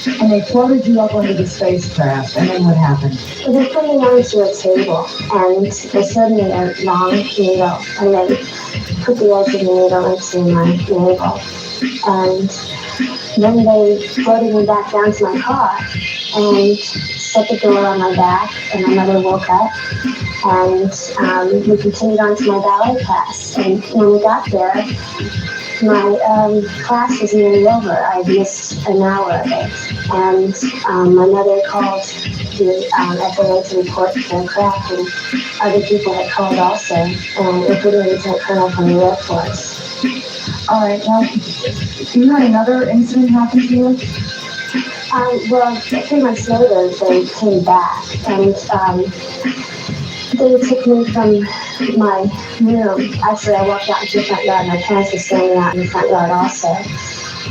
And they floated you up onto the spacecraft, and then what happened? They put me onto a table, and they showed me a long needle, and they put the edge of the needle into my navel. And then they floated me back down to my car and shut the door on my back, and my mother woke up, and we continued on to my ballet class. And when we got there, my class was nearly over. I missed an hour of it. And my mother called the FAA to report the crash, and other people had called also, including Lieutenant Colonel from the Air Force. All right, now, you had another incident happen to you? Well, 3 months later, they came back, and they took me from my room. Actually, I walked out into the front yard. My parents were standing out in the front yard also.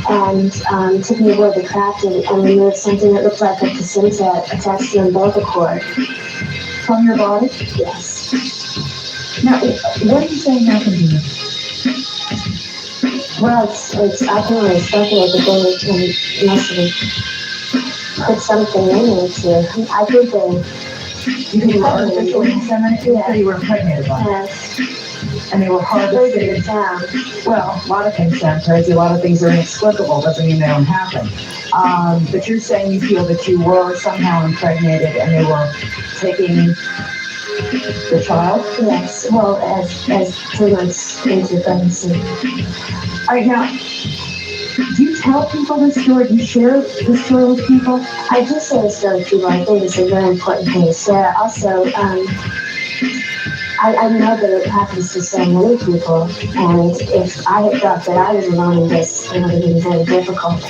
And took me aboard the craft and removed something that looked like a placenta attached to the umbilical cord. From your body? Yes. Now, what are you saying happened to you? Well, I can only speculate that they must have put something in me to, I think they... You were artificially inseminated, so you were impregnated by it. Yes. And they were harvested. Down. Well, a lot of things sound crazy. A lot of things are inexplicable. Doesn't mean they don't happen. But you're saying you feel that you were somehow impregnated and they were taking the child? Yes. Well, as 2 months into pregnancy. All right, now, do you tell people this story? Do you share this story with people? I do share this story with people. I think it's a very important thing to share. Also, I know that it happens to so many people, and if I had thought that I was alone in this, it would have been very difficult.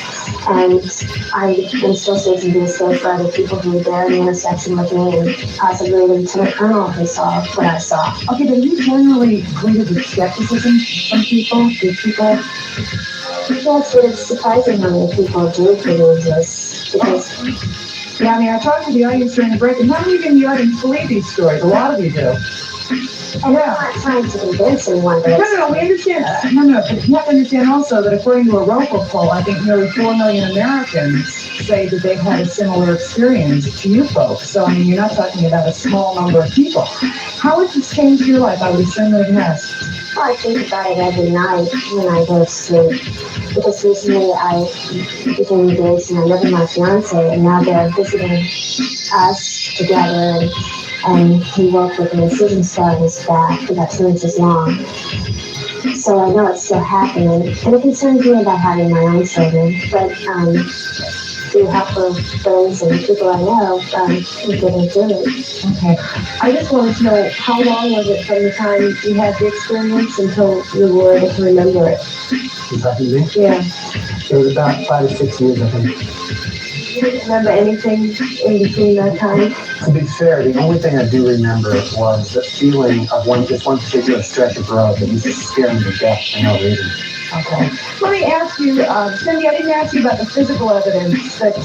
And I am still seeking to be safe for other people who were there in the intersection with me, and possibly the Lieutenant Colonel who saw what I saw. Okay, then you generally greeted with skepticism from people? Did people... Yes, but it's surprising how many people do believe this, because... Yeah, I mean, I talked to the audience during the break, and not even the audience believe these stories. A lot of you do. And I'm not trying to convince anyone, but No, we understand. But you have to understand also that according to a Roper poll, I think nearly 4 million Americans say that they've had a similar experience to you folks. So, I mean, you're not talking about a small number of people. How has this changed your life? I would assume that it has. Well, I think about it every night when I go to sleep. Because recently I became engaged and I live with my fiance, and now they're visiting us together, and he woke with an incision scar on his back about 2 inches long. So I know it's still happening, and it concerns me about having my own children, but through help of friends and people I know, we didn't do it. Okay. I just wanted to know, how long was it from the time you had the experience until you were able to remember it? Exactly. Yeah. It was about 5 or 6 years, I think. You didn't remember anything in between that time? To be fair, the only thing I do remember was the feeling of just one particular stretch of road that used to scare me to death for no reason. Okay. Let me ask you, Cindy, I didn't ask you about the physical evidence that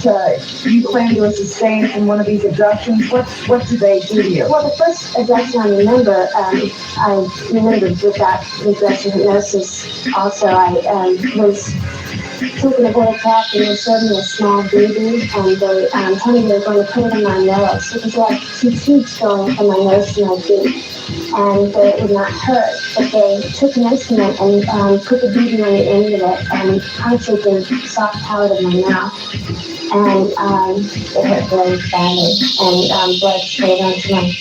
you claim to have sustained in one of these abductions. What did they do to you? Well, the first abduction I remember with that regression hypnosis. Also, I was taken aboard a craft and they showed me a small baby, and they told me they were going to put it in my nose because they had 2 tubes going from my nose to my beak, and it would not hurt. But they took an instrument and put the bead on the end of it and punctured the soft palate of my mouth, and it hurt very badly, and blood sprayed onto my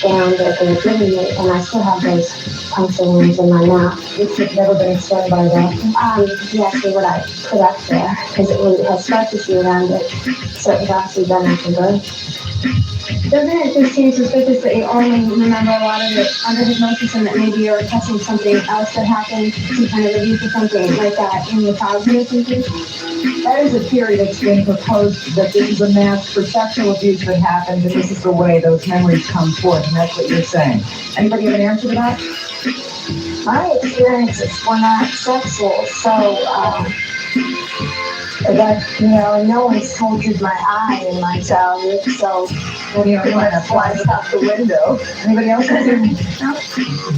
gown that they were giving me, and I still have those puncture wounds in my mouth. Which have never been explained by a doctor? Yes, what I put up there, because it has scar tissue around it. Certain doctors done after birth. Doesn't it just seem suspicious that you only remember a lot of it under hypnosis, and that maybe you're catching something else that happened, some kind of abuse or something like that in your childhood or something? That is a theory that's been proposed, that this is a mass for sexual abuse that happened, and this is the way those memories come forth, and that's what you're saying. Anybody have an answer to that? My experiences were not sexual, so But, no one's tortured my eye in my childhood, so that's why it's out the window. Anybody else?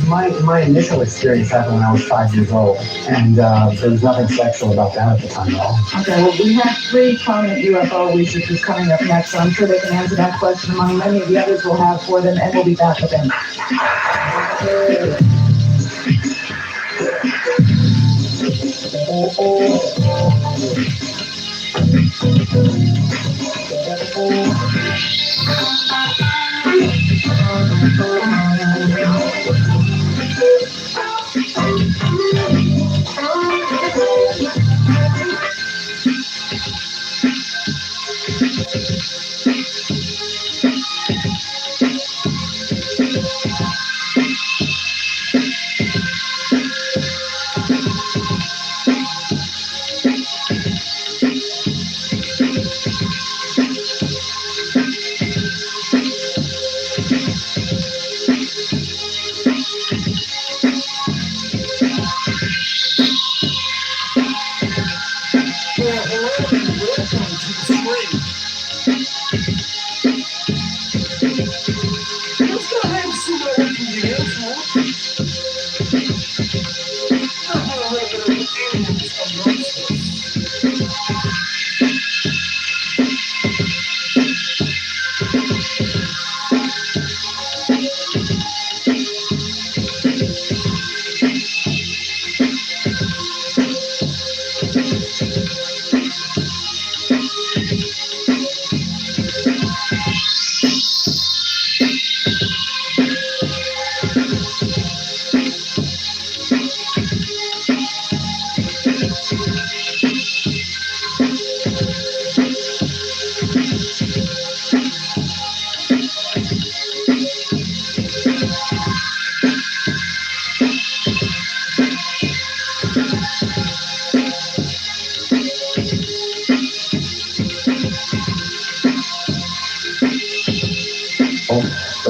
My initial experience happened when I was 5 years old, and there was nothing sexual about that at the time at all. Okay, well, we have 3 prominent UFO researchers coming up next, so I'm sure they can answer that question among many of the others we'll have for them, and we'll be back with them.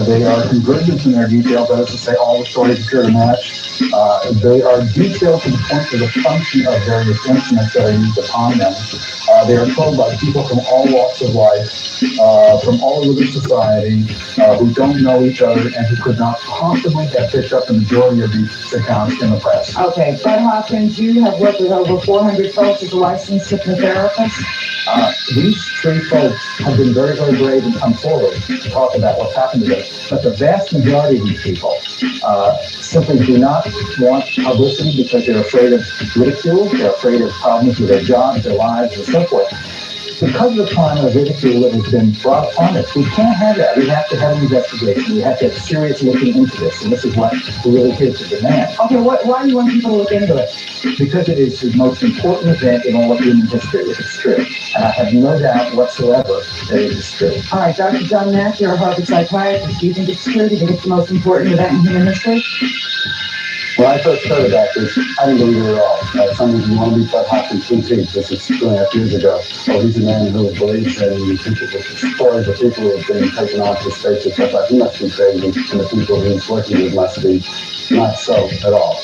They are convergent in their detail, that is to say, all the stories appear to match. They are detailed to the point of the function of various instruments that are used upon them. They are told by people from all walks of life, from all over the society, who don't know each other and who could not possibly have picked up the majority of these accounts in the press. Okay, Bud Hopkins, you have worked with over 400 folks as a licensed hypnotherapist. These 3 folks have been very, very brave and come forward to talk about what's happened to them. But the vast majority of these people simply do not want publicity because they're afraid of ridicule, they're afraid of problems with their jobs, their lives, and so forth. Because of the climate of ridicule that has been brought upon us, we can't have that. We have to have an investigation. We have to have serious looking into this, and this is what we're really here to demand. Okay, why do you want people to look into it? Because it is the most important event in all of human history, if it's true. And I have no doubt whatsoever that it is true. All right, Dr. John Mack, you're a Harvard psychiatrist. Do you think it's true? Do you think it's the most important event in human history? When I first heard about this, I didn't believe it at all. Someone who wanted to be Bud Hopkins this is 2.5 years ago. Oh, he's a man who believes in people with stories of people who have been taken off to space, etc. He must be crazy, and the people he's working with must be not so at all.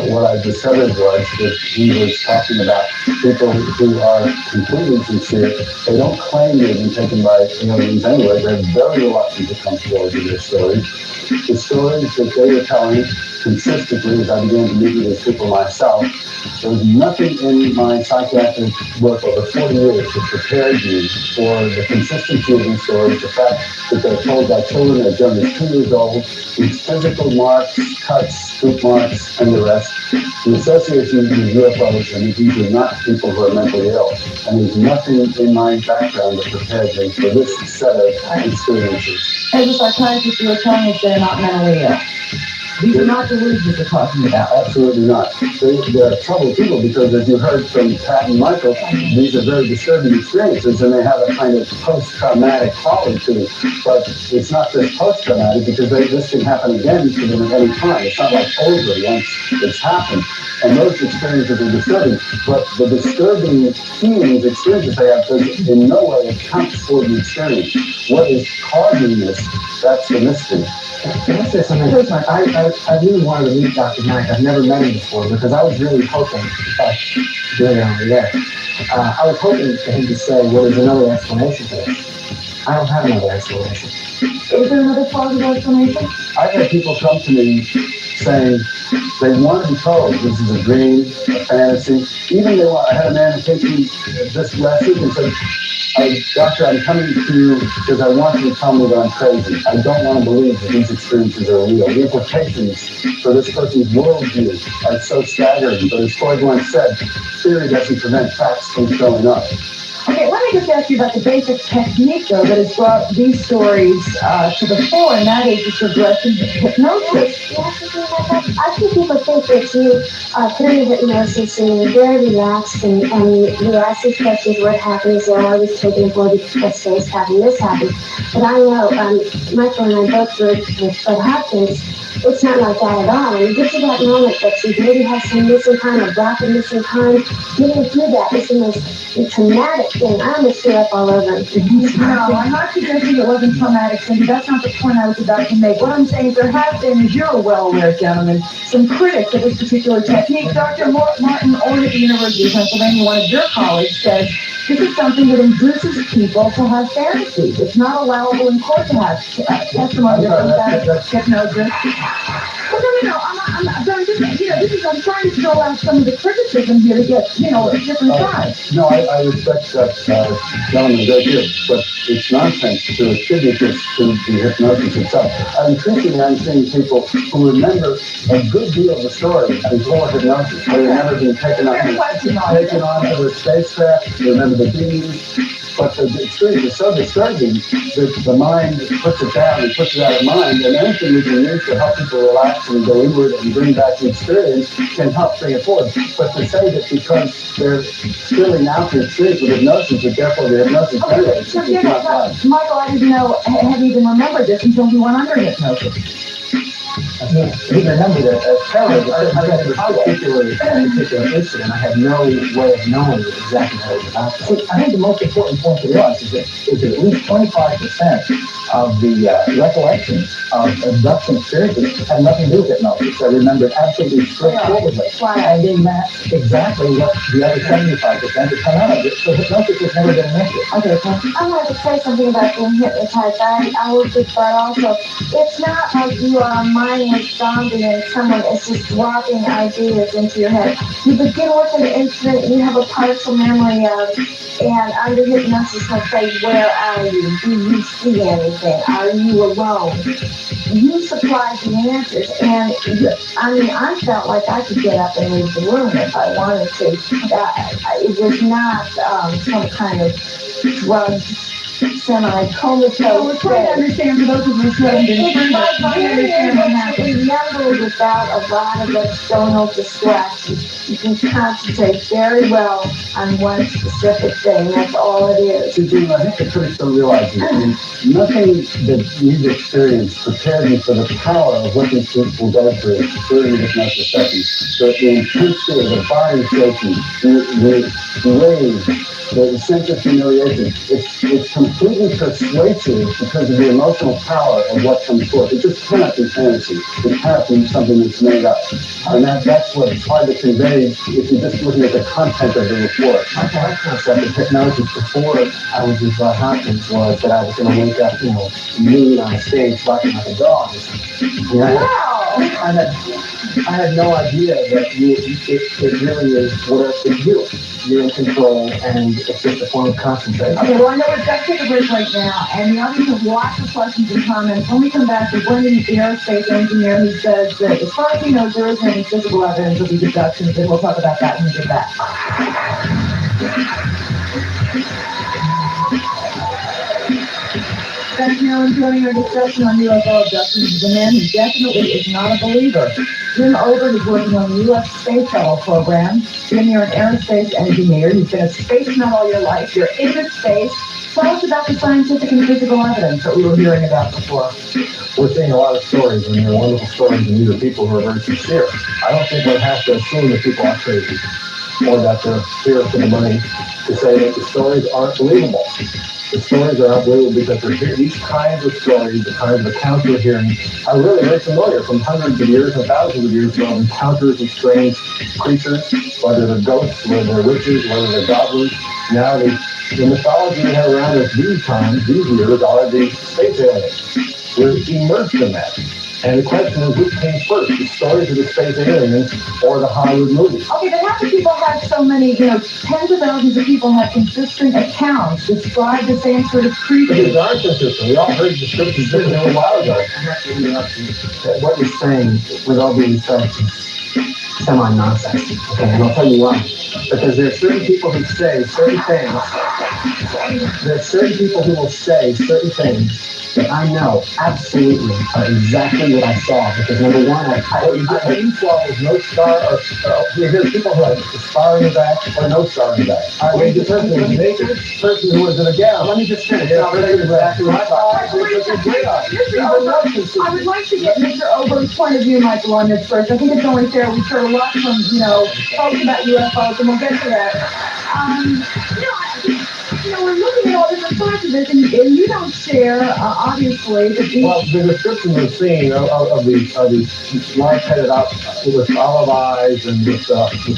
What I discovered was that he was talking about people who are completely sincere. They don't claim they've been taken by aliens anyway. They're very reluctant to come forward with their stories. The stories that they were telling consistently, as I began to meet with these people myself, there was nothing in my psychiatric work over 40 years that prepared me for the consistency of these stories, the fact that they're told by children as young as 2 years old, these physical marks, cuts, scoop marks, and the rest, the association with UFOs, and these are not people who are mentally ill. And there's nothing in my background that prepared me for this set of experiences. As a psychiatrist, you're telling us they're not mentally ill. These are not delusions you're talking about. Absolutely not. They're troubled people because, as you heard from Pat and Michael, these are very disturbing experiences and they have a kind of post-traumatic quality to them. But it's not just post-traumatic because this can happen again to them at any time. It's not like over once it's happened. And those experiences are disturbing. But the disturbing feelings, experiences they have does in no way account for the experience. What is causing this, that's the mystery. Can I say something? First, I really wanted to meet Dr. Mack. I've never met him before because I was really hoping, in fact, doing it over there, I was hoping for him to say, well, there's another explanation for this. I don't have another explanation. Is there another plausible explanation? I've had people come to me saying they want to be told this is a dream, a fantasy. Even I had a man who came to me this last week and said, doctor, I'm coming to you because I want you to tell me that I'm crazy. I don't want to believe that these experiences are real. The implications for this person's worldview are so staggering. But as Freud once said, theory doesn't prevent facts from showing up. Okay, let me just ask you about the basic technique, though, that has brought these stories to the fore, and that is the regression hypnosis. I think people think that you through hypnosis and you're very relaxed and you ask these questions, what happens, and I was taking blood because things happen, this happens. But I know, Michael and I both worked with Fred Hopkins. It's not like that at all. When you get to that moment that you maybe have some missing time, a rapid missing time, getting through that is the most traumatic thing. I almost threw up all over. No, I'm not suggesting it wasn't traumatic, Cindy. That's not the point I was about to make. What I'm saying is there have been, as you're a well-aware gentleman, some critics of this particular technique. Dr. Martin Orr at the University of Pennsylvania, one of your colleagues, says this is something that induces people to have fantasies. It's not allowable in court to have testimony that hypnosis. Well, no, I'm trying to throw out some of the criticism here to get, a different side. No, I respect that gentleman a great deal, but it's nonsense to attribute this to the hypnosis itself. Increasingly, I'm seeing people who remember a good deal of the story before hypnosis. They remember being taken on to the spacecraft, they remember the beams. But the experience is so disturbing that the mind puts it down and puts it out of mind, and anything we can use to help people relax and go inward and bring back the experience can help bring it forward. But to say that because they're spilling out the experience with hypnosis, that therefore the hypnosis generates it, is not right. Michael, I didn't know, have even remembered this until you went under hypnosis. I didn't remember that. I had a particular incident. I had no way of knowing exactly what it was about. I think the most important point to realize is that at least 25% of the recollections of abduction experiences had nothing to do with hypnosis. I remember absolutely straightforwardly. And they match exactly what the other 75% had come out of it. So hypnosis has never been an issue. Okay, I wanted to say something about being hypnotized. I worked with that also. It's not like you are a mindless zombie and someone is just dropping ideas into your head. You begin with an incident you have a partial memory of, and under hypnosis will say, where are you? Do you see anything? Are you alone? You supplied the answers, and I felt like I could get up and leave the room if I wanted to. It was not some kind of drug semi-comatose. We're trying to understand for those of us who haven't been through this. Remember without a lot of external distractions. You can concentrate very well on one specific thing. That's all it is. I think the critics don't realize this. Nothing that you've experienced prepared you for the power of what these people go through during the hypnosis sessions. The intensity of the body shaking, the rage, the sense of humiliation, it's completely persuasive because of the emotional power of what comes forth. It just cannot be fantasy. It cannot be something that's made up. And that's what's hard to convey if you're just looking at the content of the report. My concept of hypnosis before I was with Fred Hopkins was that I was going to wake up, nude on stage, barking like a dog. I had no idea that it really is it's you. You're in control, and it's just a form of concentration. Okay, well, I know we've got to take a break right now, and the audience has lots of questions and comments. When we come back, we're going to meet the aerospace engineer who says that as far as he knows, there isn't any physical evidence of these abductions, and we'll talk about that when we get back. Back now and joining our discussion on UFO abductions is a man who definitely is not a believer. Jim Obert is working on the U.S. Space Shuttle program. Jim, you're an aerospace engineer. You've been a space nut all your life. You're into space. Tell us about the scientific and physical evidence that we were hearing about before. We're seeing a lot of stories, and they're wonderful stories, and these are people who are very sincere. I don't think one has to assume that people are crazy or that they're here for the money to say that the stories aren't believable. The stories are unbelievable because these kinds of stories, the kinds of accounts we're hearing, are really very familiar from hundreds of years and thousands of years ago. Encounters of strange creatures, whether they're ghosts, whether they're witches, whether they're goblins. Now the mythology we have around us these times, these years, are the space aliens. We're immersed in that. And the question is, which came first, the stories of the space aliens or the Hollywood movies? Okay, but how do people have so many, tens of thousands of people have consistent accounts describe the same sort of creatures? Because they aren't consistent. We all heard descriptions just a little while ago. What you're saying, with all due respect, is semi-nonsense. Okay, and I'll tell you why. Because there are certain people who say certain things. There are certain people who will say certain things that I know absolutely are exactly what I saw. Because number one, what you saw was no star, or there's people who have a star in the back or no star in the back. The person who was naked, the person who was in a gown. Let me just finish. Exactly what I thought. I would like to get Mr. Ober's point of view, Michael, on this first. I think it's only fair. We've heard a lot from, folks about UFOs, and we'll get to that. We're looking at all different parts of this, and you don't share, obviously, Well, the description we've seen of these large-headed out with olive eyes and with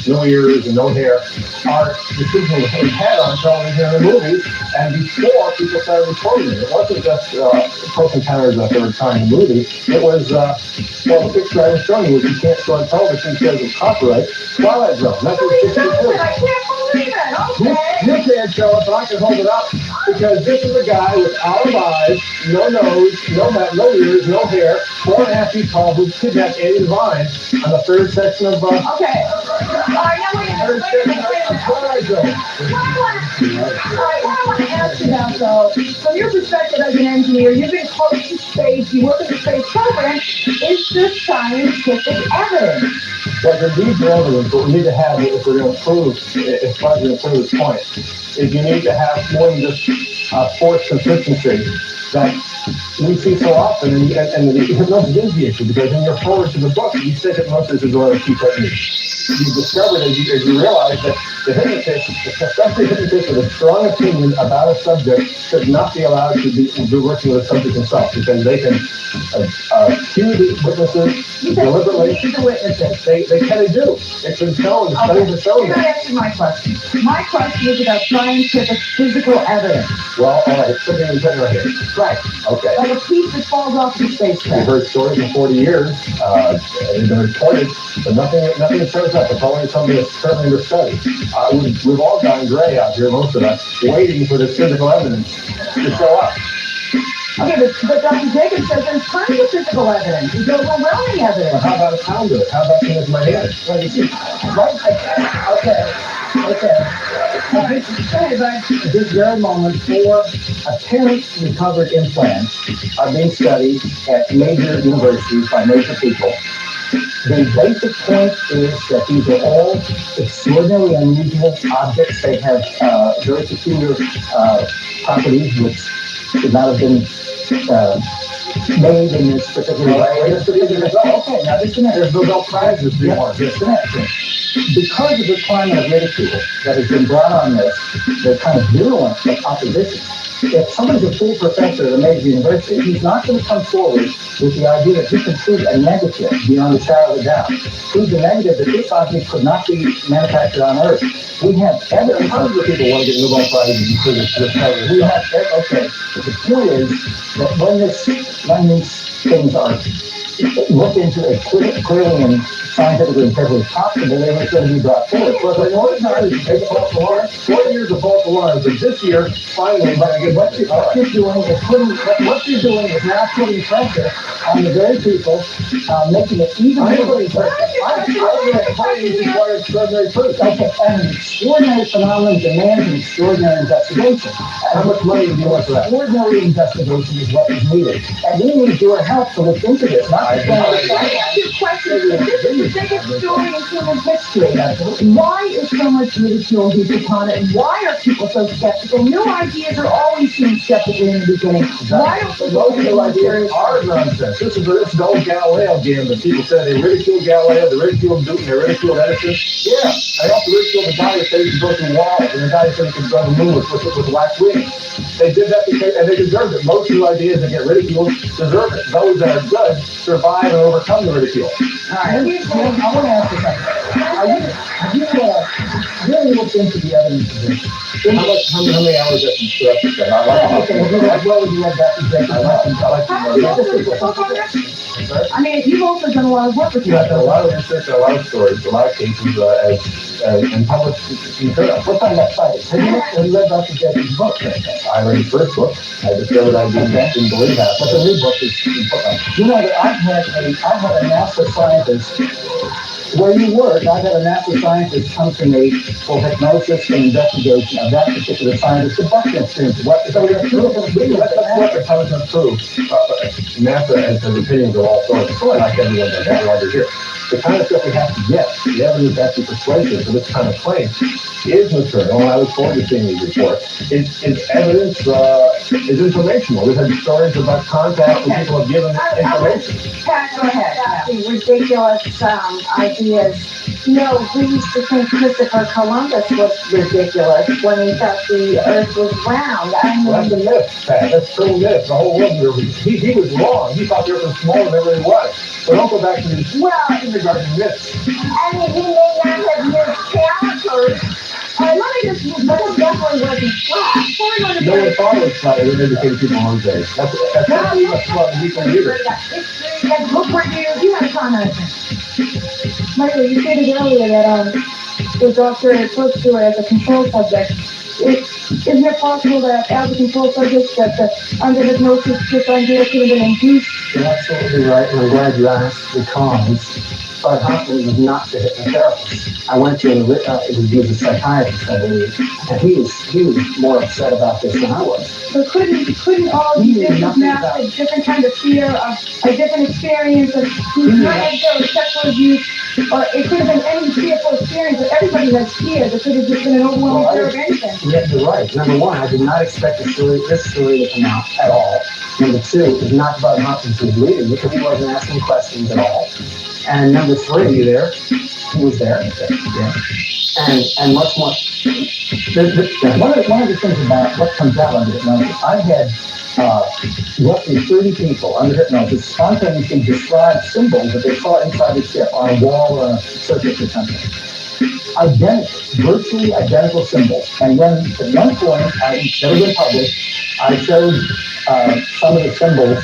no ears and no hair are descriptions we've had on television and movies, and before people started reporting it. It wasn't just Close Encounters of the Third Kind movie. It was, the picture I was showing you, which you can't show on television because of copyright, Twilight Zone. That's what I can't believe it. Okay. You can't show it, but I can hold it up because this is a guy with olive eyes, no nose, no ears, no hair, 4.5 feet tall, who kidnapped Eddie Devine on the third section of Okay. All right, now wait a minute. Twilight Zone. All right, what I want to ask you about, though, from your perspective as an engineer, you've been close to space, you work in the space program, is there scientific evidence? Well, there needs evidence, but we need to have it if we're going to prove, if we're going to prove this point, is you need to have more than just forced consistency that we see so often, and the hypnosis is the issue, because in your forward to the book, you said hypnosis is one of the key techniques. You discovered as you realized that the hypnotist, especially hypnotists with a strong opinion about a subject, should not be allowed to be working with a subject himself, because they can cue the witnesses deliberately. They kind of do. It's been shown, the studies have shown You're not that. answering my question. My question is about scientific physical evidence. Well, all right, it's something put right here. Right. Okay. Like a piece that falls off the spacecraft. We've heard stories for 40 years, they've been reported, but nothing shows up. It's only something that's currently under study. We've all gone gray out here, most of us, waiting for this physical evidence to show up. Okay, but Dr. Jacobs says there's plenty of physical evidence. There's overwhelming But evidence. how about a pound of it? How about things in my hand? Well, you see, right? Okay. Go ahead, bud. At this very moment, 4 apparent recovered implants are being studied at major universities by major people. The basic point is that these are all extraordinarily unusual objects. They have very peculiar properties which should not have been made in this particular way. Okay, now this is there's Nobel Prizes being won. Just because of the climate of ridicule that has been brought on this, the kind of virulence of opposition. If somebody's a full professor at a major university, he's not going to come forward with the idea that he can prove a negative beyond a shadow of a doubt. Prove the negative that this object could not be manufactured on Earth. We have evidence. Hundreds of people want to get Nobel Prizes because it's just we have, okay. The point is that when these things are looked into as clearly and scientifically and carefully as possible, they were going to be brought forward. But in order to take a false alarm, 4 years of false alarms, but this year, finally, what you're doing is now putting pressure on the very people, making it even more pressure. Extraordinary proof. Okay, and an extraordinary phenomenon demands an extraordinary investigation. How much money do you want for that? Extraordinary investigation is what is needed. And we need your help to look into this, not just Your question is, this is the biggest story in human history. Why is so much ridicule heaped upon it? And why are people so skeptical? New ideas are always seen skeptically in the beginning. Why don't people ideas are nonsense? This is the old Galileo game that people said they ridiculed Galileo, they ridiculed Newton, they ridiculed Edison. Yeah, they also ridiculed the guy that said he could go through walls, and the guy that said he could go to the moon with wax wings. They did that because, and they deserved it. Most new ideas that get ridiculed deserve it. Those that are good survive and overcome the ridicule. All right. I want to ask you something. Have you really looked into the evidence of this? How many hours have you spent? Okay, well, would you like that to I mean, you've also done a lot of work with Yeah, I've done a lot of research, a lot of stories, a lot of cases and published material. What's on that site? Have you read Dr. Jacobs' book? I read his first book. I discovered I didn't believe that. But the new book is, you know that I've had a NASA scientist, where you work, I've had a NASA scientist come to me for hypnosis and investigation of that particular scientist, the Buckner experience. So we have two different videos. Let's let the intelligence prove. NASA has opinions of all sorts. It's only like everyone does that over here. The kind of stuff we have to get, the evidence has to be persuasive for this kind of claim, is material, and I look forward to seeing these reports. Is evidence, is informational. We've had stories about contacts where people have given information. Pat, go ahead. Ridiculous ideas. No, we used to think Christopher Columbus was ridiculous when he thought the Earth was round. Well, that's a myth, Pat. That's total myth. The whole world, he was wrong. He thought the Earth was smaller than it really was. So don't go back to these kindergarten myths. I mean, he may not have used calipers. Let me just, but it definitely wasn't flat. No one thought it was flat. It educated people in those days. That's what we can do. Look where you had a comment. Michael, you stated earlier that the doctor referred to it as a control subject. Isn't it possible that as a control subject that under hypnosis this idea could have been induced? You're absolutely right, and I'm glad you asked, because Bud Hoffman was not the hypnotherapist. I went to he was a psychiatrist, I believe, and he was more upset about this than I was. But couldn't all these things mask a different kind of fear, of a different experience of not necessarily sexual abuse, or it could have been any fearful experience, but everybody has fears. It could have just been an overwhelming fear of anything. Yeah, you're right. Number one, I did not expect this story to come out at all. Number two, it was not Bud Hoffman who was leading because he wasn't asking questions at all. And number three, Were you there? he was there. Yeah. And much more. One of the things about what comes out under hypnosis, I've had roughly 30 people under hypnosis spontaneously describe symbols that they saw inside the ship on a wall or a surface or something. Virtually identical symbols. And when at one point, it's never been published, I showed some of the symbols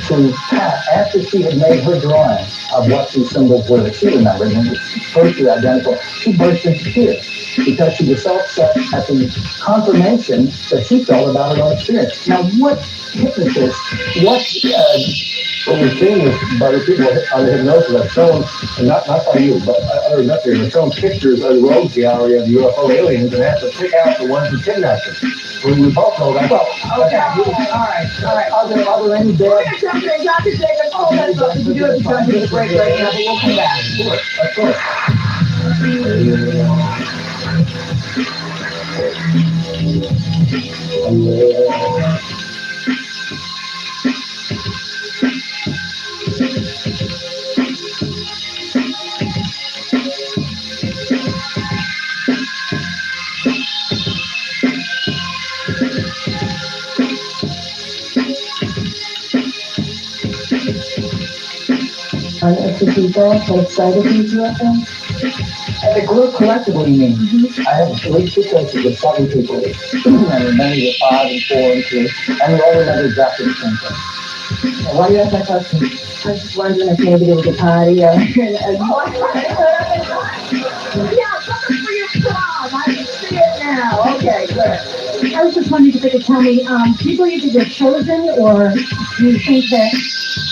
to Pat after she had made her drawing of what these symbols were that she remembered, and it's virtually identical. She burst into tears because she was so upset at the confirmation that she felt about her own experience. Now, what hypnotist, What we've seen is by the people under hypnosis have shown, and not by you, but other investigators have shown pictures of the rogues gallery of the UFO aliens and have to pick out the ones who kidnapped them. We both know that. okay, all right. Are there any We're bad... going to jump in, Dr. Jacobs, hold that up. You do it to jump to the break right now, but we'll come back. Of course. Unearthly people have cited these UFOs? The group collectively, you mean? I have at least 2 cases with 7 people, and many with 5 and 4 and 2, and we all remember exactly the same thing. Why do you ask that question? I was just wondering if maybe there was a party. Yeah, something for your prom. I can see it now. Okay, good. I was just wondering if you could tell me, do you believe that you're chosen, or do you think that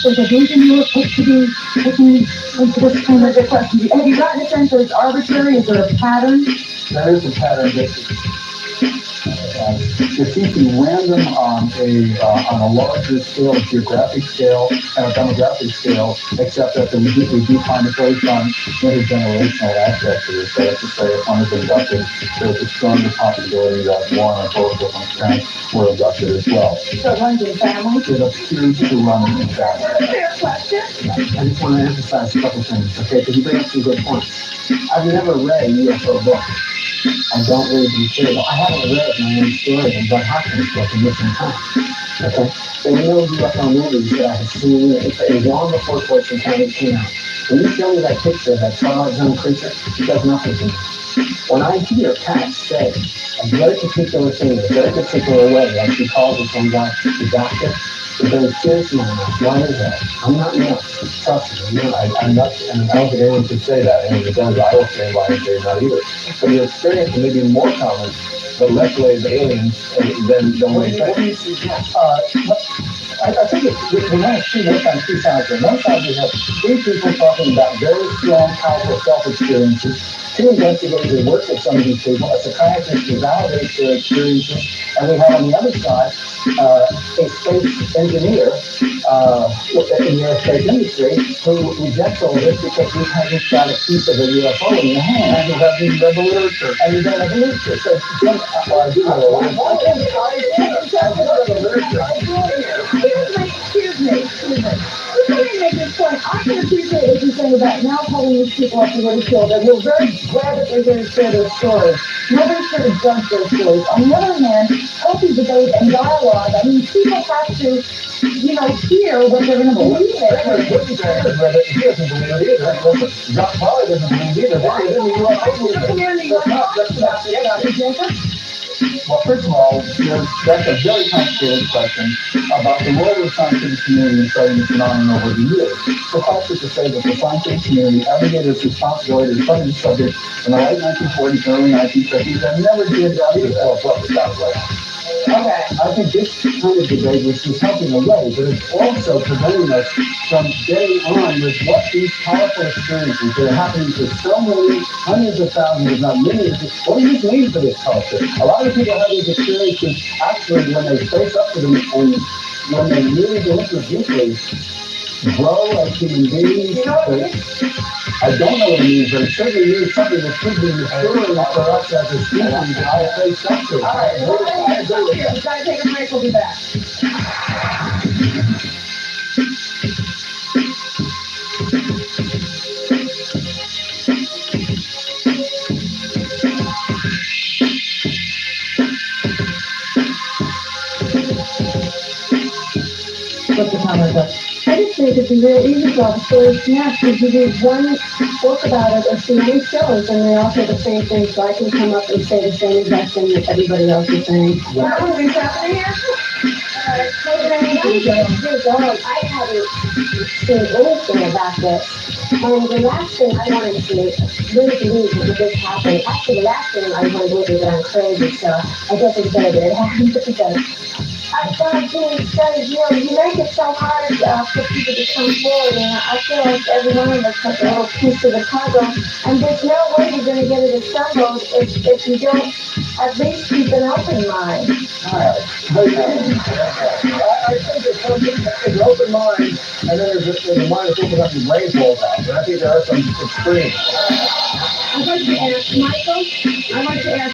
there's a reason you were picked to be taken into this kind of a question? Have you gotten a sense that it's arbitrary? Is there a pattern? There is a pattern that has. There seems to be random on a larger scale, geographic scale, and a demographic scale, except that we do find it based on intergenerational aspects of this. That is to say, if one is abducted, there's a stronger possibility that one or both of them parents were abducted as well. So it runs in families? It appears to run in families. Fair question. I just want to emphasize a couple things, okay? Because you bring up some good points. I've never read a UFO book. I don't read the material. I haven't read my own story in Bud Hopkins' book in Missing Time. Okay? There were no UFO movies that I had seen. It was long before Force Encounter came out. When you show me that picture of that Twilight Zone creature, it does nothing to me. When I hear Pat say a very particular thing, a very particular way, like she calls it one guy, the doctor, it's very serious in my mouth. Why is that? I'm not nuts. Trust me, I'm nuts, and I don't think anyone could say that. And if it does, I will say why I say not either. But your experience may be more common, but less related to aliens than what you think. I think we want to see what's on two sides here. One side we have three people talking about very strong, powerful self-experiences. Two investigators who work with some of these people, a psychiatrist who validates their experiences, and we have on the other side a space engineer in the aerospace industry who rejects all this because he hasn't got a piece of a UFO in the hand. And he hasn't read the literature. And he doesn't have the literature. So, Jim, I do know the Excuse me. Let me make this point. I can appreciate what you're saying about now pulling these people up to ridicule. That we're very glad that they're going to share their stories. Nobody should have jumped their stories. On the other hand, healthy debate and dialogue. I mean, people have to, hear what they're going to believe in. He doesn't believe it either. John Polly doesn't believe either. Well, first of all, that's a very complicated question about the role of the scientific community in studying the phenomenon over the years. Suffice it to say that the scientific community elevated its responsibility to study the subject in the late 1940s and early 1950s and never did either. That's what it sounds like. Okay. I think this kind of debate is helping away, but it's also preventing us from getting on with what these powerful experiences that are happening to so many hundreds of thousands, if not millions, what does this mean for this culture? A lot of people have these experiences actually when they face up to them and when they really go into it deeply, grow as human beings. I don't know what it means, but it certainly means something that could be restoring for us as a species that I face up to. All right. We've got to take a break. We'll be back. What's the comment up? I just think it'd be real easy for all the stories to match because you do one book about it or see any shows and they all say the same thing, so I can come up and say the same exact thing that everybody else is saying. What is happening here? I haven't seen anything about this. And the last thing I wanted to really believe that this happened, actually the last thing I want to believe is that I'm crazy, so I guess it's better that it happened because I thought being studied, you make it so hard for people to come forward, and I feel like every one of us has a little piece of the puzzle, and there's no way you're going to get it assembled if you don't at least keep an open mind. I think there's an open mind, and then there's a mind that's open up and brain falls out. But I think there are some extremes. I'd like to ask Michael, I'd like to ask